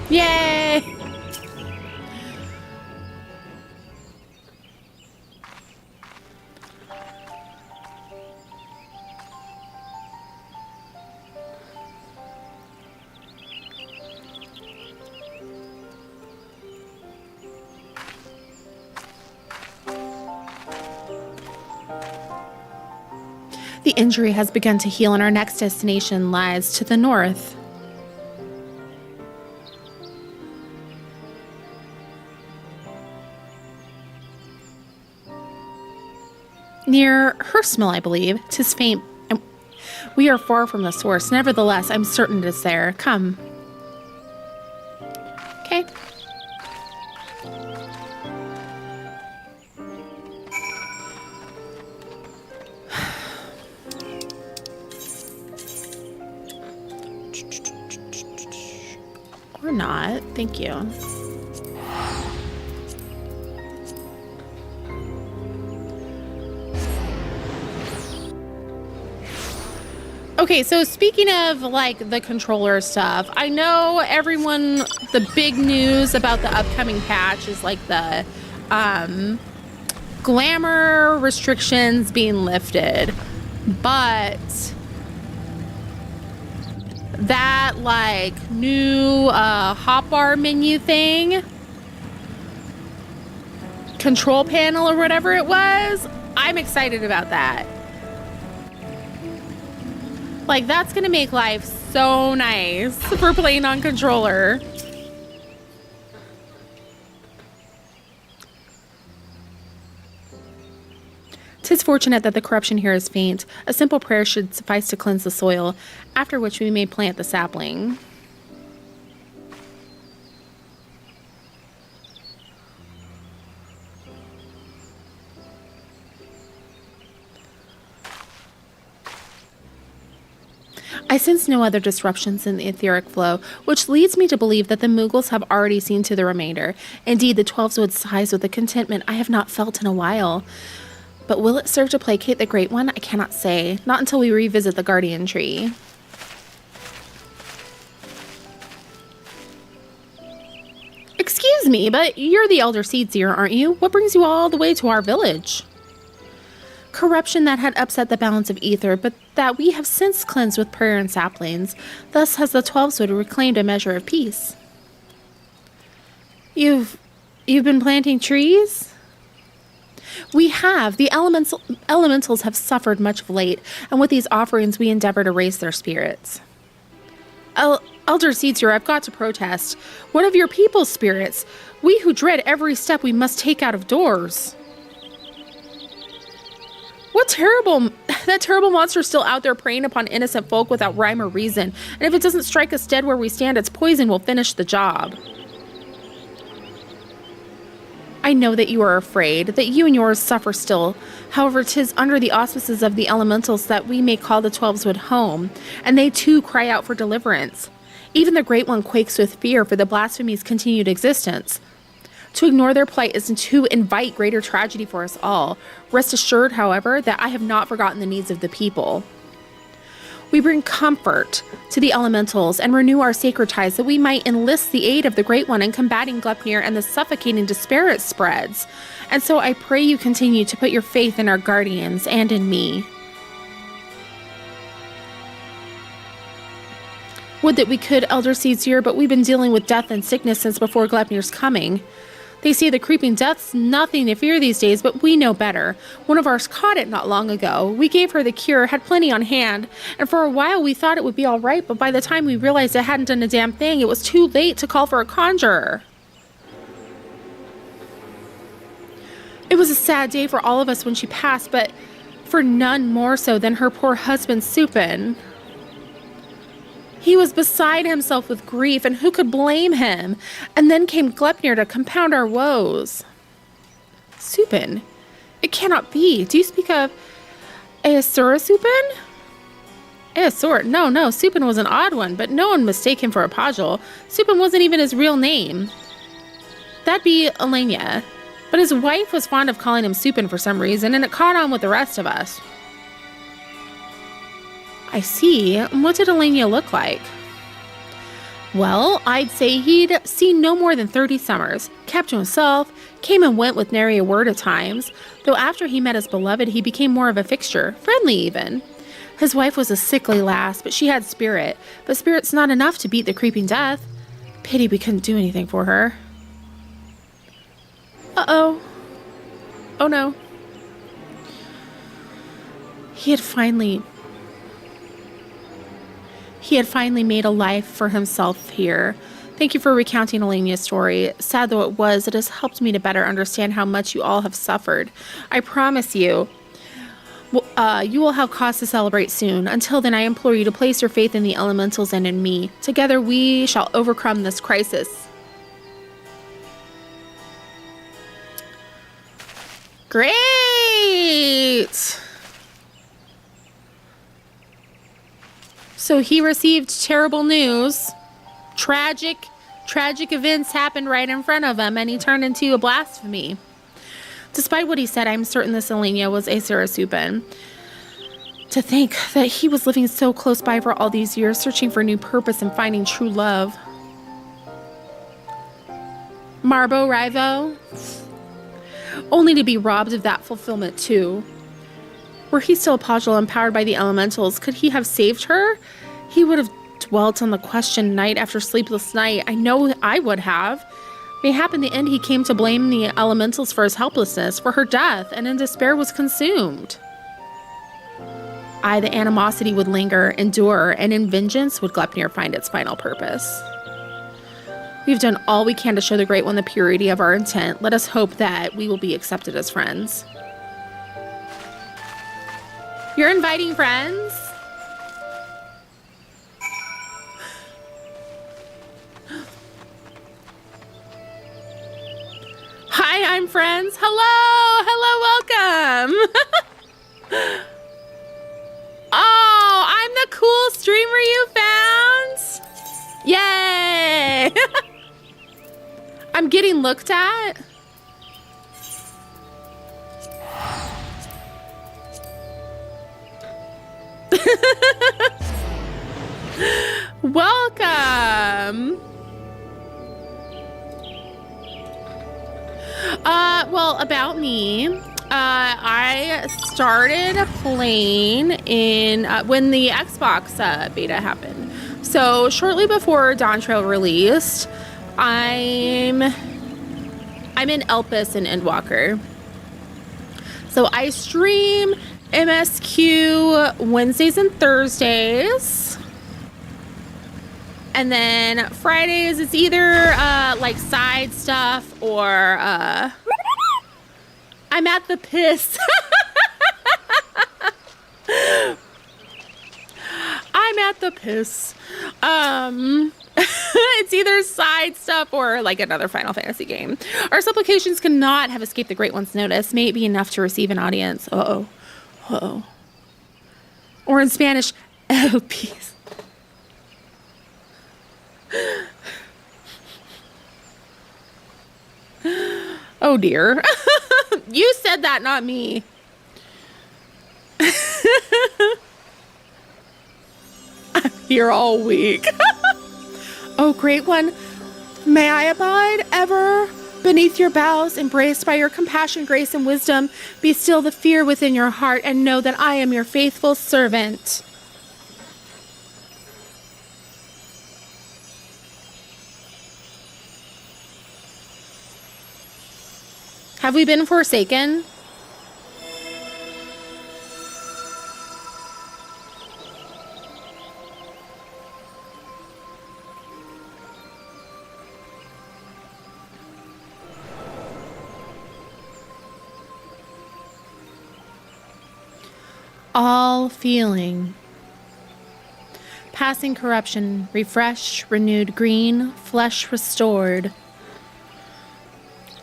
Yay! The injury has begun to heal and our next destination lies to the north. Near Herstmill, I believe. 'Tis faint, and we are far from the source. Nevertheless, I'm certain it is there. Come. Okay. Or not. Thank you. Okay, so speaking of like the controller stuff, I know everyone, the big news about the upcoming patch is like the glamour restrictions being lifted, but that like new hotbar menu thing, control panel or whatever it was. I'm excited about that. Like, that's gonna make life so nice for playing on controller. "'Tis fortunate that the corruption here is faint. A simple prayer should suffice to cleanse the soil, after which we may plant the sapling." I sense no other disruptions in the etheric flow, which leads me to believe that the Mughals have already seen to the remainder. Indeed, the 12s would sighs with a contentment I have not felt in a while. But will it serve to placate the Great One? I cannot say. Not until we revisit the Guardian Tree. Excuse me, but you're the Elder Seedseer, aren't you? What brings you all the way to our village? Corruption that had upset the balance of ether, but that we have since cleansed with prayer and saplings. Thus has the 12wood reclaimed a measure of peace. You've been planting trees? We have. The elementals have suffered much of late, and with these offerings we endeavor to raise their spirits. Elder Seedseer, I've got to protest. What of your people's spirits? We who dread every step we must take out of doors. That terrible monster's still out there preying upon innocent folk without rhyme or reason. And if it doesn't strike us dead where we stand, its poison will finish the job. I know that you are afraid, that you and yours suffer still. However, 'tis under the auspices of the elementals that we may call the 12wood home, and they too cry out for deliverance. Even the Great One quakes with fear for the blasphemy's continued existence. To ignore their plight is to invite greater tragedy for us all. Rest assured, however, that I have not forgotten the needs of the people. We bring comfort to the elementals and renew our sacred ties that we might enlist the aid of the Great One in combating Gleipnir and the suffocating despair it spreads. And so I pray you continue to put your faith in our guardians and in me. Would that we could, Elder Seedseer, but we've been dealing with death and sickness since before Gleipnir's coming. They say the creeping death's nothing to fear these days, but we know better. One of ours caught it not long ago. We gave her the cure, had plenty on hand, and for a while we thought it would be all right, but by the time we realized it hadn't done a damn thing, it was too late to call for a conjurer. It was a sad day for all of us when she passed, but for none more so than her poor husband, Supin. He was beside himself with grief, and who could blame him? And then came Gleipnir to compound our woes. Supin? It cannot be. Do you speak of Aesura Supin? Aesura? No, Supin was an odd one, but no one mistake him for a Pajal. Supin wasn't even his real name. That'd be Elenia. But his wife was fond of calling him Supin for some reason, and it caught on with the rest of us. I see. What did Elenia look like? Well, I'd say he'd seen no more than 30 summers, kept to himself, came and went with nary a word at times, though after he met his beloved, he became more of a fixture, friendly even. His wife was a sickly lass, but she had spirit, but spirit's not enough to beat the creeping death. Pity we couldn't do anything for her. Uh-oh. Oh no. He had finally made a life for himself here. Thank you for recounting Elenia's story. Sad though it was, it has helped me to better understand how much you all have suffered. I promise you, you will have cause to celebrate soon. Until then, I implore you to place your faith in the elementals and in me. Together we shall overcome this crisis. Great! So he received terrible news. Tragic events happened right in front of him, and he turned into a blasphemy. Despite what he said, I'm certain this Elenia was Aesura Supin. To think that he was living so close by for all these years, searching for new purpose and finding true love. Marbo Rivo? Only to be robbed of that fulfillment too. Were he still a Pajal empowered by the elementals, could he have saved her? He would have dwelt on the question night after sleepless night. I know I would have. Mayhap in the end he came to blame the elementals for his helplessness, for her death, and in despair was consumed. Aye, the animosity would linger, endure, and in vengeance would Gleipnir find its final purpose. We've done all we can to show the Great One the purity of our intent. Let us hope that we will be accepted as friends. You're inviting friends? Hi, I'm friends. Hello, welcome. Oh, I'm the cool streamer you found. Yay. I'm getting looked at. Welcome. Well, about me, I started playing in when the Xbox beta happened. So shortly before Dawn Trail released, I'm in Elpis and Endwalker. So I stream MSQ Wednesdays and Thursdays. And then Fridays it's either like side stuff or I'm at the piss. I'm at the piss. It's either side stuff or like another Final Fantasy game. Our supplications cannot have escaped the Great One's notice. May it be enough to receive an audience. Uh-oh. Uh-oh. Or in Spanish, oh, peace. Oh dear. You said that, not me. I'm here all week. Oh, Great One, may I abide ever beneath your boughs, embraced by your compassion, grace, and wisdom. Be still the fear within your heart, and know that I am your faithful servant. Have we been forsaken? All feeling. Passing corruption, refreshed, renewed green, flesh restored.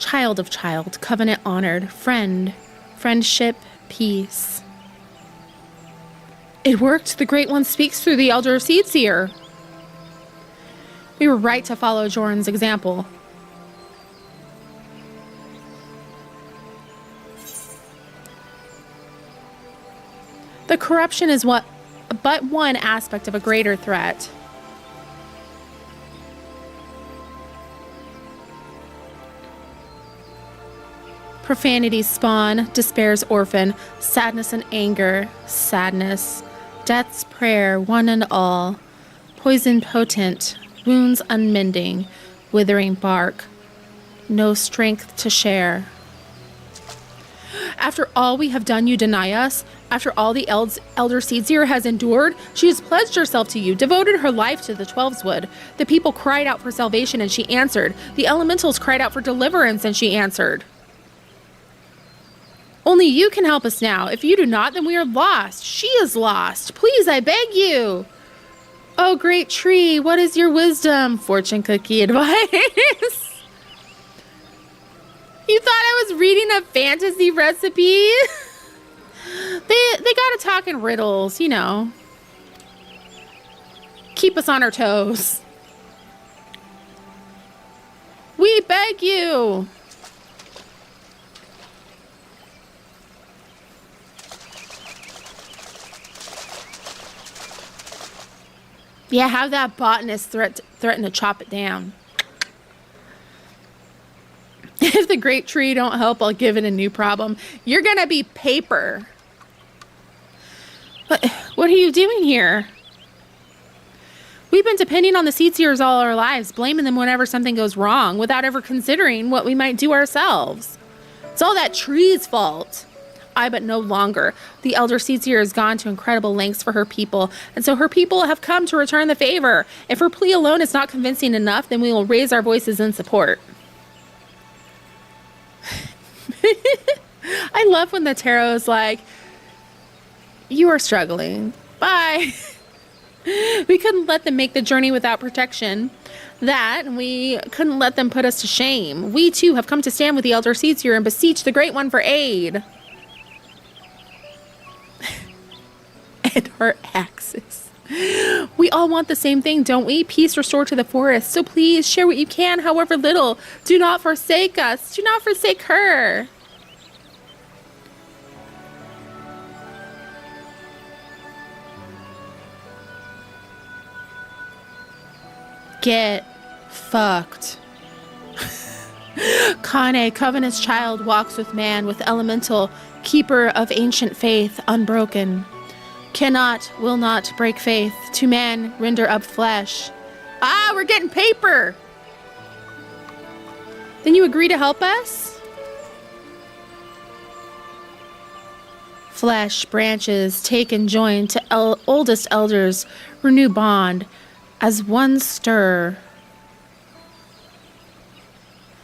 Child of child, covenant honored, friend, friendship, peace. It worked. The Great One speaks through the Elder Seedseer. We were right to follow Joran's example. The corruption is but one aspect of a greater threat. Profanity's spawn, despair's orphan, sadness and anger, sadness, death's prayer, one and all, poison potent, wounds unmending, withering bark, no strength to share. After all we have done, you deny us. After all the Elder Seedseer has endured, she has pledged herself to you, devoted her life to the Twelveswood. The people cried out for salvation, and she answered. The elementals cried out for deliverance, and she answered. Only you can help us now. If you do not, then we are lost. She is lost. Please, I beg you. Oh, great tree, what is your wisdom? Fortune cookie advice. You thought I was reading a fantasy recipe? They gotta talk in riddles, you know. Keep us on our toes. We beg you. Yeah, have that botanist threaten to chop it down. If the great tree don't help, I'll give it a new problem. You're gonna be paper. What are you doing here? We've been depending on the seed seers all our lives, blaming them whenever something goes wrong, without ever considering what we might do ourselves. It's all that tree's fault. But no longer. The elder seed seer has gone to incredible lengths for her people, and so her people have come to return the favor. If her plea alone is not convincing enough, then we will raise our voices in support. I love when the tarot is like, you are struggling. Bye. We couldn't let them make the journey without protection. And we couldn't let them put us to shame. We too have come to stand with the elder seed seer and beseech the Great One for aid. And her axes. We all want the same thing, don't we? Peace restored to the forest. So please share what you can, however little. Do not forsake us. Do not forsake her. Get fucked. Kane, Covenant's child, walks with man, with elemental, keeper of ancient faith, unbroken. Cannot, will not break faith, to man render up flesh. Ah, we're getting paper! Then you agree to help us? Flesh, branches, take and join to oldest elders, renew bond, as one stir.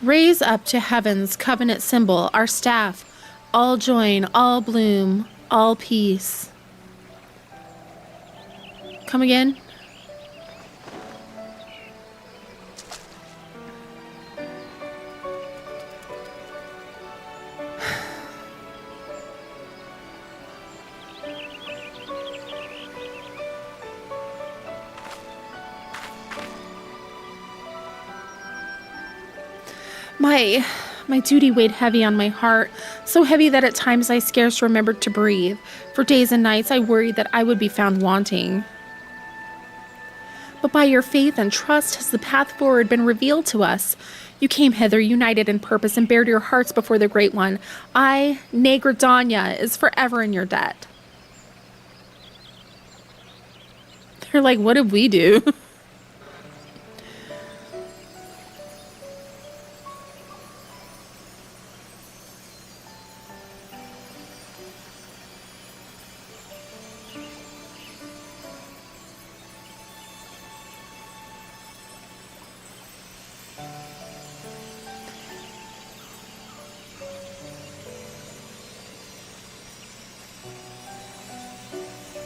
Raise up to heaven's covenant symbol, our staff, all join, all bloom, all peace. Come again? My duty weighed heavy on my heart, so heavy that at times I scarce remembered to breathe. For days and nights I worried that I would be found wanting. But by your faith and trust has the path forward been revealed to us. You came hither united in purpose and bared your hearts before the Great One. I, Negradanya, is forever in your debt. They're like, what did we do?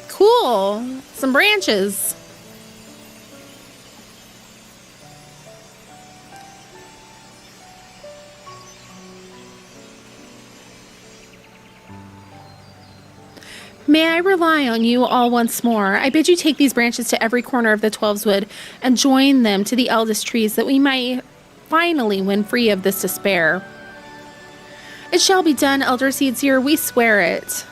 Cool. Some branches. May I rely on you all once more? I bid you take these branches to every corner of the 12's wood and join them to the eldest trees that we might finally win free of this despair. It shall be done, Elder Seedseer, we swear it.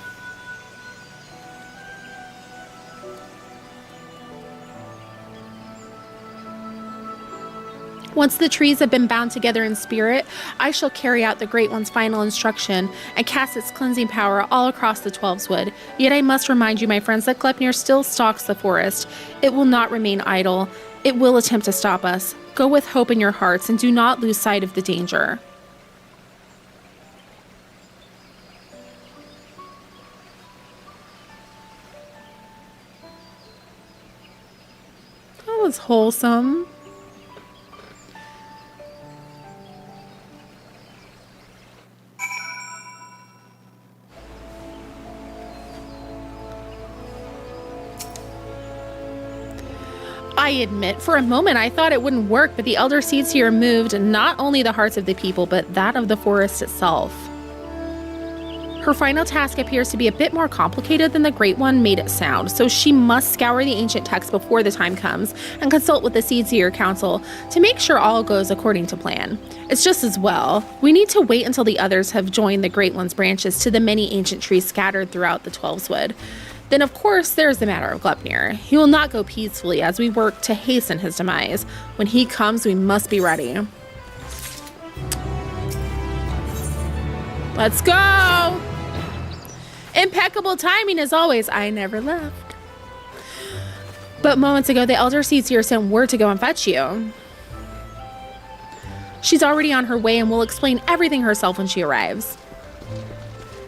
Once the trees have been bound together in spirit, I shall carry out the Great One's final instruction and cast its cleansing power all across the 12's wood. Yet I must remind you, my friends, that Glepnir still stalks the forest. It will not remain idle. It will attempt to stop us. Go with hope in your hearts and do not lose sight of the danger. That was wholesome. I admit, for a moment I thought it wouldn't work, but the Elder Seedseer moved not only the hearts of the people, but that of the forest itself. Her final task appears to be a bit more complicated than the Great One made it sound, so she must scour the ancient texts before the time comes and consult with the Seedseer Council to make sure all goes according to plan. It's just as well. We need to wait until the others have joined the Great One's branches to the many ancient trees scattered throughout the 12's wood. Then, of course, there's the matter of Glepnir. He will not go peacefully as we work to hasten his demise. When he comes, we must be ready. Let's go! Impeccable timing as always. I never left. But moments ago, the Elder Seer sent word to go and fetch you. She's already on her way and will explain everything herself when she arrives.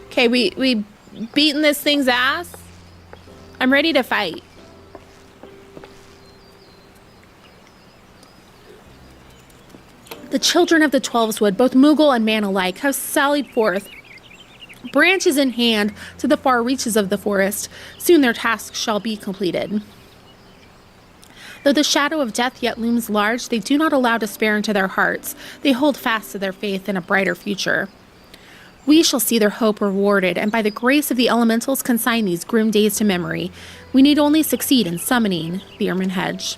Okay, we beaten this thing's ass. I'm ready to fight. The children of the Twelveswood, both Moogle and man alike, have sallied forth, branches in hand, to the far reaches of the forest. Soon their task shall be completed. Though the shadow of death yet looms large, they do not allow despair into their hearts. They hold fast to their faith in a brighter future. We shall see their hope rewarded, and by the grace of the elementals consign these grim days to memory. We need only succeed in summoning the Ermine Hedge.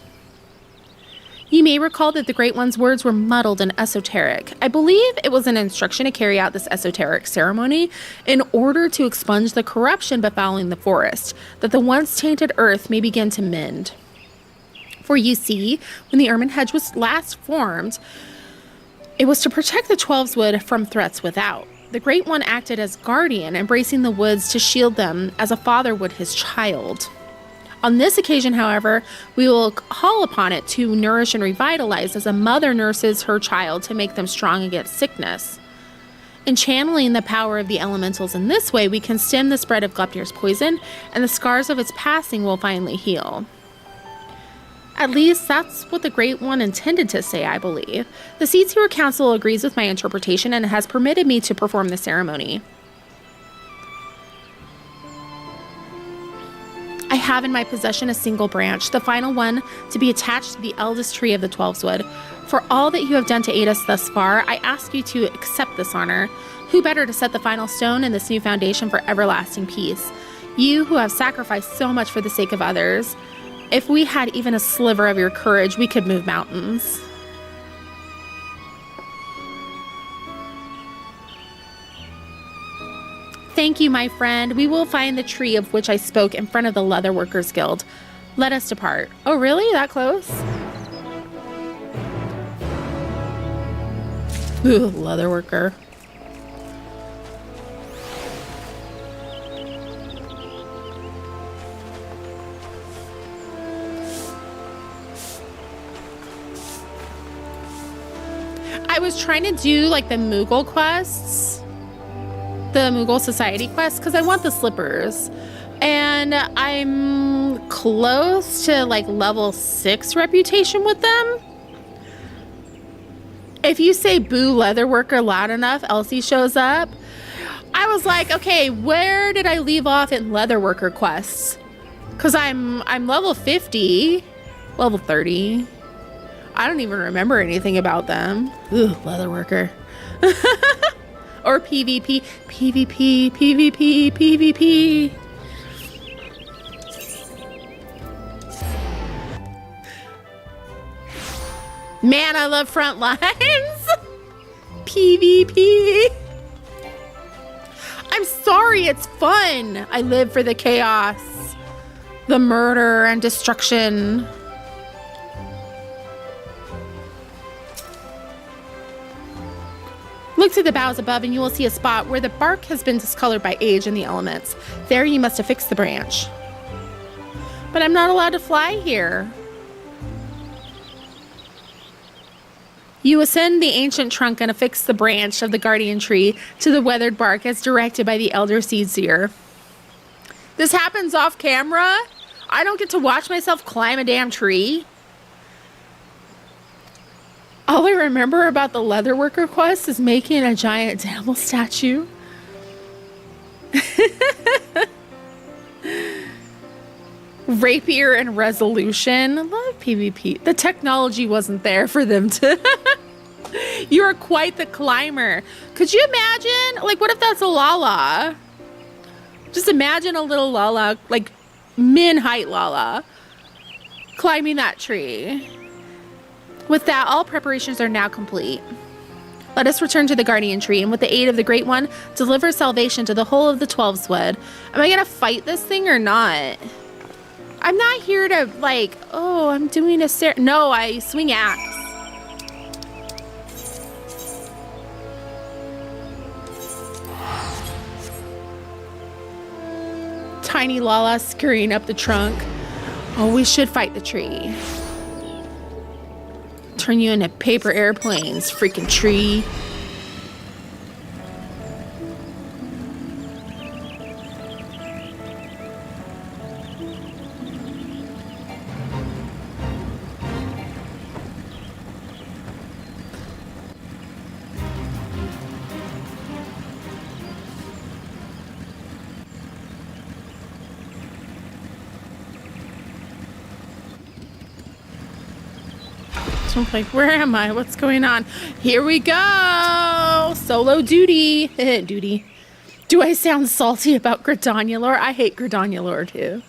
You may recall that the Great One's words were muddled and esoteric. I believe it was an instruction to carry out this esoteric ceremony in order to expunge the corruption befouling the forest, that the once tainted earth may begin to mend. For you see, when the Ermine Hedge was last formed, it was to protect the Twelveswood from threats without. The Great One acted as guardian, embracing the woods to shield them as a father would his child. On this occasion, however, we will call upon it to nourish and revitalize as a mother nurses her child to make them strong against sickness. In channeling the power of the elementals in this way, we can stem the spread of Glepnir's poison, and the scars of its passing will finally heal. At least, that's what the Great One intended to say, I believe. The Seer Council agrees with my interpretation and has permitted me to perform the ceremony. I have in my possession a single branch, the final one to be attached to the eldest tree of the Twelveswood. For all that you have done to aid us thus far, I ask you to accept this honor. Who better to set the final stone in this new foundation for everlasting peace? You who have sacrificed so much for the sake of others. If we had even a sliver of your courage, we could move mountains. Thank you, my friend. We will find the tree of which I spoke in front of the Leatherworkers Guild. Let us depart. Oh, really? That close? Ooh, Leatherworker. I was trying to do like the Moogle quests. The Moogle Society quest, because I want the slippers, and I'm close to like level 6 reputation with them. If you say boo Leatherworker loud enough, Elsie shows up. I was like, okay, where did I leave off in Leatherworker quests? Because I'm level 50, level 30. I don't even remember anything about them. Ooh, Leatherworker. Or PvP, PvP, PvP, PvP. Man, I love front lines. PvP. I'm sorry, it's fun. I live for the chaos, the murder and destruction. Look to the boughs above and you will see a spot where the bark has been discolored by age and the elements. There you must affix the branch. But I'm not allowed to fly here. You ascend the ancient trunk and affix the branch of the guardian tree to the weathered bark as directed by the Elder Seer. This happens off camera? I don't get to watch myself climb a damn tree? All I remember about the Leatherworker quest is making a giant Damel statue. Rapier and resolution. I love PvP. The technology wasn't there for them to... You are quite the climber. Could you imagine? Like, what if that's a Lala? Just imagine a little Lala, like min-height Lala, climbing that tree. With that, all preparations are now complete. Let us return to the guardian tree, and with the aid of the Great One, deliver salvation to the whole of the Twelveswood. Am I gonna fight this thing or not? I'm not here to, like, oh, I'm doing a no, I swing axe. Tiny Lala scurrying up the trunk. Oh, we should fight the tree. Turn you into paper airplanes, freaking tree. So I'm like, where am I? What's going on? Here we go. Solo duty. Duty. Do I sound salty about Gridonulor? I hate Gridonulor too.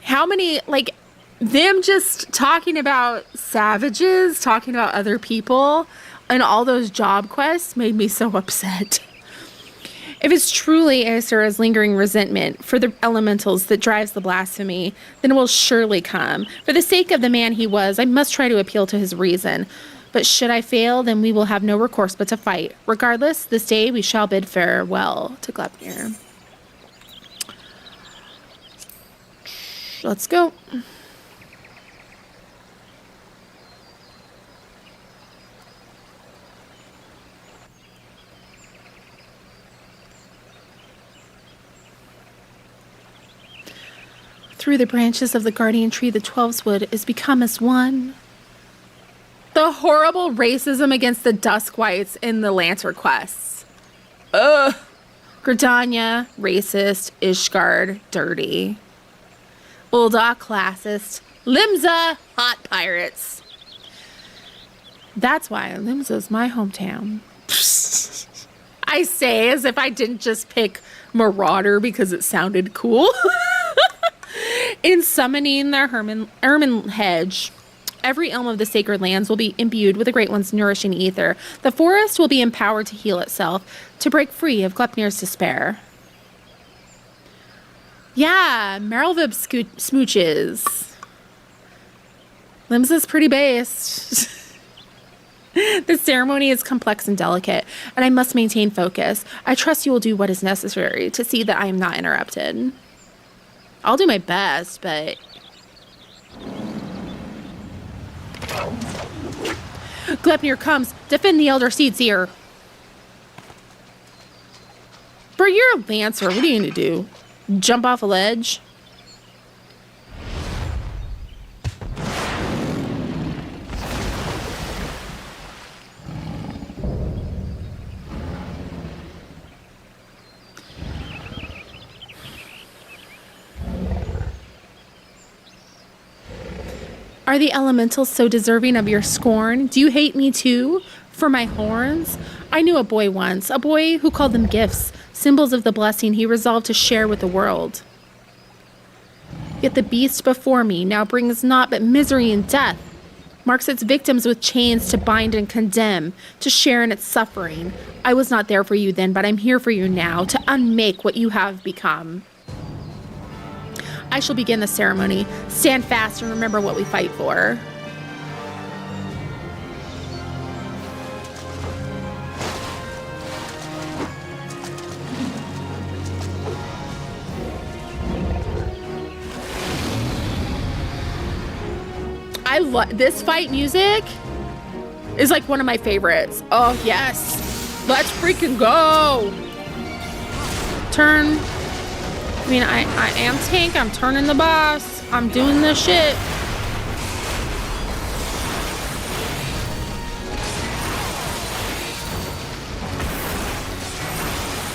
How many, like, them just talking about savages, talking about other people, and all those job quests made me so upset. If it's truly Aesura's lingering resentment for the elementals that drives the blasphemy, then it will surely come. For the sake of the man he was, I must try to appeal to his reason. But should I fail, then we will have no recourse but to fight. Regardless, this day we shall bid farewell to Gleipnir. Let's go. Through the branches of the guardian tree, the Twelveswood is become as one. The horrible racism against the Duskwights in the Lancer quests. Ugh. Gridania, racist. Ishgard, dirty. Ulda, classist. Limsa, hot pirates. That's why Limsa's my hometown. I say as if I didn't just pick Marauder because it sounded cool. In summoning the Ermin Hedge, every elm of the sacred lands will be imbued with the Great One's nourishing ether. The forest will be empowered to heal itself, to break free of Gleipnir's despair. Yeah, Merylvib smooches. Limsa's pretty based. The ceremony is complex and delicate, and I must maintain focus. I trust you will do what is necessary to see that I am not interrupted. I'll do my best, but... Gleipnir comes. Defend the Elder Seedseer. Bro, you're a Lancer. What are you going to do? Jump off a ledge? Are the elementals so deserving of your scorn? Do you hate me too? For my horns? I knew a boy once, a boy who called them gifts, symbols of the blessing he resolved to share with the world. Yet the beast before me now brings naught but misery and death, marks its victims with chains to bind and condemn, to share in its suffering. I was not there for you then, but I'm here for you now, to unmake what you have become. I shall begin the ceremony. Stand fast and remember what we fight for. I love this fight music is like one of my favorites. Oh yes. Let's freaking go. Turn. I mean, I am tank. I'm turning the boss. I'm doing this shit.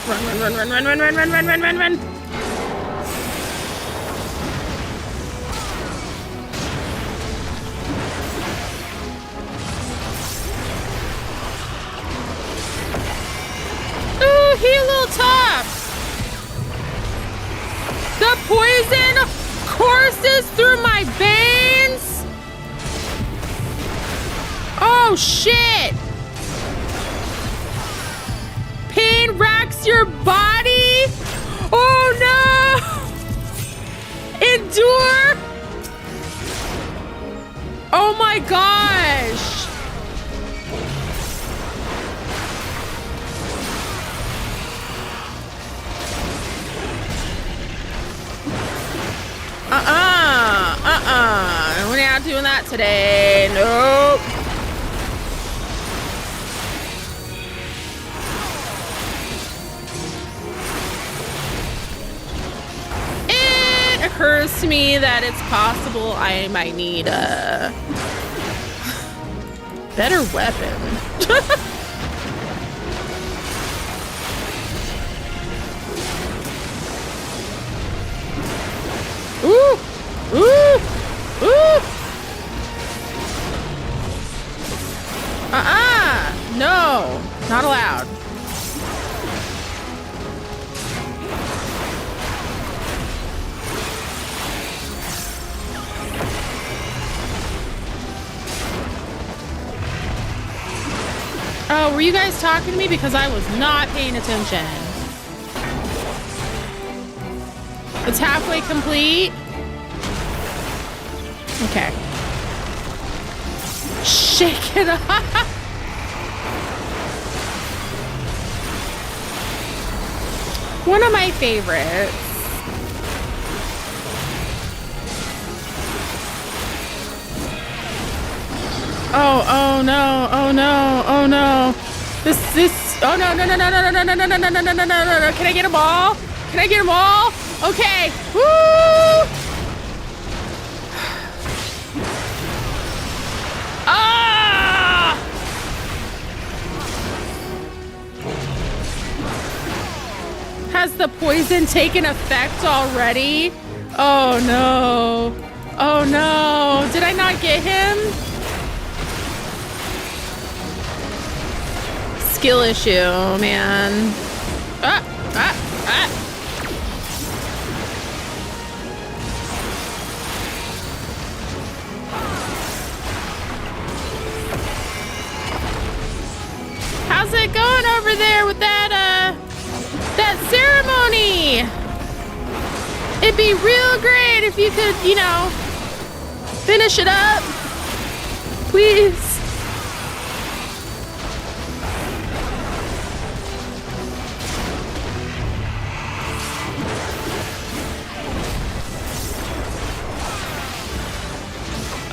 Run. Ooh, he a little tough. The poison courses through my veins. Oh shit. Pain racks your body. Oh no. Endure. Oh my gosh. not doing that today. Nope. It occurs to me that it's possible I might need a better weapon. Ooh! Ooh! Ooh! No! Not allowed. Oh, were you guys talking to me? Because I was not paying attention. It's halfway complete. Okay. Shake it up. One of my favorites. Oh no, oh no, oh no. Oh no, no, no, no, no, no, no, no, no, no, no, no, no, no, no. Can I get them all? Can I get them all? Okay. Woo! Ah! Has the poison taken effect already? Oh no. Oh no. Did I not get him? Skill issue, man. How's it going over there with that ceremony? It'd be real great if you could, you know, finish it up. Please.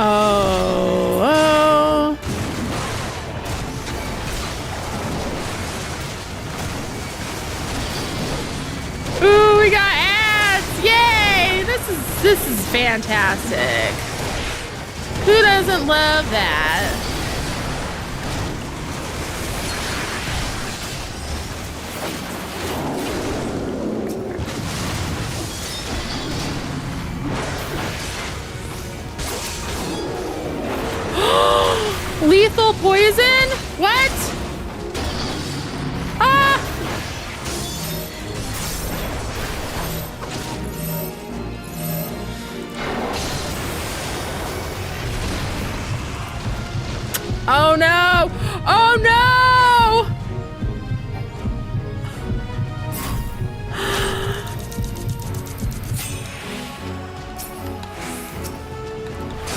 Oh. Ooh, we got ads! Yay! This is fantastic. Who doesn't love that? Lethal poison? What? Ah! Oh no! Oh no!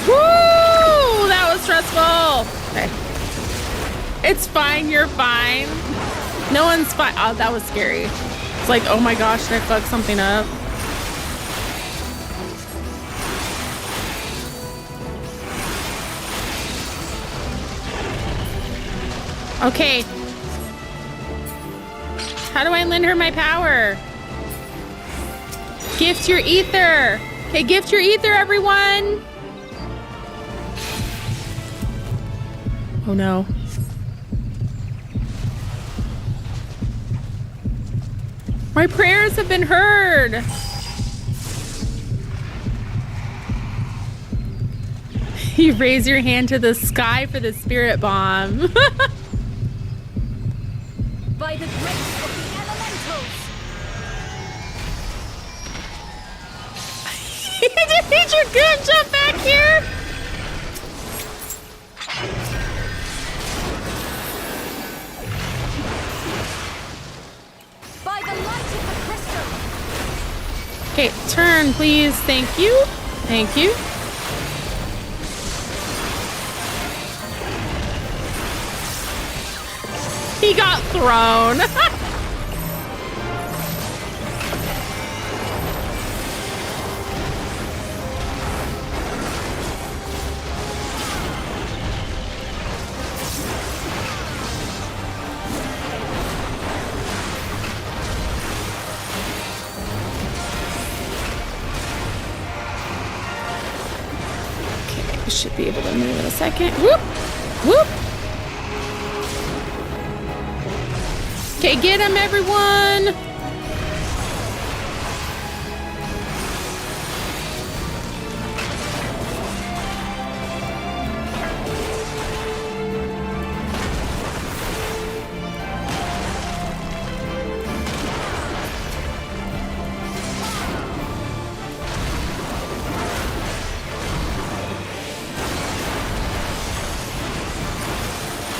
Woo! That was stressful. Okay. It's fine, you're fine. No one's fine. Oh, that was scary. It's like, oh my gosh, did I fuck something up? Okay. How do I lend her my power? Gift your ether. Okay, gift your ether, everyone. Oh no. My prayers have been heard. You raise your hand to the sky for the spirit bomb. By the grace of the elementals. Did your good jump back here? By the light of the crystal. Okay, turn, please. Thank you. Thank you. He got thrown. I should be able to move in a second. Whoop! Whoop! Okay, get him, everyone!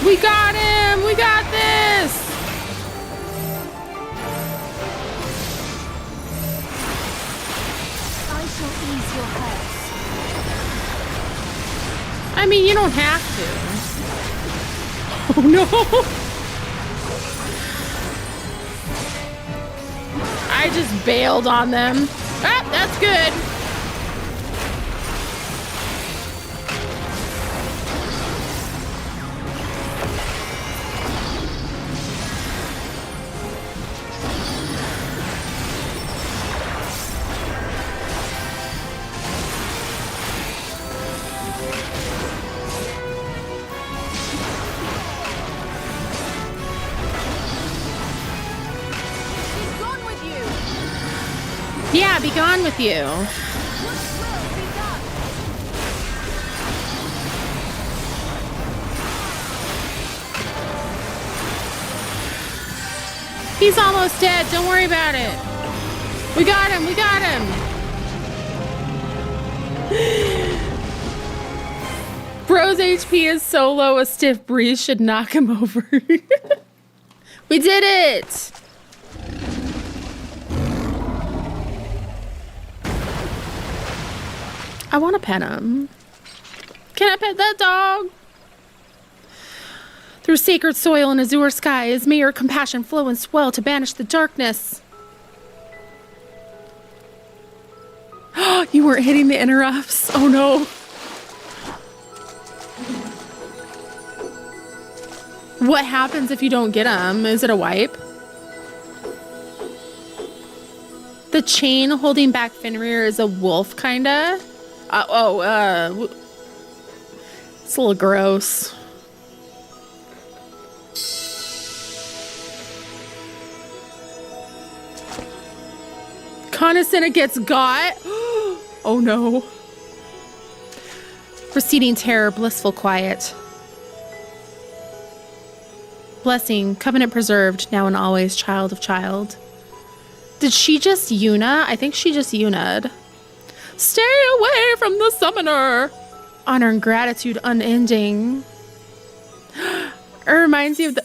We got him! We got this! I shall ease your hurts. I mean, you don't have to. Oh no! I just bailed on them. Ah, that's good. Be gone with you. Yeah, be gone with you. What will be done? He's almost dead. Don't worry about it. We got him. We got him. Bro's HP is so low, a stiff breeze should knock him over. We did it. I want to pet him. Can I pet that dog? Through sacred soil and azure skies, may your compassion flow and swell to banish the darkness. You weren't hitting the interrupts. Oh no. What happens if you don't get them? Is it a wipe? The chain holding back Fenrir is a wolf, kinda. It's a little gross. Conisena gets got. Oh no. Receding terror, blissful quiet. Blessing, covenant preserved, now and always, child of child. Did she just Yuna? I think she just Yuna'd. Stay away from the summoner. Honor and gratitude unending. It reminds me of the...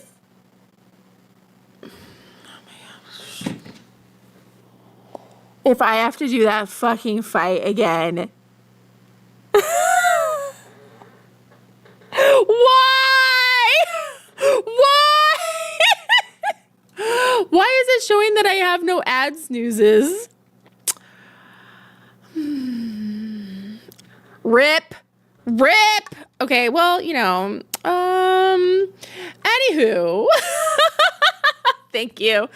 If I have to do that fucking fight again. Why? Why? Why is it showing that I have no ad snoozes? Rip. Rip. Okay, well, you know, anywho. Thank you.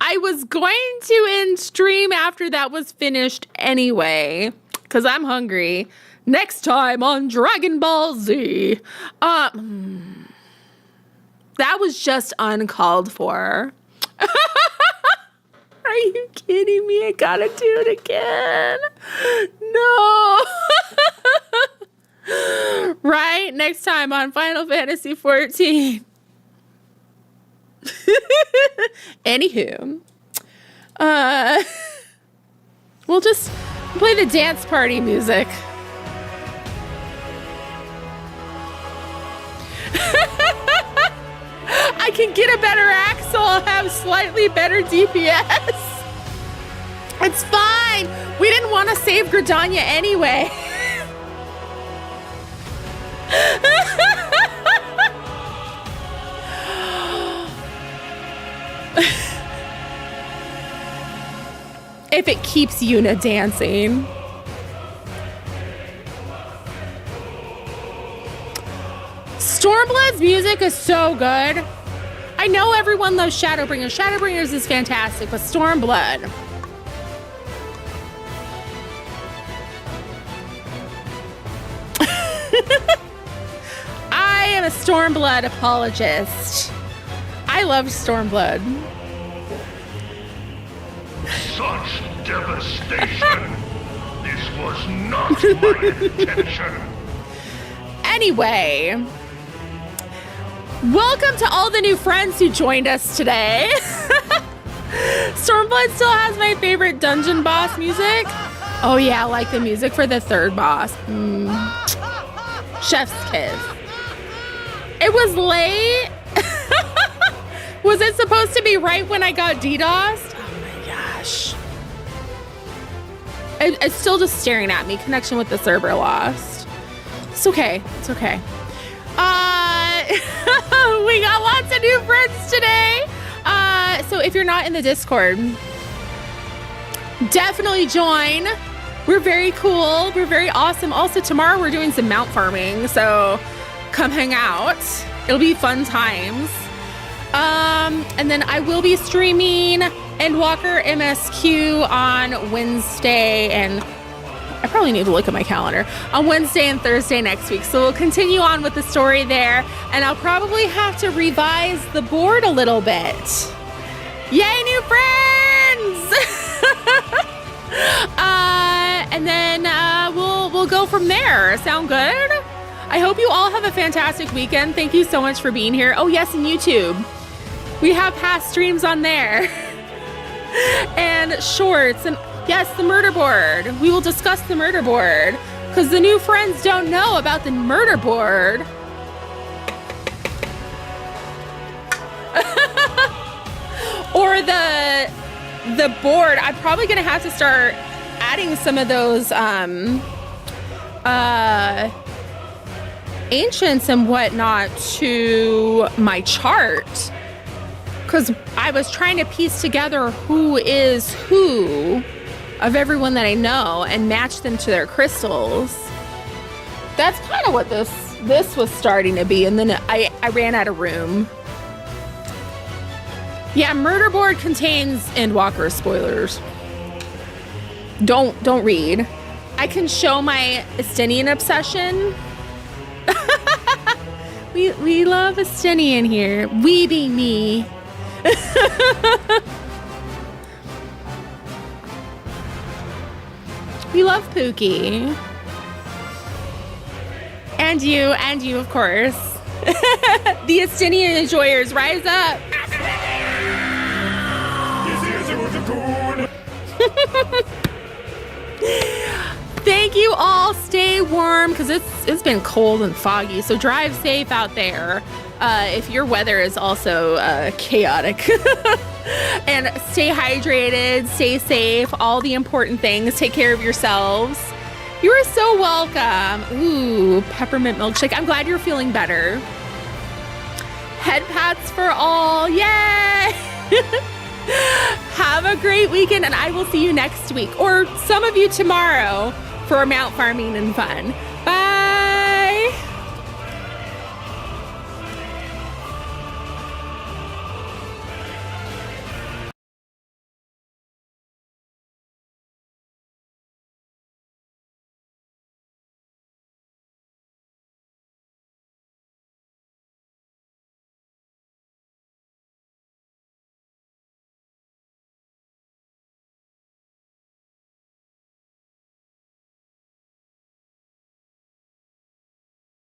I was going to end stream after that was finished anyway, because I'm hungry. Next time on Dragon Ball Z. That was just uncalled for. Are you kidding me? I gotta do it again. No. Right? Next time on Final Fantasy XIV. Anywho, we'll just play the dance party music. I can get a better axe, so I'll have slightly better DPS. It's fine. We didn't want to save Gridania anyway. If it keeps Yuna dancing. Stormblood's music is so good. I know everyone loves Shadowbringers. Shadowbringers is fantastic, but Stormblood. I am a Stormblood apologist. I love Stormblood. Such devastation! This was not my intention! Anyway, welcome to all the new friends who joined us today. Stormblood still has my favorite dungeon boss music. Oh yeah, like the music for the third boss. Chef's kiss. It was late. Was it supposed to be right when I got DDoSed? Oh my gosh. It's still just staring at me. Connection with the server lost. It's okay. It's okay. We got lots of new friends today. So if you're not in the Discord, definitely join. We're very cool. We're very awesome. Also, tomorrow we're doing some mount farming, so come hang out. It'll be fun times. And then I will be streaming Endwalker MSQ on Wednesday, and I probably need to look at my calendar, on Wednesday and Thursday next week. So we'll continue on with the story there, and I'll probably have to revise the board a little bit. Yay, new friends! And then we'll go from there. Sound good? I hope you all have a fantastic weekend. Thank you so much for being here. Oh yes, and YouTube. We have past streams on there. And shorts, and yes, the murder board. We will discuss the murder board because the new friends don't know about the murder board. Or the board. I'm probably gonna have to start adding some of those ancients and whatnot to my chart, because I was trying to piece together who is who of everyone that I know and match them to their crystals. That's kind of what this was starting to be, and then I ran out of room. Yeah, murder board contains Endwalker spoilers. Don't read. I can show my Estinian obsession. we love Estinian here. We be me. We love Pookie. And you, of course. The Estinian enjoyers, rise up. Thank you all. Stay warm because it's been cold and foggy, so drive safe out there if your weather is also chaotic. And stay hydrated, stay safe, all the important things. Take care of yourselves. You are so welcome. Ooh, peppermint milkshake. I'm glad you're feeling better. Head pats for all. Yay! Have a great weekend, and I will see you next week, or some of you tomorrow, for mount farming and fun. Bye.